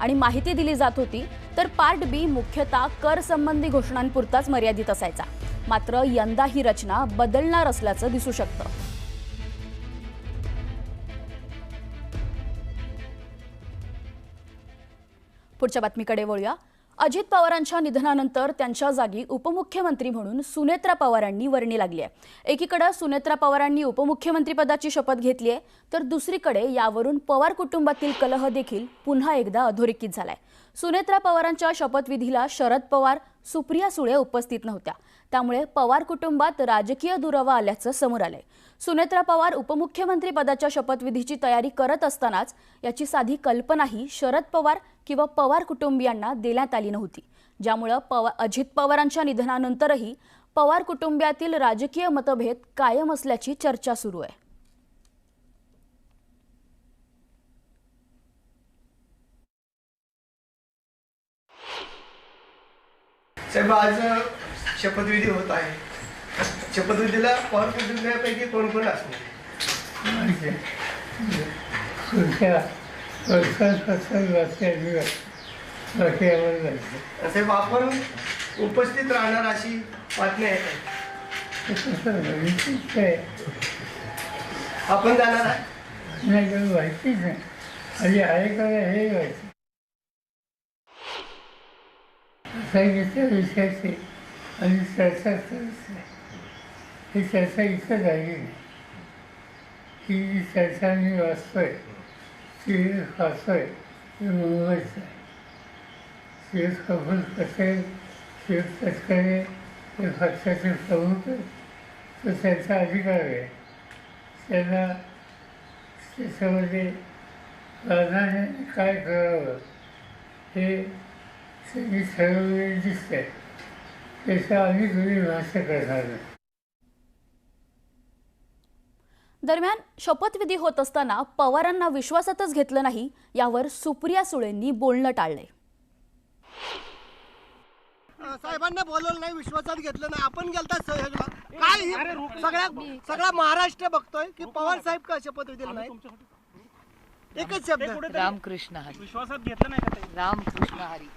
आणि माहिती दिली जात होती, तर पार्ट बी मुख्यतः कर संबंधी घोषणांपुरताच मर्यादित असायचा. मात्र यंदा ही रचना बदलणार असल्याचं दिसू शकतं. पुढच्या बातमीकडे वळूया. अजित पवारांच्या निधनानंतर त्यांच्या जागी उपमुख्यमंत्री म्हणून सुनेत्रा पवारांनी वर्णी लागली आहे. एकीकडे सुनेत्रा पवारांनी उपमुख्यमंत्रीपदाची शपथ घेतली आहे, तर दुसरीकडे यावरून पवार कुटुंबातील कलह देखील पुन्हा एकदा अधोरेखित झालाय. सुनेत्रा पवारांच्या शपथविधीला शरद पवार, सुप्रिया सुळे उपस्थित नव्हत्या. त्यामुळे पवार कुटुंबात राजकीय दुरावा आल्याचं समोर आलंय. सुनेत्रा पवार उपमुख्यमंत्री पदाच्या शपथविधीची तयारी करत असतानाच याची साधी कल्पनाही शरद पवार किंवा पवार कुटुंबियांना देण्यात आली नव्हती, ज्यामुळे अजित पवारांच्या निधनानंतरही पवार कुटुंबियातील राजकीय मतभेद कायम असल्याची चर्चा सुरू आहे. साहेब, आज शपथविधी होत आहे. शपथविधीला पवार कुटुंबियापैकी कोण कोण असणार? साहेब, आपण उपस्थित राहणार अशी बातमी आहे. आपण जाणार आहे? नाही, माहितीच नाही. आणि आहे का हे माहिती. सांगितल्या विषयाची आणि चर्चा करत नाही. ही चर्चा इथं झाली नाही. ही जी चर्चा मी वाचतोय ती वाचतोय ती मुंबईच आहे. शिव कपूर पटेल, शिव तटकरे हे पक्षाचे प्रमुख आहेत. तो त्यांचा अधिकार आहे. त्यांना त्याच्यामध्ये प्राधान्याने काय करावं हे त्यांनी ठरवलेले दिसते. त्याच्या आम्ही तुम्ही भाष्य करणार नाही. दरम्यान शपथविधी होत असताना पवारांना विश्वासातच घेतलं नाही, यावर सुप्रिया सुळेंनी बोलणं टाळलंय. साहेबांना बोलवलं नाही, विश्वासात घेतलं नाही, आपण गेलता काय? सगळा महाराष्ट्र बघतोय की पवार साहेब का शपथविधीला नाही. एकच शब्द, रामकृष्ण हरी. विश्वासात घेतलं नाही का? रामकृष्ण हरी.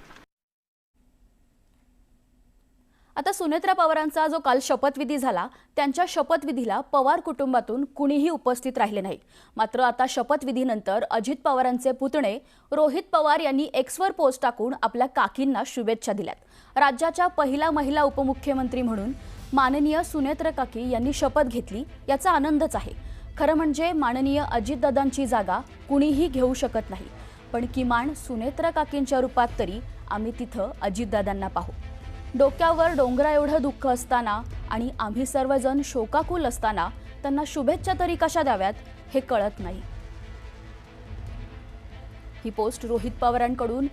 आता सुनेत्रा पवारांचा जो काल शपथविधी झाला, त्यांच्या शपथविधीला पवार कुटुंबातून कुणीही उपस्थित राहिले नाही. मात्र आता शपथविधीनंतर अजित पवारांचे पुतणे रोहित पवार यांनी एक्सवर पोस्ट टाकून आपल्या काकींना शुभेच्छा दिल्यात. राज्याच्या पहिला महिला उपमुख्यमंत्री म्हणून माननीय सुनेत्रा काकी यांनी शपथ घेतली, याचा आनंदच आहे. खरं म्हणजे माननीय अजितदादांची जागा कुणीही घेऊ शकत नाही, पण किमान सुनेत्रा काकींच्या रूपात तरी आम्ही तिथं अजितदादांना पाहू. डोक्यावर डोंगरा एवढं दुःख असताना आणि आम्ही सर्वजण शोकाकुल असताना त्यांना शुभेच्छा तरी कशा द्याव्यात हे कळत नाही. ही पोस्ट रोहित पवारांकडून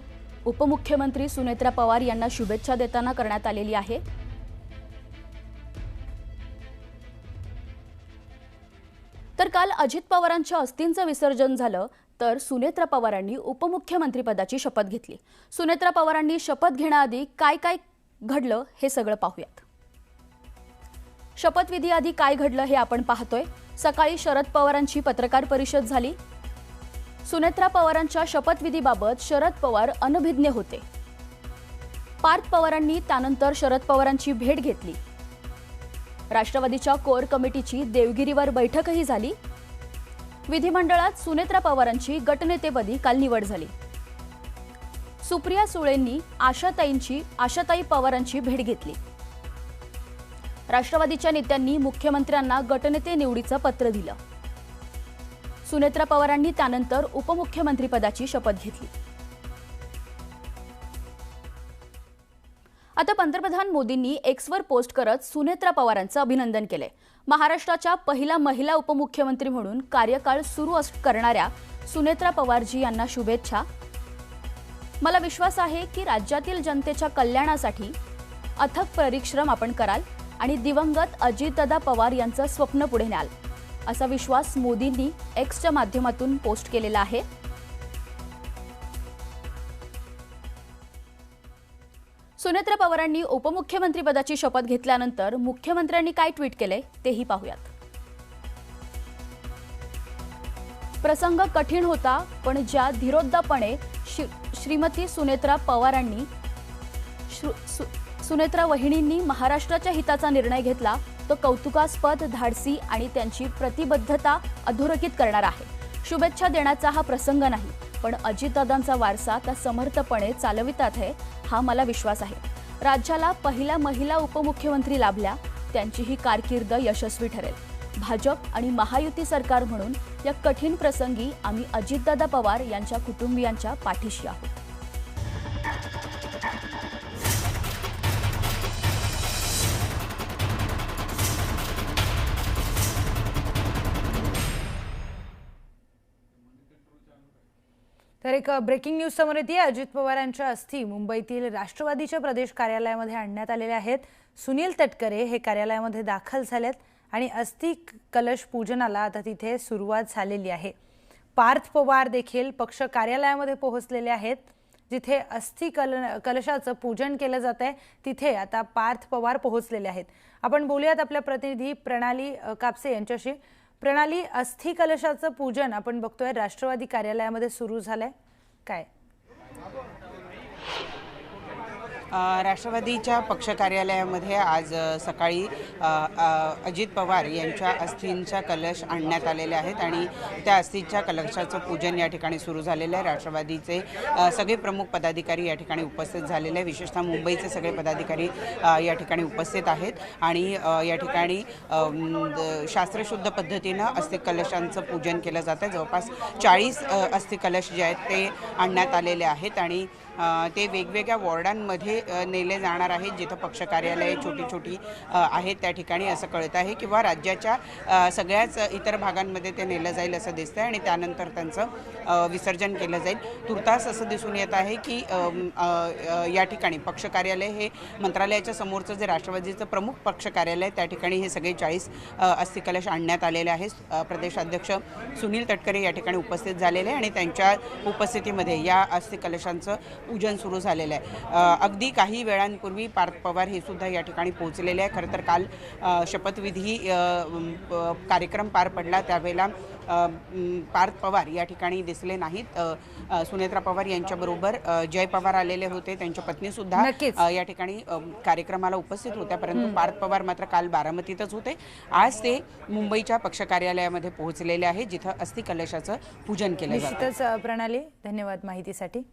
उपमुख्यमंत्री सुनेत्रा पवार यांना शुभेच्छा देताना करण्यात आलेली आहे. तर काल अजित पवारांच्या अस्थींचं विसर्जन झालं, तर सुनेत्रा पवारांनी उपमुख्यमंत्रीपदाची शपथ घेतली. सुनेत्रा पवारांनी शपथ घेण्याआधी काय काय घडलं हे सगळं पाहूयात. शपथविधीआधी काय घडलं हे आपण पाहतोय. सकाळी शरद पवारांची पत्रकार परिषद झाली. सुनेत्रा पवारांच्या शपथविधीबाबत शरद पवार अनभिज्ञ होते. पार्थ पवारांनी त्यानंतर शरद पवारांची भेट घेतली. राष्ट्रवादीच्या कोर कमिटीची देवगिरीवर बैठकही झाली. विधिमंडळात सुनेत्रा पवारांची गटनेतेपदी काल निवड झाली. सुप्रिया सुळेंनी आशाताई पवारांची भेट घेतली. राष्ट्रवादीच्या नेत्यांनी मुख्यमंत्र्यांना गटनेते निवडीचं पत्र दिलं. सुनेत्रा पवारांनी त्यानंतर उपमुख्यमंत्रीपदाची शपथ घेतली. आता पंतप्रधान मोदींनी एक्सवर पोस्ट करत सुनेत्रा पवारांचं अभिनंदन केलंय. महाराष्ट्राच्या पहिला महिला उपमुख्यमंत्री म्हणून कार्यकाळ सुरू करणाऱ्या सुनेत्रा पवारजी यांना शुभेच्छा. मला विश्वास आहे की राज्यातील जनतेच्या कल्याणासाठी अथक परिश्रम आपण कराल आणि दिवंगत अजितदादा पवार यांचं स्वप्न पुढे न्याल, असा विश्वास मोदींनी एक्सच्या माध्यमातून पोस्ट केलेला आहे. सुनेत्रा पवारांनी उपमुख्यमंत्रीपदाची शपथ घेतल्यानंतर मुख्यमंत्र्यांनी काय ट्विट केले तेही पाहूयात. प्रसंग कठीण होता, पण ज्या धीरोद्धपणे श्रीमती सुनेत्रा पवारांनी सुनेत्रा वहिनींनी महाराष्ट्राच्या हिताचा निर्णय घेतला तो कौतुकास्पद, धाडसी आणि त्यांची प्रतिबद्धता अधोरेखित करणार आहे. शुभेच्छा देण्याचा हा प्रसंग नाही, पण अजितदादांचा वारसा त्या समर्थपणे चालवितात आहे हा मला विश्वास आहे. राज्याला पहिल्या महिला उपमुख्यमंत्री लाभल्या, त्यांची ही कारकीर्द यशस्वी ठरेल. भाजप आणि महायुती सरकार म्हणून या कठीण प्रसंगी आम्ही अजितदादा पवार यांच्या कुटुंबियांच्या पाठीशी आहोत. तर एक ब्रेकिंग न्यूज समोर येते. अजित पवारांच्या अस्थी मुंबईतील राष्ट्रवादीच्या प्रदेश कार्यालयामध्ये आणण्यात आलेले आहेत. सुनील तटकरे हे कार्यालयामध्ये दाखल झालेत आणि अस्थी कलश पूजनाला आता तिथे सुरुवात झालेली आहे. पार्थ पवार देखील पक्ष कार्यालयामध्ये पोहोचलेले आहेत. जिथे अस्थी कलशाचं पूजन केलं जात आहे तिथे आता पार्थ पवार पोहोचलेले आहेत. आपण बोलूयात आपल्या प्रतिनिधी प्रणाली कापसे यांच्याशी. प्रणाली, अस्थी कलशाचं पूजन आपण बघतोय राष्ट्रवादी कार्यालयामध्ये सुरू झालंय, काय? राष्ट्रवादीच्या पक्ष कार्यालयामध्ये आज सकाळी अजित पवार यांच्या अस्थींचा कलश आणण्यात आलेले आहेत आणि त्या अस्थींच्या कलशाचं पूजन या ठिकाणी सुरू झालेलं आहे. राष्ट्रवादीचे सगळे प्रमुख पदाधिकारी या ठिकाणी उपस्थित झालेले आहे. विशेषतः मुंबईचे सगळे पदाधिकारी या ठिकाणी उपस्थित आहेत आणि या ठिकाणी शास्त्रशुद्ध पद्धतीनं अस्थी कलशांचं पूजन केलं जातं. जवळपास 40 अस्थी कलश जे आहेत ते आणण्यात आलेले आहेत आणि ते वेगवेगळ्या वॉर्डांमध्ये नेले जाणार आहेत. जिथं पक्ष कार्यालये छोटी छोटी आहेत त्या ठिकाणी असं कळत आहे किंवा राज्याच्या सगळ्याच इतर भागांमध्ये ते नेलं जाईल असं दिसतंय आणि त्यानंतर त्यांचं विसर्जन केलं जाईल. तुर्तास असं दिसून येत आहे की या ठिकाणी पक्ष कार्यालय हे मंत्रालयाच्या समोरचं जे राष्ट्रवादीचं प्रमुख पक्ष कार्यालय त्या ठिकाणी हे सगळे 40 अस्थी कलश आणण्यात आलेले आहेत. प्रदेशाध्यक्ष सुनील तटकरे या ठिकाणी उपस्थित झालेले आणि त्यांच्या उपस्थितीमध्ये या अस्थी कलशांचं पूजन सुरू झालेलं आहे. अगदी काही वेळांपूर्वी पार्थ पवार हे सुद्धा या ठिकाणी पोहोचलेले आहे. खरं तर काल शपथविधी कार्यक्रम पार पडला त्यावेळेला पार्थ पवार या ठिकाणी दिसले नाहीत. सुनेत्रा पवार यांच्याबरोबर जय पवार आलेले होते, त्यांच्या पत्नीसुद्धा या ठिकाणी कार्यक्रमाला उपस्थित होत्या, परंतु पार्थ पवार मात्र काल बारामतीतच होते. आज ते मुंबईच्या पक्ष कार्यालयामध्ये पोहोचलेले आहे जिथं अस्थी कलशाचं पूजन केलं जातं. निश्चितच प्रणाली, धन्यवाद माहितीसाठी.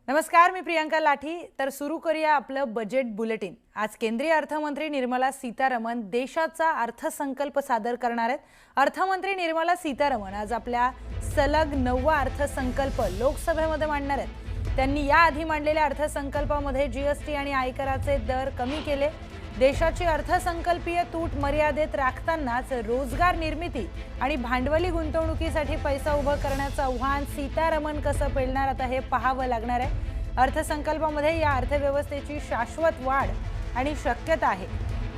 नमस्कार, मी प्रियांका लाठी. तर सुरू करूया आपलं बजेट बुलेटिन. आज केंद्रीय अर्थमंत्री निर्मला सीतारमन देशाचा अर्थसंकल्प सादर करणार आहेत. अर्थमंत्री निर्मला सीतारमन आज आपल्या सलग 9वा अर्थसंकल्प लोकसभेमध्ये मांडणार आहेत. त्यांनी याआधी मांडलेल्या अर्थसंकल्पामध्ये जीएसटी आणि आयकराचे दर कमी केले. देशाची अर्थसंकल्पीय तूट मर्यादेत राखतानाच रोजगार निर्मिती आणि भांडवली गुंतवणुकीसाठी पैसा उभा करण्याचं आव्हान सीतारमन कसं पेलणार आता हे पाहावं लागणार आहे. अर्थसंकल्पामध्ये या अर्थव्यवस्थेची शाश्वत वाढ आणि शक्यता आहे.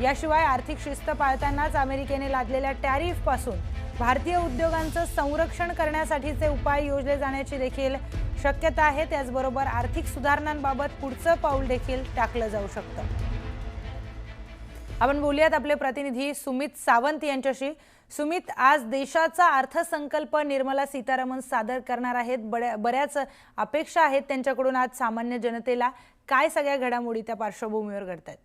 याशिवाय आर्थिक शिस्त पाळतानाच अमेरिकेने लादलेल्या टॅरिफपासून भारतीय उद्योगांचं संरक्षण करण्यासाठीचे उपाय योजले जाण्याची देखील शक्यता आहे. त्याचबरोबर आर्थिक सुधारणांबाबत पुढचं पाऊल देखील टाकलं जाऊ शकतं. आपण बोलूयात आपले प्रतिनिधी सुमित सावंत यांच्याशी. सुमित, आज देशाचा अर्थसंकल्प निर्मला सीतारमन सादर करणार आहेत. बऱ्याच अपेक्षा आहेत त्यांच्याकडून. आज सामान्य जनतेला काय सगळ्या घडामोडी त्या पार्श्वभूमीवर घडतात?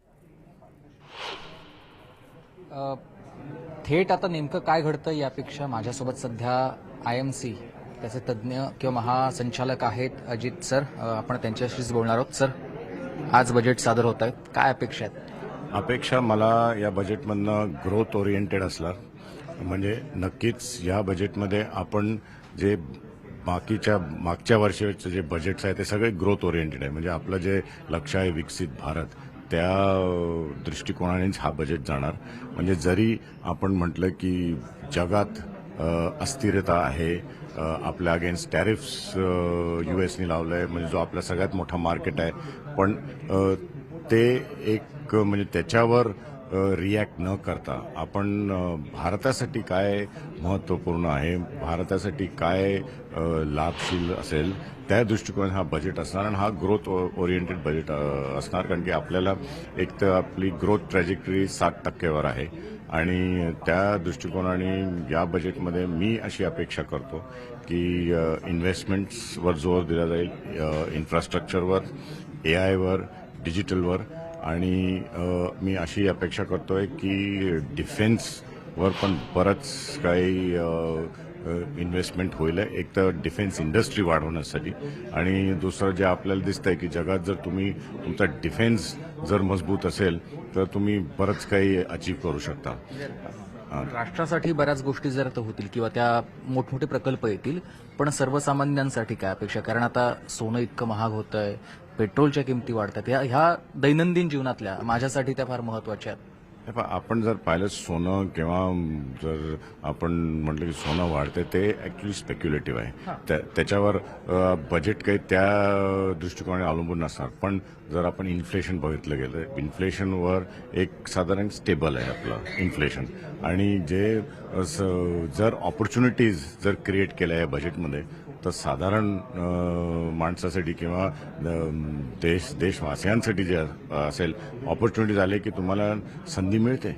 थेट आता नेमकं काय घडतं यापेक्षा माझ्यासोबत सध्या IMC त्याचे तज्ज्ञ किंवा महासंचालक आहेत अजित सर. आपण त्यांच्याशीच बोलणार आहोत. सर, आज बजेट सादर होत आहे, काय अपेक्षा आहेत? अपेक्षा मला या बजेटमधनं ग्रोथ ओरिएंटेड असणार. म्हणजे नक्कीच या बजेटमध्ये आपण जे मागच्या वर्षाचं जे बजेट्स आहे ते सगळे ग्रोथ ओरिएंटेड आहे. म्हणजे आपलं जे लक्ष्य आहे विकसित भारत, त्या दृष्टिकोनानेच हा बजेट जाणार. म्हणजे जरी आपण म्हटलं की जगात अस्थिरता आहे, आपल्या अगेन्स्ट टॅरिफ्स USने लावलं आहे, म्हणजे जो आपला सगळ्यात मोठा मार्केट आहे, पण ते एक म्हणजे त्याच्यावर रिॲक्ट न करता आपण भारतासाठी काय महत्त्वपूर्ण आहे, भारतासाठी काय लाभशील असेल त्या दृष्टिकोनात हा बजेट असणार आणि हा ग्रोथ ओरिएंटेड बजेट असणार. कारण की आपल्याला एक तर आपली ग्रोथ ट्रॅजेक्टरी 60% आहे आणि त्या दृष्टिकोनाने या बजेटमध्ये मी अशी अपेक्षा करतो की इन्व्हेस्टमेंट्सवर जोर दिला जाईल, इन्फ्रास्ट्रक्चरवर, AIवर, डिजिटलवर आणि मी अशी अपेक्षा करतोय की डिफेन्सवर पण बरंच काही इन्व्हेस्टमेंट होईल. एक तर डिफेन्स इंडस्ट्री वाढवण्यासाठी आणि दुसरं जे आपल्याला दिसतंय की जगात जर तुमचा डिफेन्स जर मजबूत असेल तर तुम्ही बरंच काही अचीव्ह करू शकता. राष्ट्रासाठी बऱ्याच गोष्टी जर आता होतील किंवा त्या मोठमोठे प्रकल्प येतील, पण सर्वसामान्यांसाठी काय अपेक्षा? कारण आता सोनं इतकं महाग होतंय, पेट्रोलच्या किमती वाढतात, ह्या दैनंदिन जीवनातल्या माझ्यासाठी त्या फार महत्वाच्या आहेत. आपण जर पाहिलं सोनं किंवा जर आपण म्हटलं की सोनं वाढते ते ॲक्च्युली स्पेक्युलेटिव्ह आहे. त्याच्यावर बजेट काही त्या दृष्टिकोनाने अवलंबून नसणार. पण जर आपण इन्फ्लेशन बघितलं गेलं, इन्फ्लेशनवर एक साधारण स्टेबल आहे आपलं इन्फ्लेशन आणि जे जर ऑपॉर्च्युनिटीज जर क्रिएट केल्या या बजेटमध्ये तर साधारण माणसासाठी किंवा देशवासियांसाठी जे असेल ऑपॉर्च्युनिटीज आले की तुम्हाला संधी मिळते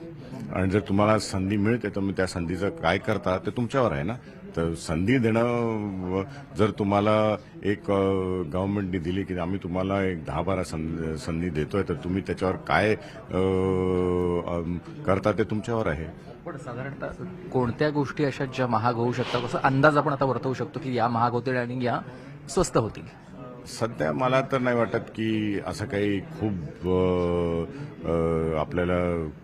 आणि जर तुम्हाला संधी मिळते तर मग त्या संधीचं काय करता ते तुमच्यावर आहे ना. तर संधी देणं जर तुम्हाला एक गव्हर्नमेंटने दिली की आम्ही तुम्हाला एक 10-12 संधी देतोय तर तुम्ही त्याच्यावर काय करता ते तुमच्यावर आहे. पण साधारणतः कोणत्या गोष्टी अशा ज्या महाग होऊ शकतात, कसं अंदाज आपण आता वर्तवू शकतो की या महाग होतील आणि या स्वस्त होतील? सध्या मला तर नाही वाटत की असं काही खूप आपल्याला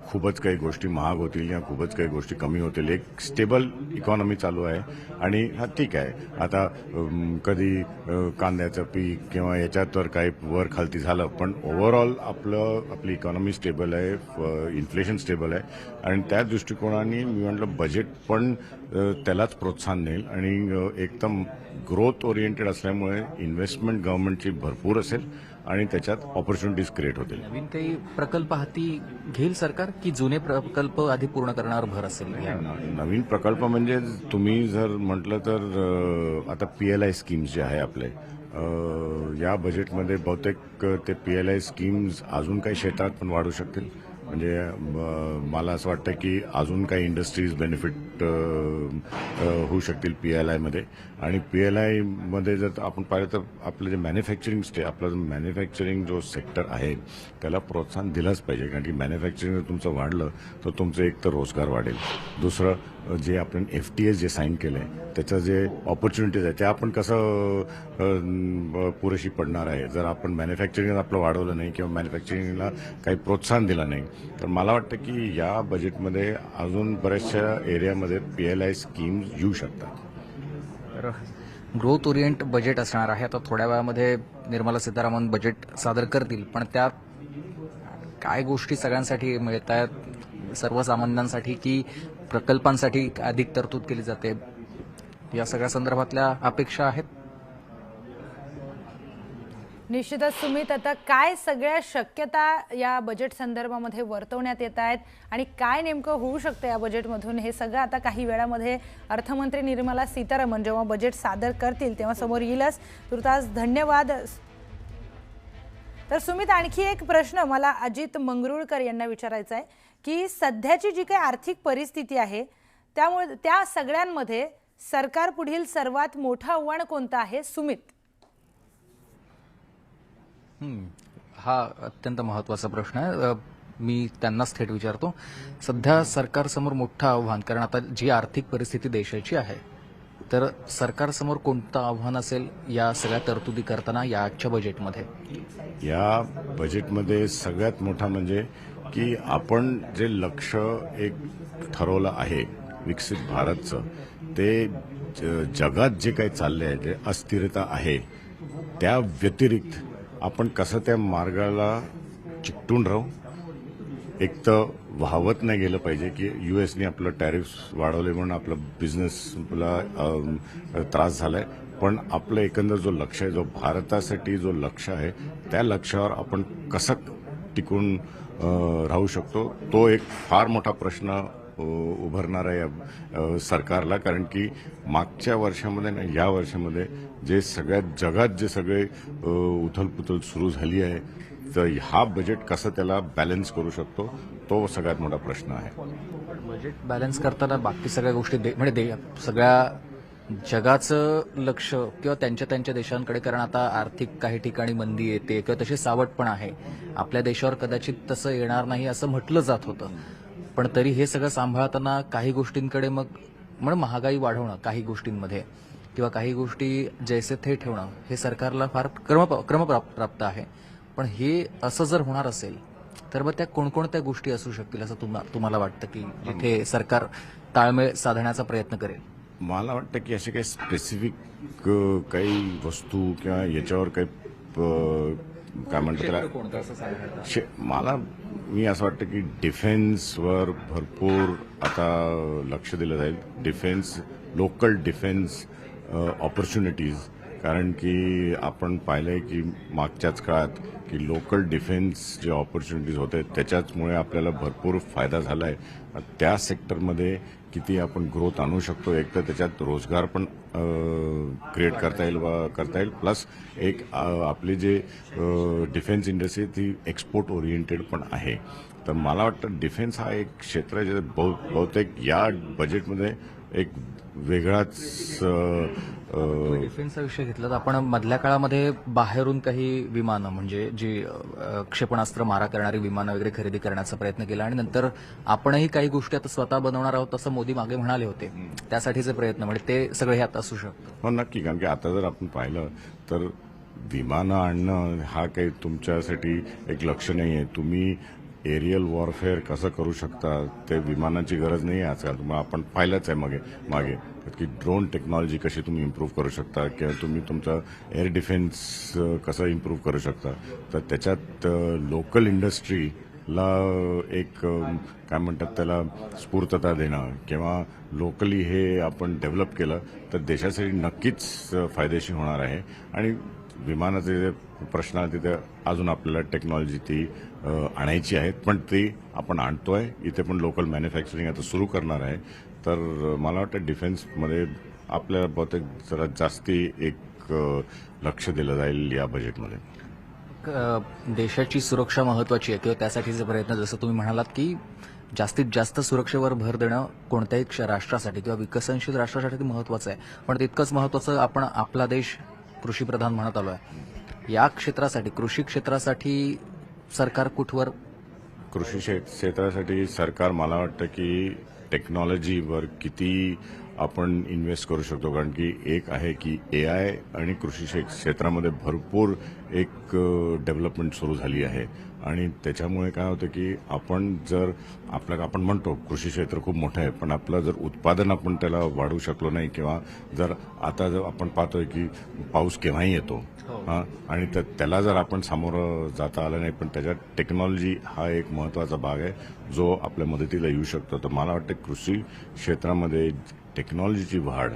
खूपच काही गोष्टी महाग होतील या खूपच काही गोष्टी कमी होतील. एक स्टेबल इकॉनॉमी चालू आहे आणि हा ठीक आहे. आता कधी कांद्याचं पीक किंवा याच्यात तर काही वर खालती झालं पण ओव्हरऑल आपली इकॉनॉमी स्टेबल आहे, इन्फ्लेशन स्टेबल आहे आणि त्या दृष्टिकोनाने मी म्हटलं बजेट पण त्यालाच प्रोत्साहन देईल आणि एकदम ग्रोथ ओरिएंटेड असल्यामुळे इन्व्हेस्टमेंट गव्हर्नमेंटची भरपूर असेल आणि त्याच्यात ऑपॉर्च्युनिटीज क्रिएट होतील. नवीन काही प्रकल्प हाती घेईल सरकार की जुने प्रकल्प आधी पूर्ण करण्यावर भर असेल? नवीन प्रकल्प म्हणजे तुम्ही जर म्हटलं तर आता PLI स्कीम्स जे आहे आपले या बजेटमध्ये बहुतेक ते PLI स्कीम्स अजून काही क्षेत्रात पण वाढू शकतील. म्हणजे मला असं वाटतं की अजून काही इंडस्ट्रीज बेनिफिट होऊ शकतील PLI मध्ये आणि PLI मध्ये जर आपण पाहिलं तर आपलं जे मॅन्युफॅक्चरिंग जो सेक्टर आहे त्याला प्रोत्साहन दिलंच पाहिजे. कारण की मॅन्युफॅक्चरिंग जर तुमचं वाढलं तर तुमचं एक तर रोजगार वाढेल, दुसरं जे आपण FTAs जे साईन केलं आहे त्याचं जे ऑपॉर्च्युनिटीज आहे त्या आपण कसं पुरेशी पडणार आहे जर आपण मॅन्युफॅक्चरिंग आपलं वाढवलं नाही किंवा मॅन्युफॅक्चरिंगला काही प्रोत्साहन दिलं नाही. तर मला वाटतं की या बजेटमध्ये अजून बऱ्याचशा एरियामध्ये PLI स्कीम्स येऊ शकतात. तर ग्रोथ ओरिएंट बजेट असणार आहे. आता थोड्या वेळामध्ये निर्मला सीतारामन बजेट सादर करतील, पण त्यात काय गोष्टी सगळ्यांसाठी मिळत आहेत, सर्वसामान्यांसाठी की प्रकल्पांसाठी अधिक तरतूद केली जाते, या सगळ्या संदर्भातल्या अपेक्षा आहेत? निश्चितच सुमित, आता काय सगळ्या शक्यता या बजेट संदर्भामध्ये वर्तवण्यात येत आहेत आणि काय नेमकं होऊ शकतं या बजेटमधून हे सगळं आता काही वेळामध्ये अर्थमंत्री निर्मला सीतारामन जेव्हा बजेट सादर करतील तेव्हा समोर येईलच. तुर्तास धन्यवाद. तर सुमित, आणखी एक प्रश्न मला अजित मंगरुळकर यांना विचारायचा आहे की सध्याची जी काही आर्थिक परिस्थिती आहे त्यामुळे त्या सगळ्यांमध्ये सरकार पुढील सर्वात मोठं आव्हान कोणतं आहे? सुमित, हा अत्यंत महत्त्वाचा प्रश्न आहे. मी त्यांनाच थेट विचारतो. सध्या सरकारसमोर मोठं आव्हान, कारण आता जी आर्थिक परिस्थिती देशाची आहे तर सरकारसमोर कोणतं आव्हान असेल या सगळ्या तरतुदी करताना या आजच्या बजेटमध्ये? या बजेटमध्ये सगळ्यात मोठा म्हणजे की आपण जे लक्ष एक ठरवलं आहे विकसित भारतचं, ते जगात जे काही चालले आहे, जे अस्थिरता आहे त्या व्यतिरिक्त आपण कसं त्या मार्गाला चिकटून राहू. एक तर वाहवत नाही गेलं पाहिजे की USने आपलं टॅरिफ्स वाढवले म्हणून आपलं बिझनेसला त्रास झालाय, पण आपलं एकंदर जो लक्ष आहे, जो भारतासाठी जो लक्ष आहे त्या लक्ष्यावर आपण कसं टिकून राहू शकतो. तो एक फार मोठा प्रश्न उभारणारा या सरकारला, कारण की मागच्या वर्षामध्ये ना या वर्षामध्ये जे सगळ्यात जगात जे सगळे उथलपुथल सुरू झाली आहे, तर हा बजेट कसं त्याला बॅलन्स करू शकतो तो सगळ्यात मोठा प्रश्न आहे. बजेट बॅलन्स करताना बाकी सगळ्या गोष्टी सगळ्या जगाचं लक्ष किंवा त्यांच्या देशांकडे, कारण आता आर्थिक काही ठिकाणी मंदी येते किंवा तशी सावट पण आहे. आपल्या देशावर कदाचित तसं येणार नाही असं म्हटलं जात होतं, पण तरी हे सगळं सांभाळताना काही गोष्टींकडे मग महागाई वाढवणं काही गोष्टींमध्ये किंवा काही गोष्टी जैसे थे ठेवणं हे सरकारला फार क्रमप्राप्त आहे. पण हे असं जर होणार असेल तर मग त्या कोणकोणत्या गोष्टी असू शकतील असं तुम्हाला वाटतं की जिथे सरकार ताळमेळ साधण्याचा प्रयत्न करेल? मला वाटतं की असे काही स्पेसिफिक काही वस्तू किंवा याच्यावर काही काय म्हणतात त्याला मी असं वाटतं की डिफेन्सवर भरपूर आता लक्ष दिलं जाईल. लोकल डिफेन्स ऑपॉर्च्युनिटीज, कारण की आपण पाहिलंय की मागच्याच काळात की लोकल डिफेन्स जे ऑपॉर्च्युनिटीज होते त्याच्याचमुळे आपल्याला भरपूर फायदा झाला आहे. त्या सेक्टरमध्ये किती आपण ग्रोथ आणू शकतो, एक तर त्याच्यात रोजगार पण क्रिएट करता येईल प्लस एक आपली जे डिफेन्स इंडस्ट्री ती एक्सपोर्ट ओरिएंटेड पण आहे. तर मला वाटतं डिफेन्स हा एक क्षेत्र आहे जे बहुतेक या बजेटमध्ये एक वेगळाच डिफेन्सचा विषय घेतला तर आपण मधल्या काळामध्ये बाहेरून काही विमानं म्हणजे जी क्षेपणास्त्र मारा करणारी विमानं वगैरे खरेदी करण्याचा प्रयत्न केला आणि नंतर आपणही काही गोष्टी आता स्वतः बनवणार आहोत असं मोदी मागे म्हणाले होते. त्यासाठीचे प्रयत्न म्हणजे ते सगळे ह्यात असू शकतं. हो नक्की, कारण की आता जर आपण पाहिलं तर विमानं आणणं हा काही तुमच्यासाठी एक लक्ष्य नाही आहे. तुम्ही एरियल वॉरफेअर कसं करू शकता ते विमानाची गरज नाही आहे आजकाल. मग आपण पाहिलंच आहे मागे की ड्रोन टेक्नॉलॉजी कशी तुम्ही इम्प्रूव्ह करू शकता किंवा तुम्ही तुमचा एअर डिफेन्स कसं इम्प्रूव्ह करू शकता. तर त्याच्यात लोकल इंडस्ट्रीला एक काय म्हणतात त्याला स्फूर्तता देणं किंवा लोकली हे आपण डेव्हलप केलं तर देशासाठी नक्कीच फायदेशीर होणार आहे. आणि विमानाचे जे प्रश्न आहे तिथे अजून आपल्याला टेक्नॉलॉजी ती आणायची आहेत, पण ती आपण आणतोय. इथे पण लोकल मॅन्युफॅक्चरिंग आता सुरू करणार आहे. तर मला वाटतं डिफेन्समध्ये आपल्याला बहुतेक जरा जास्ती एक लक्ष दिलं जाईल या बजेटमध्ये. देशाची सुरक्षा महत्वाची आहे किंवा त्यासाठीचे प्रयत्न जसं तुम्ही म्हणालात की जास्तीत जास्त सुरक्षेवर भर देणं कोणत्याही राष्ट्रासाठी किंवा विकसनशील राष्ट्रासाठी महत्वाचं आहे. पण तितकंच महत्वाचं आपण आपला देश कृषीप्रधान म्हणत आलो आहे. या क्षेत्रासाठी कृषी क्षेत्रासाठी सरकार कुठवर? कृषी क्षेत्रासाठी सरकार मला वाटतं की टेक्नॉलॉजीवर किती आपण इन्व्हेस्ट करू शकतो, कारण की एक आहे की AI आणि कृषी क्षेत्रामध्ये भरपूर एक डेव्हलपमेंट सुरू झाली आहे. आणि त्याच्यामुळे काय होतं की आपण म्हणतो कृषी क्षेत्र खूप मोठं आहे, पण आपलं जर उत्पादन आपण त्याला वाढवू शकलो नाही किंवा जर आपण पाहतोय की पाऊस केव्हाही येतो आणि त्याला जर आपण सामोरं जाता आलं नाही, पण त्याच्यात टेक्नॉलॉजी हा एक महत्वाचा भाग आहे जो आपल्या मदतीला येऊ शकतो. तर मला वाटतं कृषी क्षेत्रामध्ये टेक्नॉलॉजीची वाढ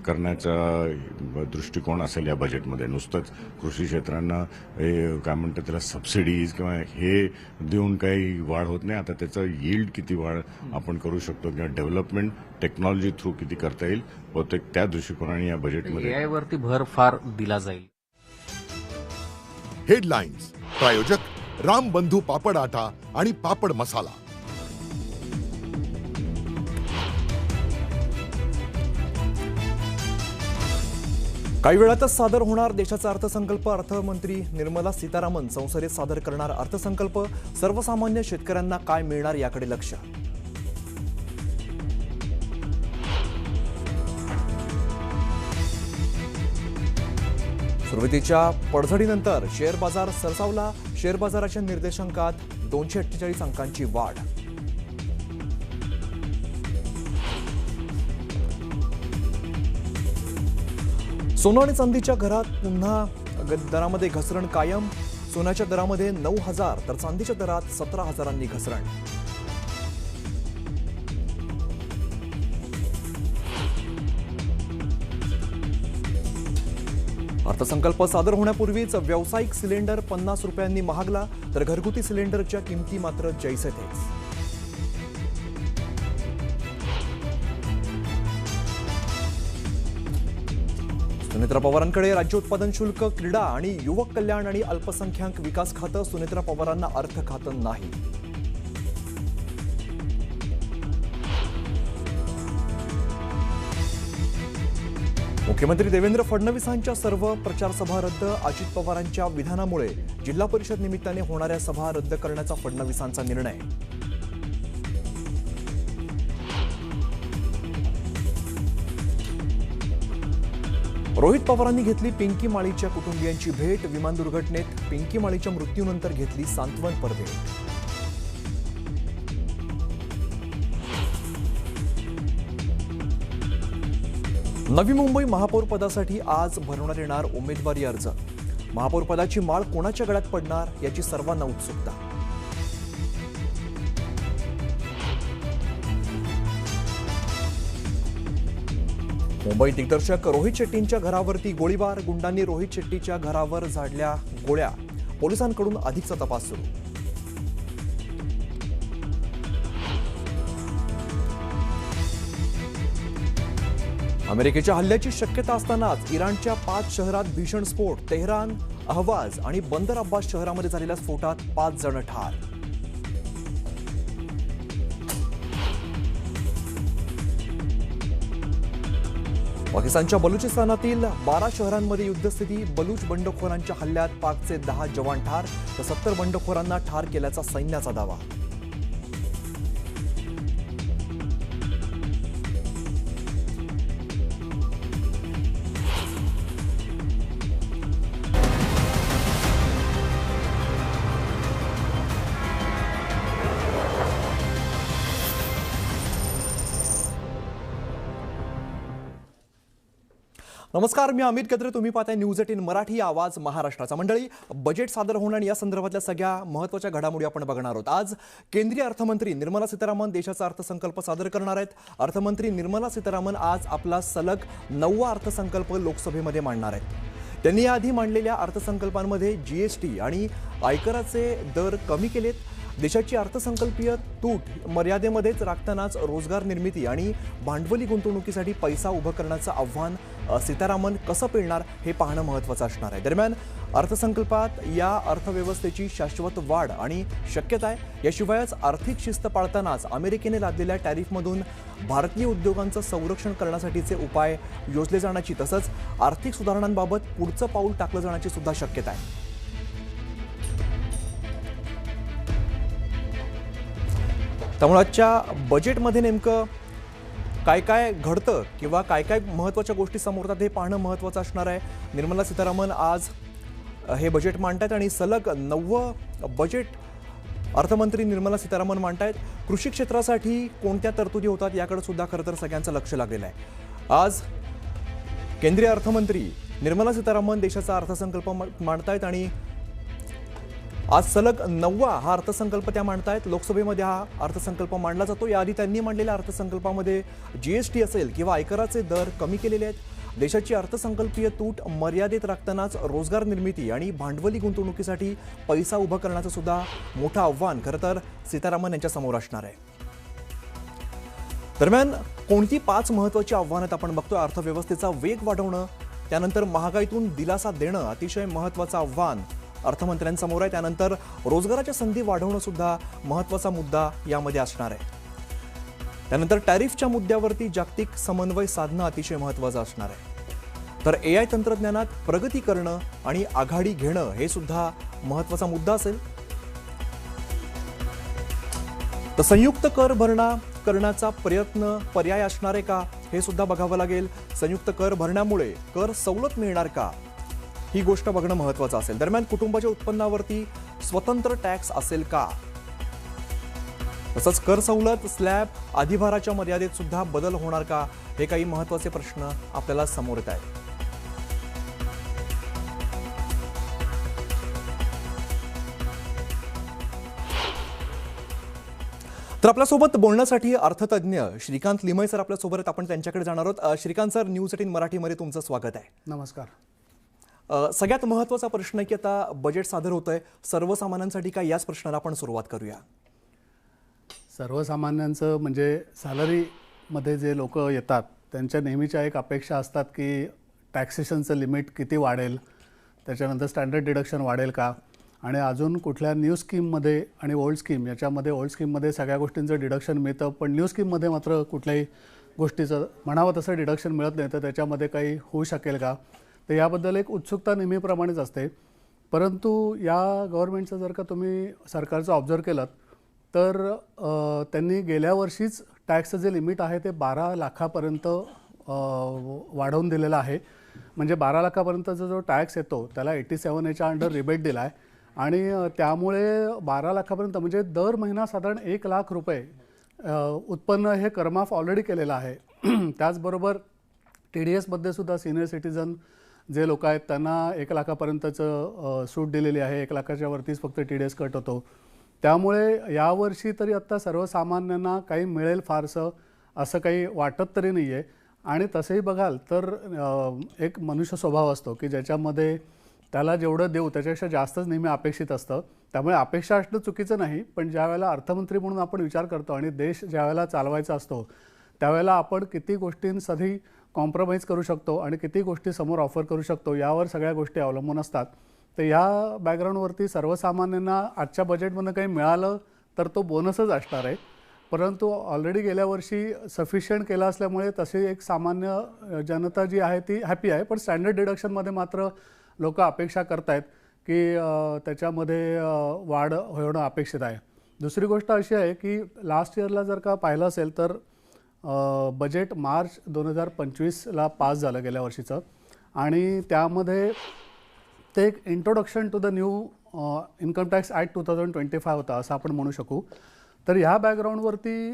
करण्याचा दृष्टिकोन असेल या बजेटमध्ये. नुसतंच कृषी क्षेत्रांना काय म्हणतात त्याला सबसिडीज किंवा हे देऊन काही वाढ होत नाही. आता त्याचं यील्ड किती वाढ आपण करू शकतो किंवा डेव्हलपमेंट टेक्नॉलॉजी थ्रू किती करता येईल बहुतेक त्या दृष्टिकोनाने या बजेटमध्ये AI वरती भर फार दिला जाईल. हेडलाईन्स प्रायोजक राम बंधू पापड आटा आणि पापड मसाला. काही वेळातच सादर होणार देशाचा अर्थसंकल्प. अर्थमंत्री निर्मला सीतारामन संसदेत सादर करणार अर्थसंकल्प. सर्वसामान्य शेतकऱ्यांना काय मिळणार याकडे लक्ष. सुरुवातीच्या पडझडीनंतर शेअर बाजार सरसावला. शेअर बाजाराच्या निर्देशांकात 248 अंकांची वाढ. सोनं आणि चांदीच्या घरात पुन्हा दरामध्ये घसरण कायम. सोन्याच्या दरामध्ये 9,000 तर चांदीच्या दरात 17,000 घसरण. अर्थसंकल्प सादर होण्यापूर्वीच व्यावसायिक सिलेंडर 50 रुपयांनी महागला, तर घरगुती सिलेंडरच्या किमती मात्र जैसे थेच. सुनेत्रा पवारांकडे राज्य उत्पादन शुल्क, क्रीडा आणि युवक कल्याण आणि अल्पसंख्याक विकास खातं. सुनेत्रा पवारांना अर्थ खातं नाही. मुख्यमंत्री देवेंद्र फडणवीसांच्या सर्व प्रचार सभा रद्द. अजित पवारांच्या विधानामुळे जिल्हा परिषद निमित्ताने होणाऱ्या सभा रद्द करण्याचा फडणवीसांचा निर्णय. रोहित पवारांनी घेतली पिंकी माळीच्या कुटुंबियांची भेट. विमान दुर्घटनेत पिंकी माळीच्या मृत्यूनंतर घेतली सांत्वनपर भेट. नवी मुंबई महापौर पदासाठी आज भरवण्यात येणार उमेदवारी अर्ज. महापौर पदाची माळ कोणाच्या गळ्यात पडणार याची सर्वांना उत्सुकता. मुंबई दिग्दर्शक रोहित शेट्टींच्या घरावरती गोळीबार. गुंडांनी रोहित शेट्टीच्या घरावर झाडल्या गोळ्या. पोलिसांकडून अधिकचा तपास सुरू. अमेरिकेच्या हल्ल्याची शक्यता असतानाच इराणच्या 5 शहरात भीषण स्फोट. तेहरान, अहवाज आणि बंदर अब्बास शहरामध्ये झालेल्या स्फोटात 5 जण ठार. पाकिस्तानच्या बलुचिस्तानातील 12 शहरांमध्ये युद्धस्थिती. बलूच बंडखोरांच्या हल्ल्यात पाकचे 10 जवान ठार, तर 70 बंडखोरांना ठार केल्याचा सैन्याचा दावा. नमस्कार, मी अमित कत्रे. तुम्ही पाहताय न्यूज 18 मराठी, आवाज महाराष्ट्राचा. मंडळी, बजेट सादर होणं आणि या संदर्भातल्या सगळ्या महत्त्वाच्या घडामोडी आपण बघणार आहोत. आज केंद्रीय अर्थमंत्री निर्मला सीतारामन देशाचा अर्थसंकल्प सादर करणार आहेत. अर्थमंत्री निर्मला सीतारामन आज आपला सलग 9वा अर्थसंकल्प लोकसभेमध्ये मांडणार आहेत. त्यांनी याआधी मांडलेल्या अर्थसंकल्पांमध्ये जीएसटी आणि आयकराचे दर कमी केलेत. देशाची अर्थसंकल्पीय तूट मर्यादेमध्येच राखतानाच रोजगार निर्मिती आणि भांडवली गुंतवणुकीसाठी पैसा उभं करण्याचं आव्हान सीतारामन कसं पेलणार हे पाहणं महत्त्वाचं असणार आहे. दरम्यान अर्थसंकल्पात या अर्थव्यवस्थेची शाश्वत वाढ आणि शक्यता आहे. याशिवायच आर्थिक शिस्त पाळतानाच अमेरिकेने लादलेल्या टॅरिफमधून भारतीय उद्योगांचं संरक्षण करण्यासाठीचे उपाय योजले जाण्याची, तसंच आर्थिक सुधारणांबाबत पुढचं पाऊल टाकलं जाण्याची सुद्धा शक्यता आहे. त्यामुळे आजच्या बजेटमध्ये नेमकं काय काय घडतं किंवा काय काय महत्त्वाच्या गोष्टी समोर येतात हे पाहणं महत्त्वाचं असणार आहे. निर्मला सीतारामन आज हे बजेट मांडतायत आणि सलग 9वं बजेट अर्थमंत्री निर्मला सीतारामन मांडतायत. कृषी क्षेत्रासाठी कोणत्या तरतुदी होतात याकडे सुद्धा खरं तर सगळ्यांचं लक्ष लागलेलं आहे. आज केंद्रीय अर्थमंत्री निर्मला सीतारामन देशाचा अर्थसंकल्प मांडतायत आणि आज सलग 9वा हा अर्थसंकल्प त्या मांडतायत. लोकसभेमध्ये हा अर्थसंकल्प मांडला जातो. याआधी त्यांनी मांडलेल्या अर्थसंकल्पामध्ये जीएसटी असेल किंवा आयकराचे दर कमी केलेले आहेत. देशाची अर्थसंकल्पीय तूट मर्यादेत राखतानाच रोजगार निर्मिती आणि भांडवली गुंतवणुकीसाठी पैसा उभा करण्याचं सुद्धा मोठं आव्हान खरं तर सीतारामन यांच्या समोर असणार आहे. दरम्यान कोणती 5 महत्त्वाची आव्हानं आपण बघतोय. अर्थव्यवस्थेचा वेग वाढवणं, त्यानंतर महागाईतून दिलासा देणं अतिशय महत्त्वाचं आव्हान अर्थमंत्र्यांसमोर आहे. त्यानंतर रोजगाराच्या संधी वाढवणं सुद्धा महत्त्वाचा मुद्दा यामध्ये असणार आहे. त्यानंतर टॅरिफच्या मुद्द्यावरती जागतिक समन्वय साधणं अतिशय महत्त्वाचं असणार आहे. तर AI तंत्रज्ञानात प्रगती करणं आणि आघाडी घेणं हे सुद्धा महत्त्वाचा मुद्दा असेल. तर संयुक्त कर भरणा करण्याचा पर्याय असणार आहे का हे सुद्धा बघावं लागेल. संयुक्त कर भरण्यामुळे कर सवलत मिळणार का ही गोष्ट बघणं महत्त्वाचं असेल. दरम्यान कुटुंबाच्या उत्पन्नावरती स्वतंत्र टॅक्स असेल का, तसंच कर सवलत, स्लॅब, अधिभाराच्या मर्यादेत सुद्धा बदल होणार का, हे काही महत्त्वाचे प्रश्न आपल्याला समोर येत आहेत. तर आपल्यासोबत बोलण्यासाठी अर्थतज्ञ श्रीकांत लिमये सर आपल्यासोबत आहेत. आपण त्यांच्याकडे जाणार आहोत. श्रीकांत सर, न्यूज 18 मराठीमध्ये तुमचं स्वागत आहे. नमस्कार. सगळ्यात महत्त्वाचा प्रश्न की आता बजेट सादर होतं आहे, सर्वसामान्यांसाठी काय, याच प्रश्नाला आपण सुरुवात करूया. सर्वसामान्यांचं म्हणजे सॅलरीमध्ये जे लोक येतात त्यांच्या नेहमीच्या एक अपेक्षा असतात की टॅक्सेशनचं लिमिट किती वाढेल, त्याच्यानंतर स्टँडर्ड डिडक्शन वाढेल का, आणि अजून कुठल्या न्यू स्कीममध्ये आणि ओल्ड स्कीम याच्यामध्ये ओल्ड स्कीममध्ये सगळ्या गोष्टींचं डिडक्शन मिळतं, पण न्यू स्कीममध्ये मात्र कुठल्याही गोष्टीचं म्हणावं तसं डिडक्शन मिळत नाही, तर त्याच्यामध्ये काही होऊ शकेल का. तर याबद्दल एक उत्सुकता नेहमीप्रमाणेच असते. परंतु या गव्हर्नमेंटचं जर का तुम्ही सरकारचं ऑब्झर्व केलं तर त्यांनी गेल्या वर्षीच टॅक्सचं जे लिमिट आहे ते 12 लाखापर्यंत वाढवून दिलेलं आहे. म्हणजे 12 लाखापर्यंतचा जो टॅक्स येतो त्याला 87A अंडर रिबेट दिला आहे, आणि त्यामुळे 12 लाखापर्यंत म्हणजे दर महिना साधारण 1 लाख रुपये उत्पन्न हे करमाफ ऑलरेडी केलेलं आहे. त्याचबरोबर TDSमध्ये सुद्धा सिनियर सिटीजन जे लोक आहेत त्यांना 1 लाखापर्यंतचं सूट दिलेली आहे. 1 लाखाच्या वरतीच फक्त TDS कट होतो. त्यामुळे यावर्षी तरी आत्ता सर्वसामान्यांना काही मिळेल फारसं असं काही वाटत तरी नाही आहे. आणि तसंही बघाल तर एक मनुष्य स्वभाव असतो की ज्याच्यामध्ये त्याला जेवढं देऊ त्याच्यापेक्षा जास्तच नेहमी अपेक्षित असतं. त्यामुळे अपेक्षा असणं चुकीचं नाही, पण ज्या वेळेला अर्थमंत्री म्हणून आपण विचार करतो आणि देश ज्या वेळेला चालवायचा असतो त्यावेळेला आपण किती गोष्टींसाठी कॉम्प्रोमाइज करू शकतो आणि किती गोष्टी समोर ऑफर करू शकतो यावर सगळ्या गोष्टी अवलंबून असतात. तर या बॅकग्राऊंडवरती सर्वसामान्यांना आजच्या बजेटमधून काही मिळालं तर तो बोनसच असणार आहे. परंतु ऑलरेडी गेल्या वर्षी सफिशियंट केला असल्यामुळे तशी एक सामान्य जनता जी आहे ती हॅपी आहे. पण स्टँडर्ड डिडक्शनमध्ये मात्र लोक अपेक्षा करत आहेत की त्याच्यामध्ये वाढ होणं अपेक्षित आहे. दुसरी गोष्ट अशी आहे की लास्ट इयरला जर का पाहिलं असेल तर बजेट मार्च 2025ला पास झालं गेल्या वर्षीचं, आणि त्यामध्ये ते एक introduction to the new income tax act 2025 होता असं आपण म्हणू शकू. तर ह्या बॅकग्राऊंडवरती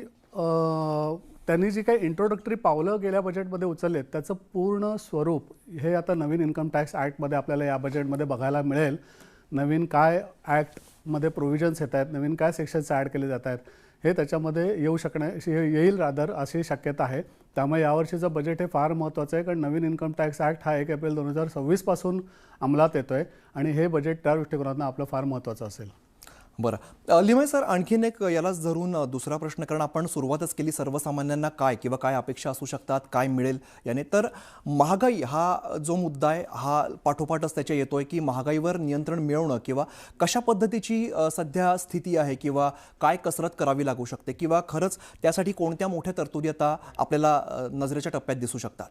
त्यांनी जी काही इंट्रोडक्टरी पावलं गेल्या बजेटमध्ये उचललेत त्याचं पूर्ण स्वरूप हे आता नवीन इन्कम टॅक्स ॲक्टमध्ये आपल्याला या बजेटमध्ये बघायला मिळेल. नवीन काय ॲक्टमध्ये प्रोव्हिजन्स येत आहेत, नवीन काय सेक्शन्स ॲड केले जात आहेत हे त्याच्यामध्ये येईल रादर अशी शक्यता आहे. त्यामुळे यावर्षीचं बजेट हे फार महत्त्वाचं आहे, कारण नवीन इन्कम टॅक्स ॲक्ट हा 1 एप्रिल 2026 पासून अंमलात येतो आहे आणि हे बजेट त्या दृष्टिकोनातून आपलं फार महत्त्वाचं असेल. बरं लिमय सर, आणखीन एक यालाच धरून दुसरा प्रश्न, कारण आपण सुरुवातच केली सर्वसामान्यांना काय किंवा काय अपेक्षा असू शकतात, काय मिळेल याने. तर महागाई हा जो मुद्दा आहे हा पाठोपाठच त्याच्या येतोय की महागाईवर नियंत्रण मिळवणं किंवा कशा पद्धतीची सध्या स्थिती आहे किंवा काय कसरत करावी लागू शकते किंवा खरंच त्यासाठी कोणत्या मोठ्या तरतुदी आता आपल्याला नजरेच्या टप्प्यात दिसू शकतात.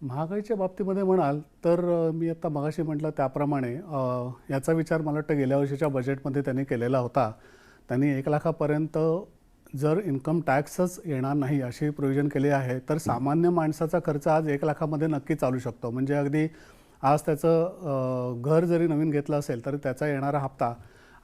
महागाईच्या बाबतीमध्ये म्हणाल तर मी आता मगाशी म्हटलं त्याप्रमाणे याचा विचार मला वाटतं गेल्या वर्षीच्या बजेटमध्ये त्यांनी केलेला होता. त्यांनी 1 लाखापर्यंत जर इन्कम टॅक्सच येणार नाही अशी प्रोव्हिजन केली आहे, तर सामान्य माणसाचा खर्च आज 1 लाखामध्ये नक्की चालू शकतो. म्हणजे अगदी आज त्याचं घर जरी नवीन घेतलं असेल तर त्याचा येणारा हप्ता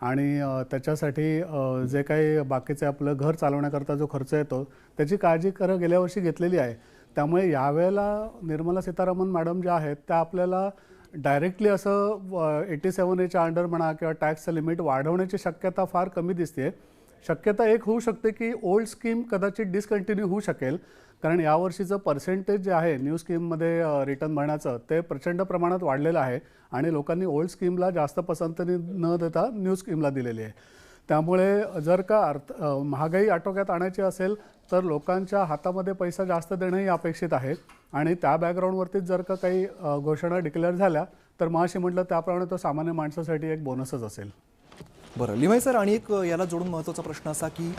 आणि त्याच्यासाठी जे काही बाकीचे आपलं घर चालवण्याकरता जो खर्च येतो त्याची काळजी गेल्या वर्षी घेतलेली आहे. त्यामुळे यावेळेला निर्मला सीतारामन मॅडम ज्या आहेत त्या आपल्याला डायरेक्टली असं 87A अंडर म्हणा किंवा टॅक्सचं लिमिट वाढवण्याची शक्यता फार कमी दिसते. शक्यता एक होऊ शकते की ओल्ड स्कीम कदाचित डिसकंटिन्यू होऊ शकेल, कारण यावर्षीचं पर्सेंटेज जे आहे न्यू स्कीममध्ये रिटर्न भरण्याचं ते प्रचंड प्रमाणात वाढलेलं आहे आणि लोकांनी ओल्ड स्कीमला जास्त पसंती न देता न्यू स्कीमला दिलेली आहे. त्यामुळे जर का महागाई आटोक्यात आणायची असेल तर लोकांच्या हातामध्ये पैसा जास्त देणंही अपेक्षित आहे, आणि त्या बॅकग्राऊंडवरतीच जर का काही घोषणा डिक्लेअर झाल्या तर मगाशी म्हटलं त्याप्रमाणे तो सामान्य माणसासाठी एक बोनसच असेल. बरं लिमय सर, आणि एक याला जोडून महत्त्वाचा प्रश्न असा की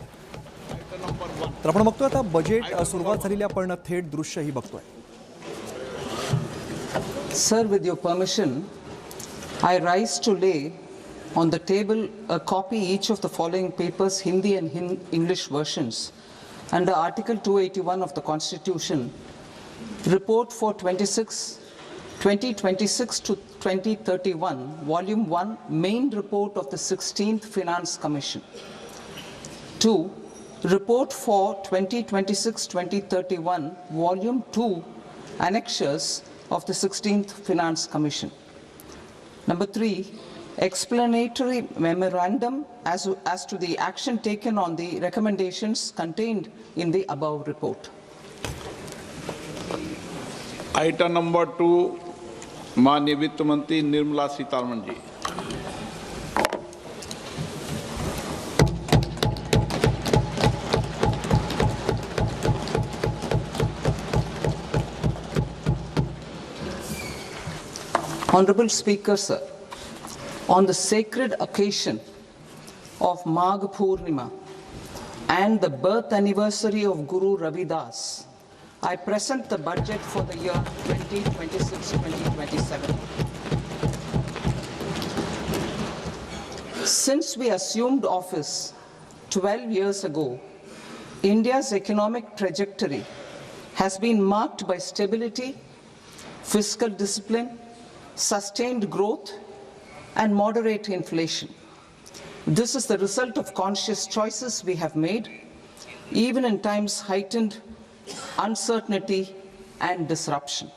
तर आपण बघतोय आता बजेट सुरुवात झालेली आपण थेट दृश्यही बघतोय. Sir, with your permission, I rise to lay on the table a copy each of the following papers, Hindi and English versions, under Article 281 of the Constitution, report for 2026 to 2031, Volume 1, main report of the 16th Finance Commission. 2, report for 2026-2031, Volume 2, annexures of the 16th Finance Commission. Number 3, explanatory memorandum as to the action taken on the recommendations contained in the above report. Item number 2, माननीय वित्त मंत्री Nirmala Sitharaman ji. Honorable Speaker, sir, on the sacred occasion of Magh Purnima and the birth anniversary of Guru Ravidas, I present the budget for the year 2026-2027. Since we assumed office 12 years ago, India's economic trajectory has been marked by stability, fiscal discipline, sustained growth, and moderate inflation. This is the result of conscious choices we have made, even in times heightened uncertainty and disruption.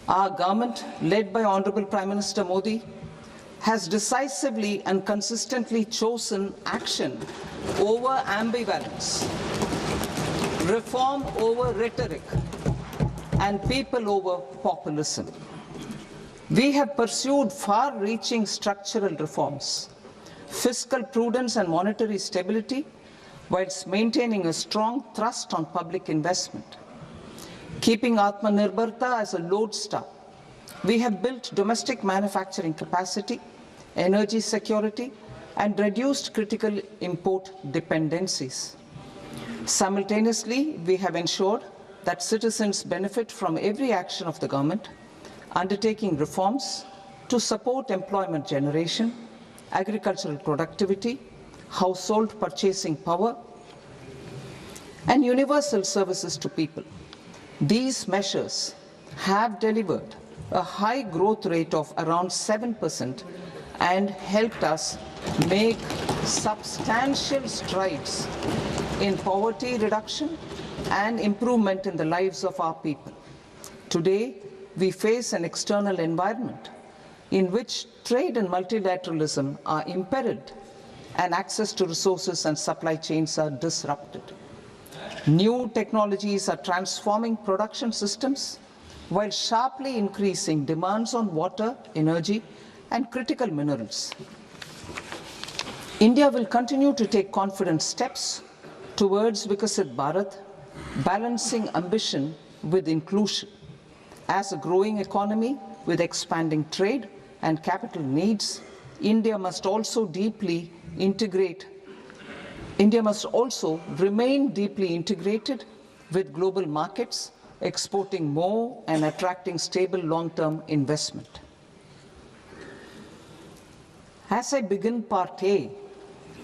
Our government, led by Honorable Prime Minister Modi, has decisively and consistently chosen action over ambivalence, reform over rhetoric, and people over populism. We have pursued far-reaching structural reforms, fiscal prudence and monetary stability, whilst maintaining a strong thrust on public investment. Keeping Atmanirbharta as a lodestar, we have built domestic manufacturing capacity, energy security, and reduced critical import dependencies. Simultaneously, we have ensured that citizens benefit from every action of the government, undertaking reforms to support employment generation, agricultural productivity, household purchasing power, and universal services to people. These measures have delivered a high growth rate of around 7% and helped us make substantial strides in poverty reduction and improvement in the lives of our people. Today, we face an external environment in which trade and multilateralism are imperiled and access to resources and supply chains are disrupted. New technologies are transforming production systems while sharply increasing demands on water, energy, and critical minerals. India will continue to take confident steps towards Vikasit Bharat, balancing ambition with inclusion. As a growing economy with expanding trade and capital needs, India must also remain deeply integrated with global markets, exporting more and attracting stable long-term investment. As I begin Part A,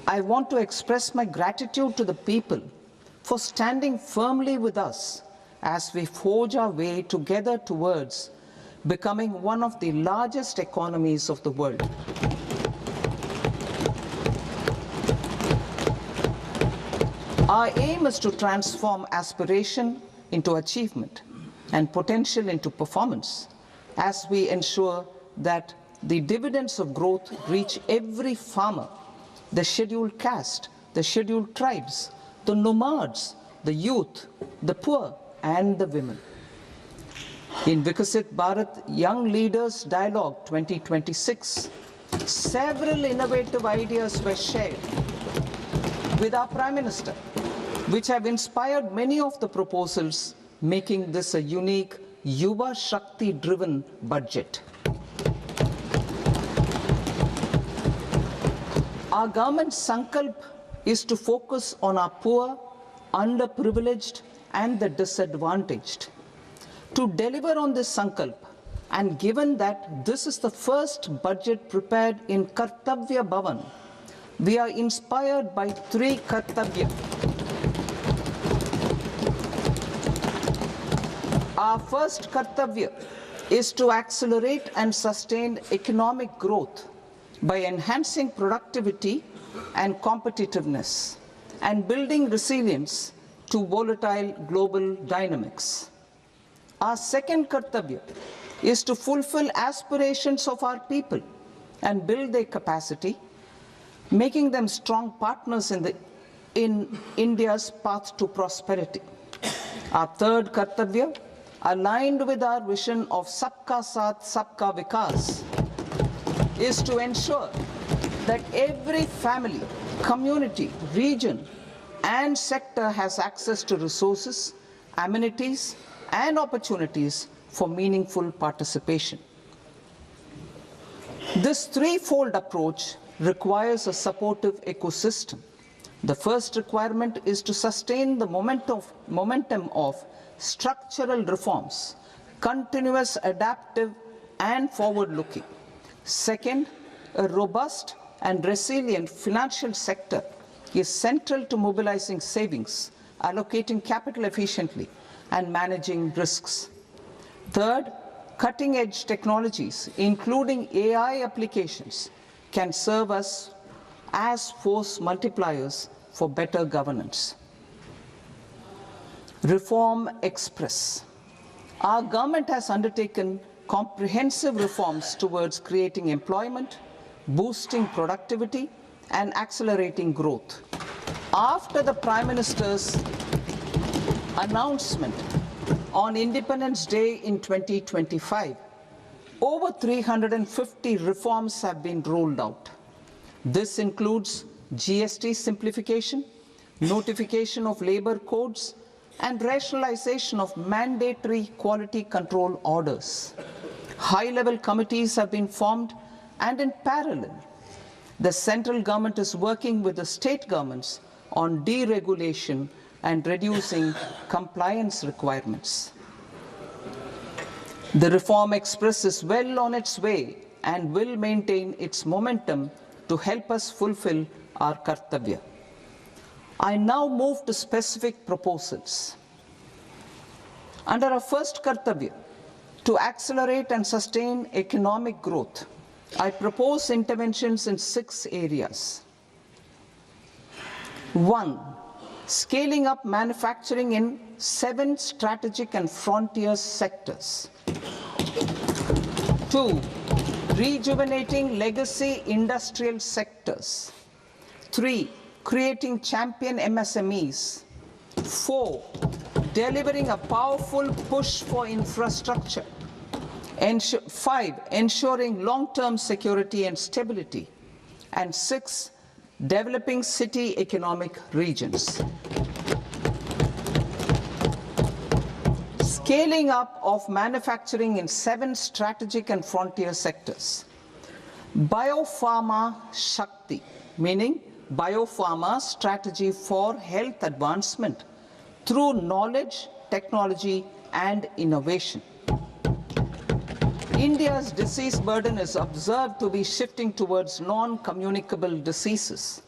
I want to express my gratitude to the people for standing firmly with us as we forge our way together towards becoming one of the largest economies of the world. Our aim is to transform aspiration into achievement and potential into performance as we ensure that the dividends of growth reach every farmer, the scheduled caste, the scheduled tribes, the nomads, the youth, the poor, and the women. In Vikasit Bharat Young Leaders Dialogue 2026, several innovative ideas were shared with our Prime Minister, which have inspired many of the proposals, making this a unique Yuva Shakti-driven budget. Our government's sankalp is to focus on our poor, underprivileged, and the disadvantaged. To deliver on this sankalp, and given that this is the first budget prepared in Kartavya Bhavan, we are inspired by three Kartavya. Our first Kartavya is to accelerate and sustain economic growth by enhancing productivity and competitiveness and building resilience to volatile global dynamics. Our second Kartavya is to fulfill aspirations of our people and build their capacity, making them strong partners in India's path to prosperity. Our third Kartavya, aligned with our vision of Sabka Saath, Sabka Vikas, is to ensure that every family, community, region, and sector has access to resources, amenities, and opportunities for meaningful participation. This threefold approach requires a supportive ecosystem. The first requirement is to sustain the momentum of structural reforms, continuous, adaptive, and forward-looking. Second, a robust and resilient financial sector is central to mobilizing savings, allocating capital efficiently, and managing risks. Third, cutting-edge technologies, including AI applications, can serve us as force multipliers for better governance. Reform Express. Our government has undertaken comprehensive reforms towards creating employment, boosting productivity, and accelerating growth. After the Prime Minister's announcement on Independence Day in 2025, over 350 reforms have been rolled out. This includes GST simplification, notification of labor codes, and rationalization of mandatory quality control orders. High-level committees have been formed, and in parallel, the central government is working with the state governments on deregulation and reducing compliance requirements. The Reform Express is well on its way and will maintain its momentum to help us fulfill our kartavya. I now move to specific proposals. Under our first kartavya, to accelerate and sustain economic growth, I propose interventions in 6 areas. 1. Scaling up manufacturing in 7 strategic and frontier sectors. 2. Rejuvenating legacy industrial sectors. 3. Creating champion MSMEs. 4. Delivering a powerful push for infrastructure. 5. Ensuring long-term security and stability. And 6. Developing city economic regions. Scaling up of manufacturing in 7 strategic and frontier sectors. Biopharma Shakti, meaning biopharma strategy for health advancement through knowledge, technology, and innovation. India's disease burden is observed to be shifting towards non-communicable diseases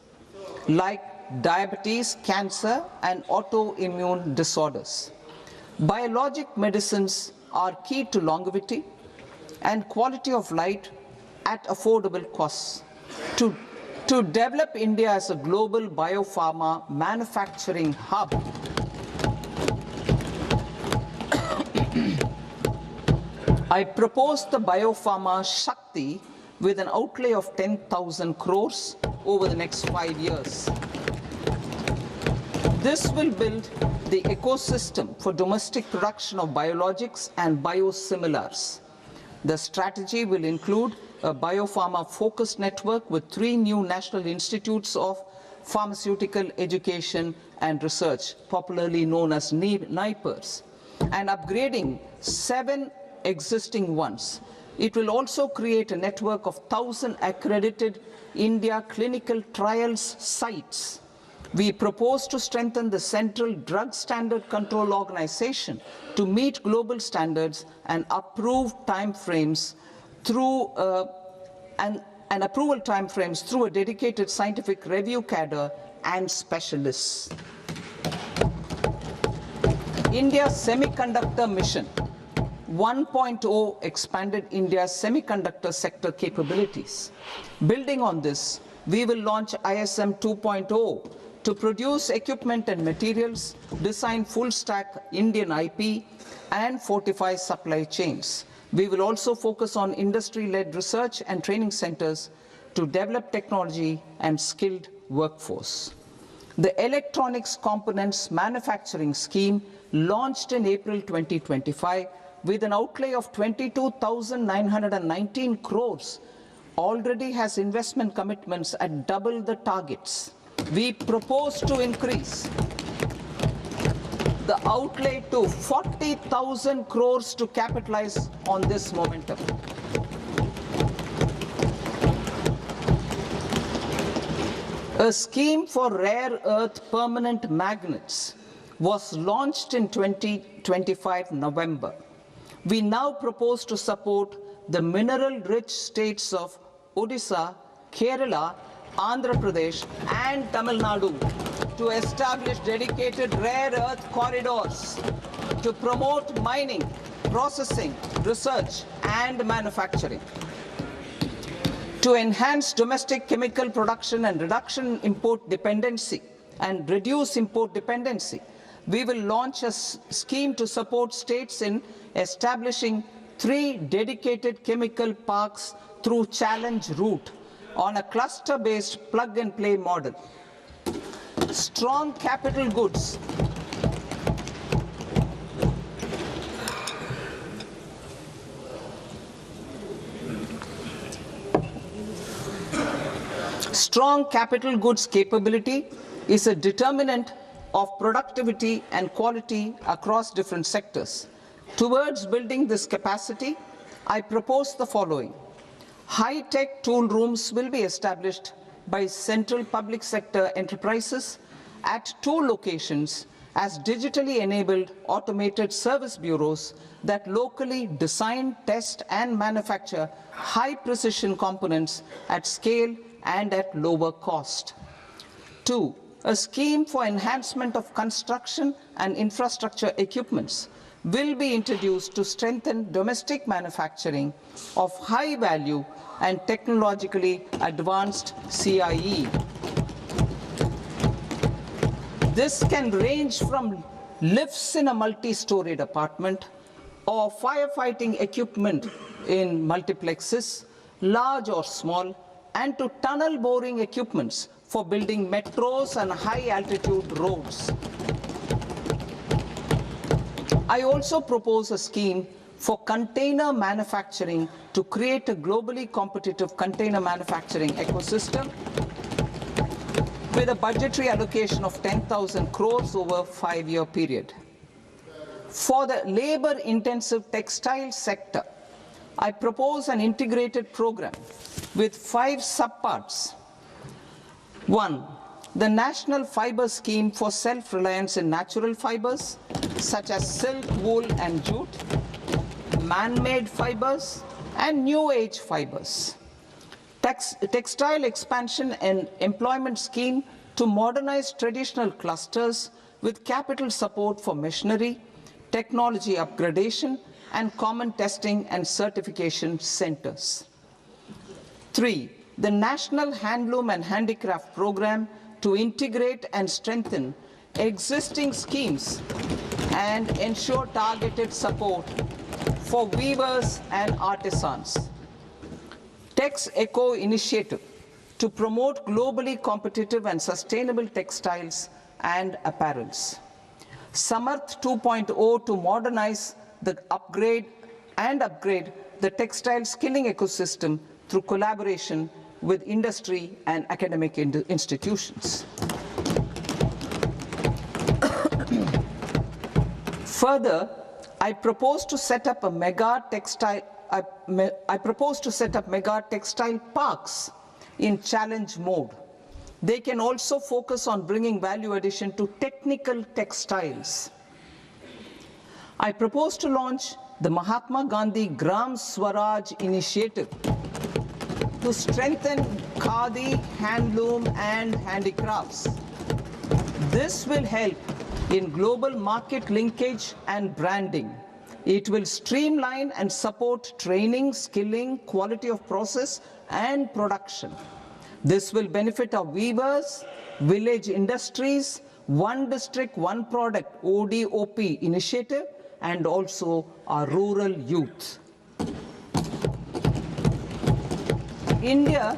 like diabetes, cancer, and autoimmune disorders. Biologic medicines are key to longevity and quality of life at affordable costs. To develop India as a global biopharma manufacturing hub, I propose the Biopharma Shakti with an outlay of 10,000 crores over the next 5 years. This will build the ecosystem for domestic production of biologics and biosimilars. The strategy will include a biopharma-focused network with 3 new national institutes of pharmaceutical education and research, popularly known as NIPERs, and upgrading 7 existing ones. It will also create a network of 1,000 accredited India clinical trials sites. We propose to strengthen the Central Drug Standard Control Organization to meet global standards and approve timeframes through and approval timeframes through a dedicated scientific review cadre and specialists. India's semiconductor mission 1.0 expanded India's semiconductor sector capabilities. Building on this, we will launch ISM 2.0 to produce equipment and materials, design full-stack Indian IP, and fortify supply chains. We will also focus on industry-led research and training centers to develop technology and skilled workforce. The Electronics Components Manufacturing Scheme launched in April 2025 with an outlay of 22,919 crores, already has investment commitments at double the targets. We propose to increase the outlay to 40,000 crores to capitalize on this momentum. A scheme for rare earth permanent magnets was launched in 2025 November. We now propose to support the mineral-rich states of Odisha, Kerala, Andhra Pradesh and Tamil Nadu to establish dedicated rare earth corridors to promote mining, processing, research and manufacturing. To enhance domestic chemical production and reduction import dependency and reduce import dependency, we will launch a scheme to support states in establishing 3 dedicated chemical parks through challenge route on a cluster-based plug-and-play model. Strong capital goods Strong capital goods capability is a determinant of productivity and quality across different sectors. Towards building this capacity, I propose the following. High-tech tool rooms will be established by central public sector enterprises at 2 locations as digitally enabled automated service bureaus that locally design, test and manufacture high-precision components at scale and at lower cost. 2. A scheme for enhancement of construction and infrastructure equipments will be introduced to strengthen domestic manufacturing of high value and technologically advanced CIE. This can range from lifts in a multi-storied apartment or firefighting equipment in multiplexes, large or small, and to tunnel boring equipments for building metros and high-altitude roads. I also propose a scheme for container manufacturing to create a globally competitive container manufacturing ecosystem with a budgetary allocation of 10,000 crores over a 5-year period. For the labor-intensive textile sector, I propose an integrated program with 5 subparts. 1. The National Fiber Scheme for Self-Reliance in Natural Fibers, such as silk, wool and jute, man-made fibers, and new age fibers. Textile expansion and employment scheme to modernize traditional clusters with capital support for machinery, technology upgradation, and common testing and certification centers. 3. The National Handloom and Handicraft Program to integrate and strengthen existing schemes and ensure targeted support for weavers and artisans. Tex Eco Initiative to promote globally competitive and sustainable textiles and apparels. Samarth 2.0 to modernize the upgrade the textile skilling ecosystem through collaboration with industry and academic institutions. Further, I propose to set up mega textile parks in challenge mode. They can also focus on bringing value addition to technical textiles. I propose to launch the Mahatma Gandhi Gram Swaraj initiative to strengthen khadi, handloom and handicrafts. This will help in global market linkage and branding. It will streamline and support training, skilling, quality of process and production. This will benefit our weavers, village industries, One District, One Product ODOP initiative and also our rural youth. India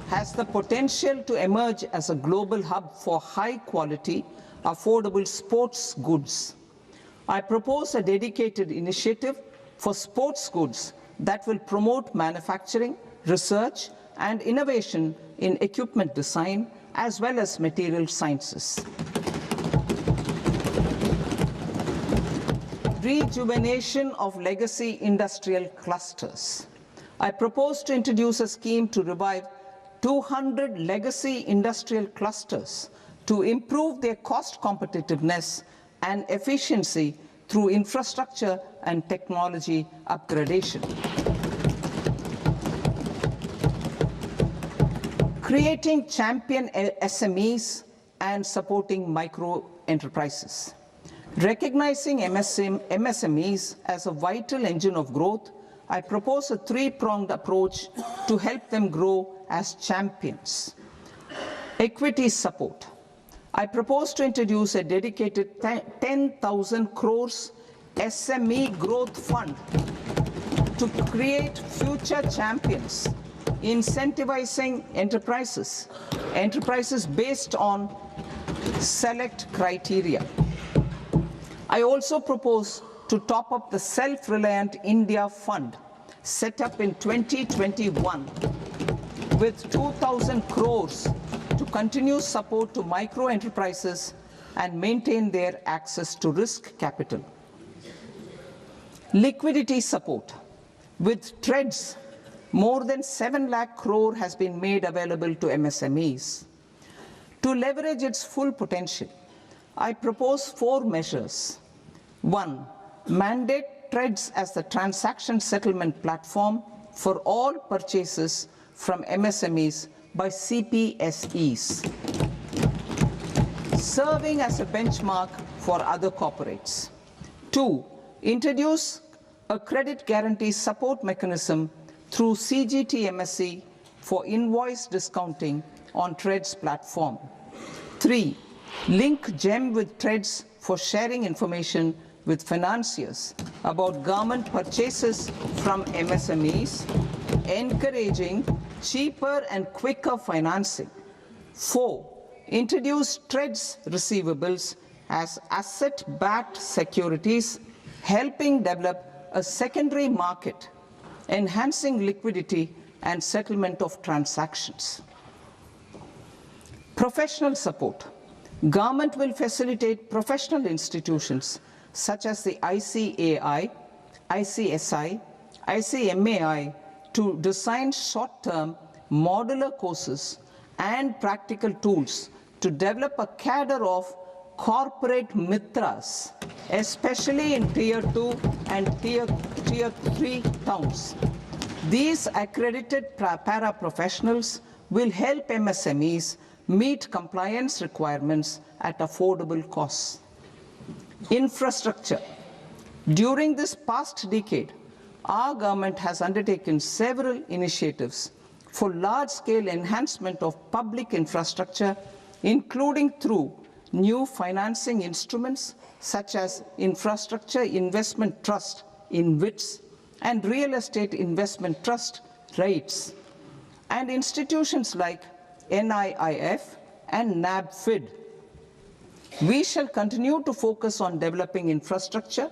has the potential to emerge as a global hub for high quality, affordable sports goods. I propose a dedicated initiative for sports goods that will promote manufacturing, research, and innovation in equipment design as well as material sciences. Rejuvenation of legacy industrial clusters. I propose to introduce a scheme to revive 200 legacy industrial clusters to improve their cost competitiveness and efficiency through infrastructure and technology upgradation. Creating champion SMEs and supporting micro enterprises. Recognizing MSMEs as a vital engine of growth, I propose a three-pronged approach to help them grow as champions. Equity support. I propose to introduce a dedicated 10,000 crores SME growth fund to create future champions, incentivizing enterprises based on select criteria. I also propose to top up the Self-Reliant India Fund set up in 2021 with 2,000 crores to continue support to micro enterprises and maintain their access to risk capital. Liquidity support. With TREDS, more than 7 lakh crore has been made available to MSMEs. To leverage its full potential, I propose 4 measures. 1. Mandate TREDS as the transaction settlement platform for all purchases from MSMEs by CPSEs, serving as a benchmark for other corporates. 2. Introduce a credit guarantee support mechanism through CGT-MSE for invoice discounting on TREDS platform. 3. Link GEM with TREDS for sharing information with financiers about government purchases from MSMEs, encouraging cheaper and quicker financing. 4. Introduce TREDS receivables as asset-backed securities, helping develop a secondary market, enhancing liquidity and settlement of transactions. Professional support. Government will facilitate professional institutions such as the ICAI, ICSI, ICMAI to design short-term modular courses and practical tools to develop a cadre of corporate mitras, especially in Tier 2 and Tier 3 towns. These accredited para-professionals will help MSMEs meet compliance requirements at affordable costs. Infrastructure. During this past decade, our government has undertaken several initiatives for large-scale enhancement of public infrastructure, including through new financing instruments such as Infrastructure Investment Trust (InvITs) and Real Estate Investment Trust (REITs), and institutions like NIIF and NABFID. We shall continue to focus on developing infrastructure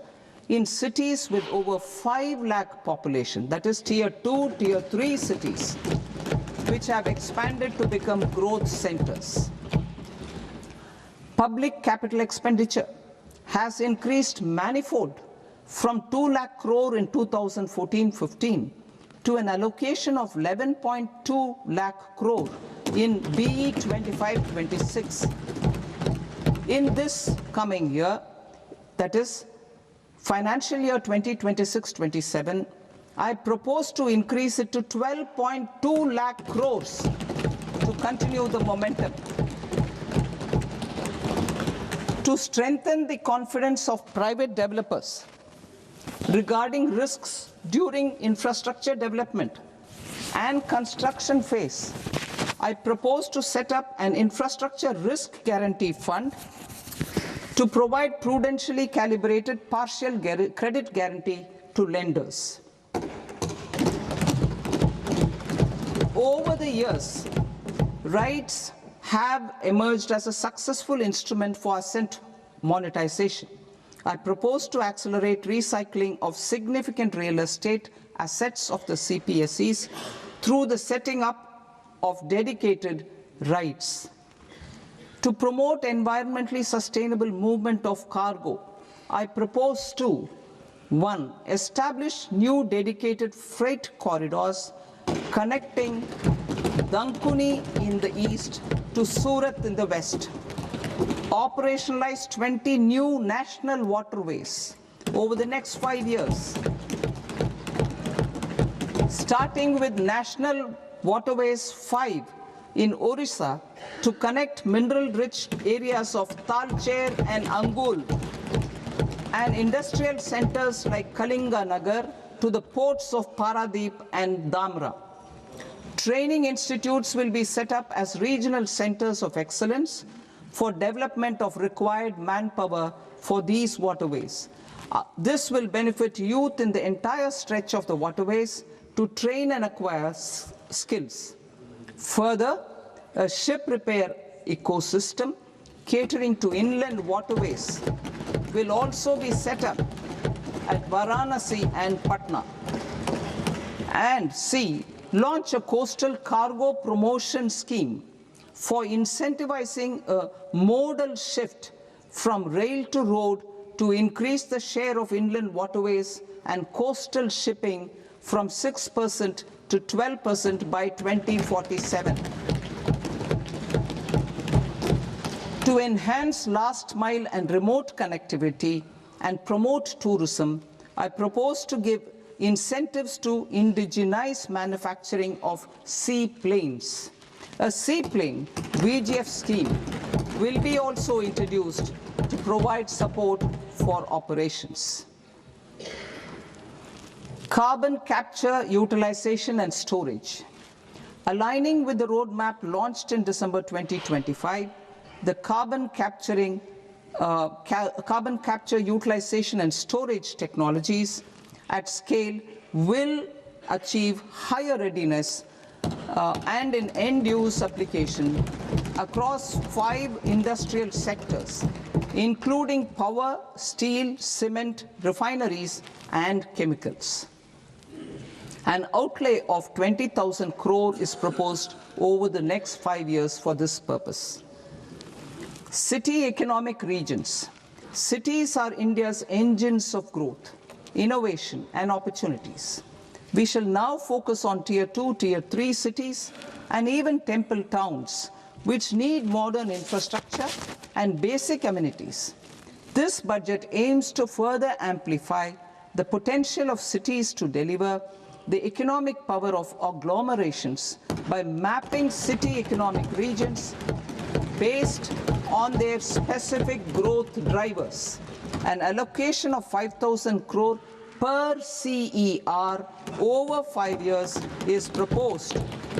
in cities with over 5 lakh population, that is Tier 2, Tier 3 cities, which have expanded to become growth centers. Public capital expenditure has increased manifold from 2 lakh crore in 2014-15 to an allocation of 11.2 lakh crore in BE 25-26. In this coming year, that is financial year 2026-27, I propose to increase it to 12.2 lakh crores to continue the momentum. To strengthen the confidence of private developers regarding risks during infrastructure development and construction phase, I propose to set up an infrastructure risk guarantee fund to provide prudentially calibrated partial credit guarantee to lenders. Over the years, REITs have emerged as a successful instrument for asset monetization. I propose to accelerate recycling of significant real estate assets of the CPSEs through the setting up of dedicated rights. To promote environmentally sustainable movement of cargo, I propose to 1. Establish new dedicated freight corridors connecting Dankuni in the east to Surat in the west. Operationalize 20 new national waterways over the next 5 years, starting with National Waterways 5 in Orissa to connect mineral-rich areas of Talcher and Angul and industrial centers like Kalinga Nagar to the ports of Paradeep and Dhamra. Training institutes will be set up as regional centers of excellence for development of required manpower for these waterways. This will benefit youth in the entire stretch of the waterways to train and acquire skills. Further, a ship repair ecosystem catering to inland waterways will also be set up at Varanasi and Patna. And C, launch a coastal cargo promotion scheme for incentivizing a modal shift from rail to road to increase the share of inland waterways and coastal shipping from 6% to 12% by 2047. To enhance last mile and remote connectivity and promote tourism, I propose to give incentives to indigenize manufacturing of seaplanes. A seaplane VGF scheme will be also introduced to provide support for operations. Carbon capture, utilization and storage. Aligning with the roadmap launched in December 2025, the carbon capture, utilization and storage technologies at scale will achieve higher readiness and in end-use application across 5 industrial sectors, including power, steel, cement, refineries, and chemicals. An outlay of 20,000 crore is proposed over the next 5 years for this purpose. City economic regions. Cities are India's engines of growth, innovation, and opportunities. We shall now focus on Tier 2, Tier 3 cities, and even temple towns, which need modern infrastructure and basic amenities. This budget aims to further amplify the potential of cities to deliver the economic power of agglomerations by mapping city economic regions based on their specific growth drivers. An allocation of 5,000 crore per CER over 5 years is proposed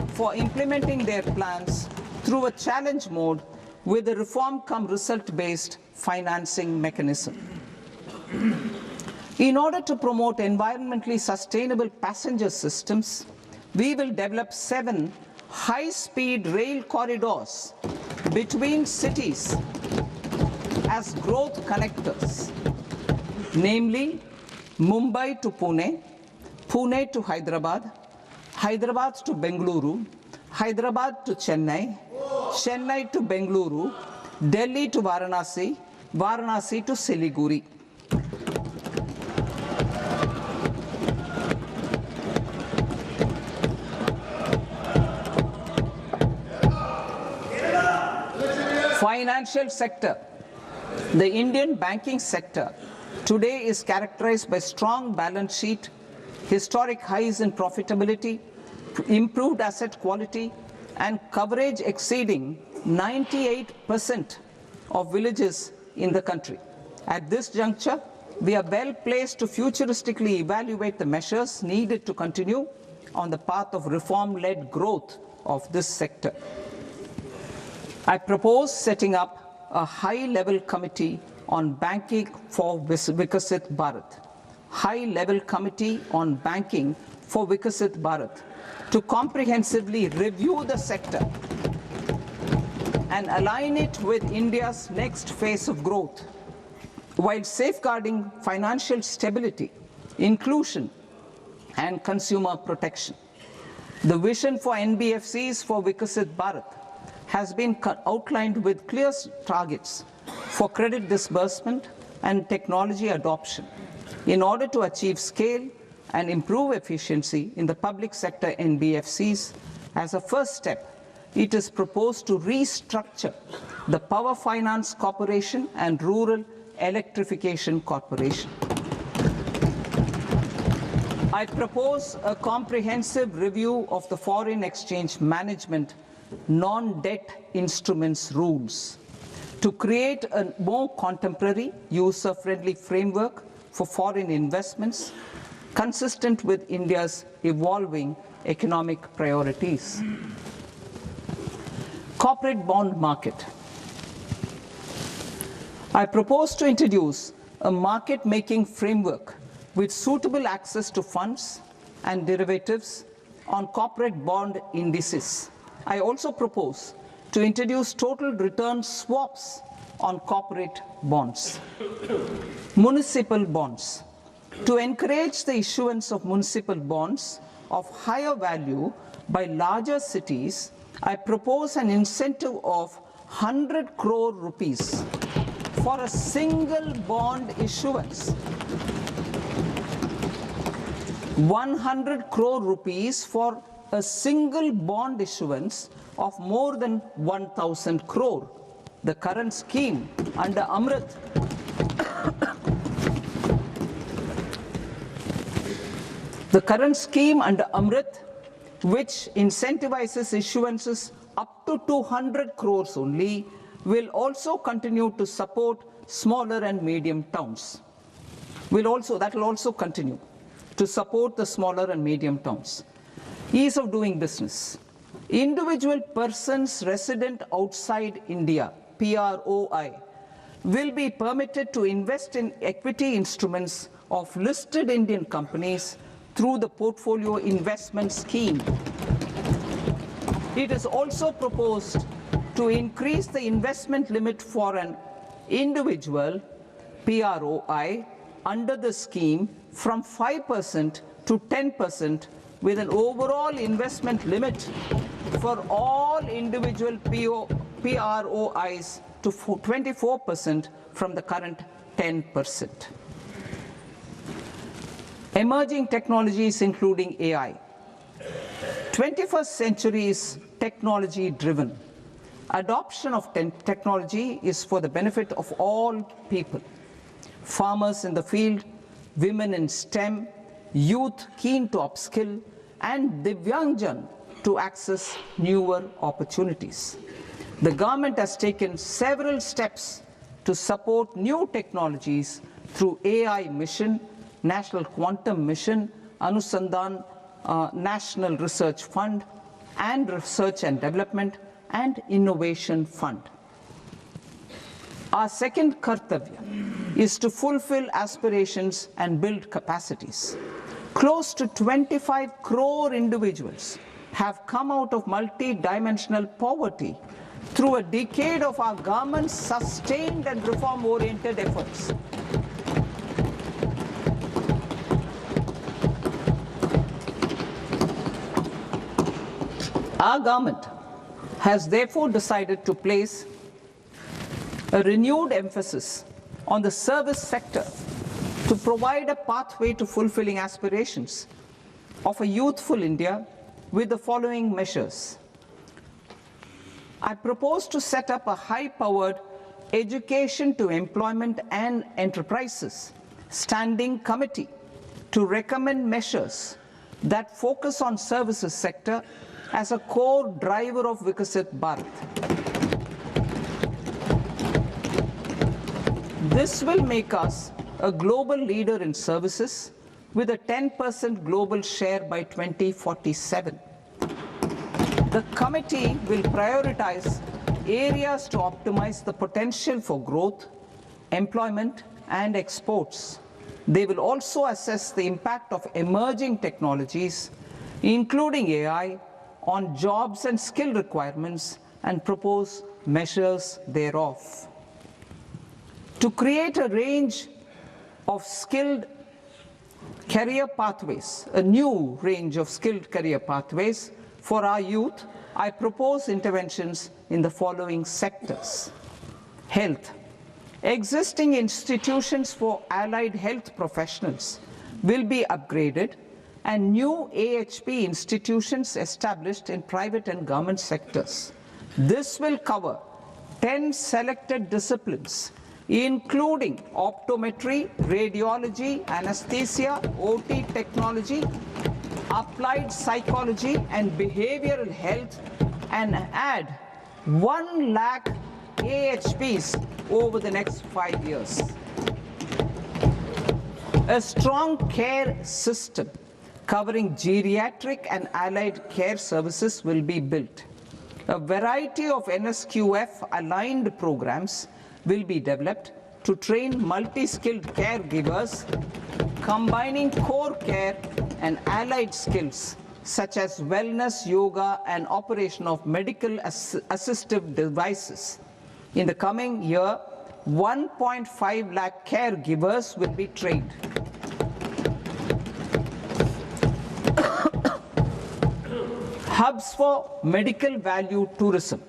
for implementing their plans through a challenge mode with a reform cum result-based financing mechanism. In order to promote environmentally sustainable passenger systems, we will develop 7 high-speed rail corridors between cities as growth connectors, namely Mumbai to Pune, Pune to Hyderabad, Hyderabad to Bengaluru, Hyderabad to Chennai, Chennai to Bengaluru, Delhi to Varanasi, Varanasi to Siliguri. Financial sector. The Indian banking sector today is characterized by strong balance sheet, historic highs in profitability, improved asset quality, and coverage exceeding 98% of villages in the country. At this juncture, we are well placed to futuristically evaluate the measures needed to continue on the path of reform-led growth of this sector. I propose setting up a high-level committee on banking for Vikasit Bharat. High-level committee on banking for Vikasit Bharat to comprehensively review the sector and align it with India's next phase of growth. while safeguarding financial stability, inclusion, and consumer protection. The vision for NBFCs for Vikasit Bharat has been outlined with clear targets for credit disbursement and technology adoption in order to achieve scale and improve efficiency in the public sector NBFCs. As a first step, it is proposed to restructure the Power Finance Corporation and Rural Electrification Corporation. I propose a comprehensive review of the foreign exchange management non-debt instruments rules to create a more contemporary, user-friendly framework for foreign investments consistent with India's evolving economic priorities. Corporate bond market. I propose to introduce a market-making framework with suitable access to funds and derivatives on corporate bond indices. I also propose to introduce total return swaps on corporate bonds. Municipal bonds. To encourage the issuance of municipal bonds of higher value by larger cities, I propose an incentive of 100 crore rupees for a single bond issuance. 100 crore rupees for a single bond issuance of more than 1,000 crore. The current scheme under Amrit which incentivizes issuances up to 200 crores only, will also continue to support smaller and medium towns. That will also continue to support the smaller and medium towns. Ease of doing business. Individual persons resident outside India, PROI, will be permitted to invest in equity instruments of listed Indian companies through the Portfolio Investment Scheme. It is also proposed to increase the investment limit for an individual PROI under the scheme from 5% to 10%, with an overall investment limit for all individual PROIs to 24% from the current 10%. Emerging technologies including AI. 21st century is technology driven. Adoption of technology is for the benefit of all people. Farmers in the field, women in STEM, youth keen to upskill, and Divyangjan to access newer opportunities. The government has taken several steps to support new technologies through AI Mission, National Quantum Mission, Anusandhan National Research Fund, and Research and Development and Innovation Fund. Our second kartavya is to fulfill aspirations and build capacities. Close to 25 crore individuals have come out of multi-dimensional poverty through a decade of our government's sustained and reform-oriented efforts. Our government has therefore decided to place a renewed emphasis on the service sector to provide a pathway to fulfilling aspirations of a youthful India with the following measures. I propose to set up a high-powered education to employment and enterprises standing committee to recommend measures that focus on services sector as a core driver of Vikasit Bharat. This will make us a global leader in services with a 10% global share by 2047. The committee will prioritize areas to optimize the potential for growth, employment, and exports. They will also assess the impact of emerging technologies, including AI, on jobs and skill requirements and propose measures thereof. to create a range of skilled career pathways, a new range of skilled career pathways for our youth, I propose interventions in the following sectors. Health. Existing institutions for allied health professionals will be upgraded and new AHP institutions established in private and government sectors. This will cover 10 selected disciplines, including optometry, radiology, anesthesia, OT technology, applied psychology and behavioral health, and add 1 lakh AHPs over the next 5 years. A strong care system covering geriatric and allied care services will be built. A variety of NSQF aligned programs will be developed to train multi-skilled caregivers, combining core care and allied skills such as wellness, yoga, and operation of medical assistive devices. In the coming year, 1.5 lakh caregivers will be trained. Hubs for medical value tourism.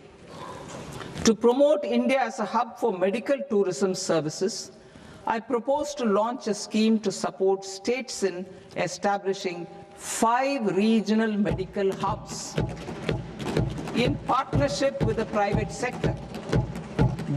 To promote India as a hub for medical tourism services, I propose to launch a scheme to support states in establishing 5 regional medical hubs in partnership with the private sector.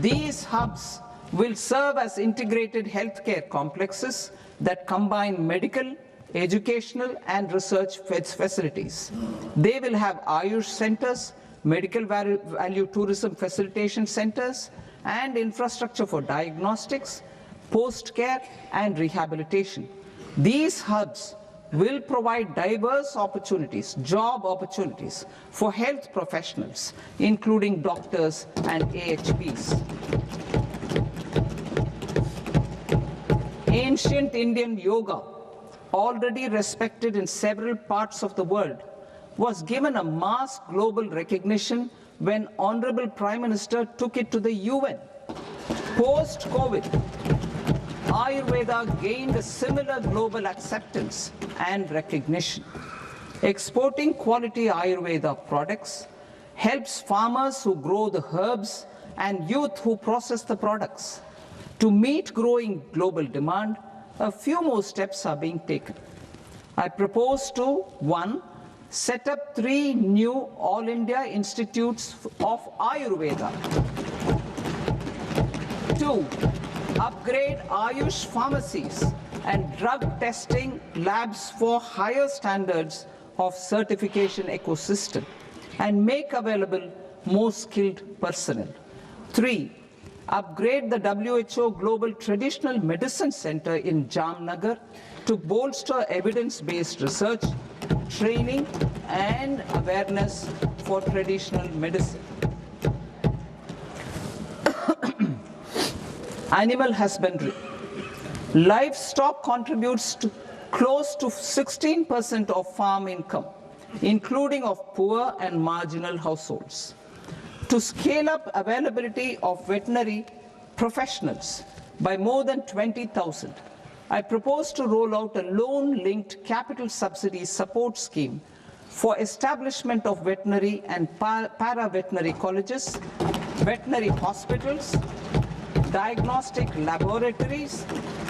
These hubs will serve as integrated healthcare complexes that combine medical, educational, and research facilities. They will have Ayush centers, medical value tourism facilitation centers, and infrastructure for diagnostics, post-care, and rehabilitation. These hubs will provide diverse opportunities, job opportunities for health professionals, including doctors and AHPs. Ancient Indian yoga, already respected in several parts of the world, was given a mass global recognition when Honorable Prime Minister took it to the UN. Post-COVID, Ayurveda gained a similar global acceptance and recognition. Exporting quality Ayurveda products helps farmers who grow the herbs and youth who process the products. To meet growing global demand, a few more steps are being taken. I propose to 1. Set up 3 new All India Institutes of Ayurveda. 2. Upgrade Ayush pharmacies and drug testing labs for higher standards of certification ecosystem and make available more skilled personnel. 3. Upgrade the WHO Global Traditional Medicine Center in Jamnagar to bolster evidence-based research, training, and awareness for traditional medicine. Animal husbandry. Livestock contributes to close to 16% of farm income, including of poor and marginal households. To scale up availability of veterinary professionals by more than 20,000, I propose to roll out a loan-linked capital subsidy support scheme for establishment of veterinary and para-veterinary colleges, veterinary hospitals, diagnostic laboratories,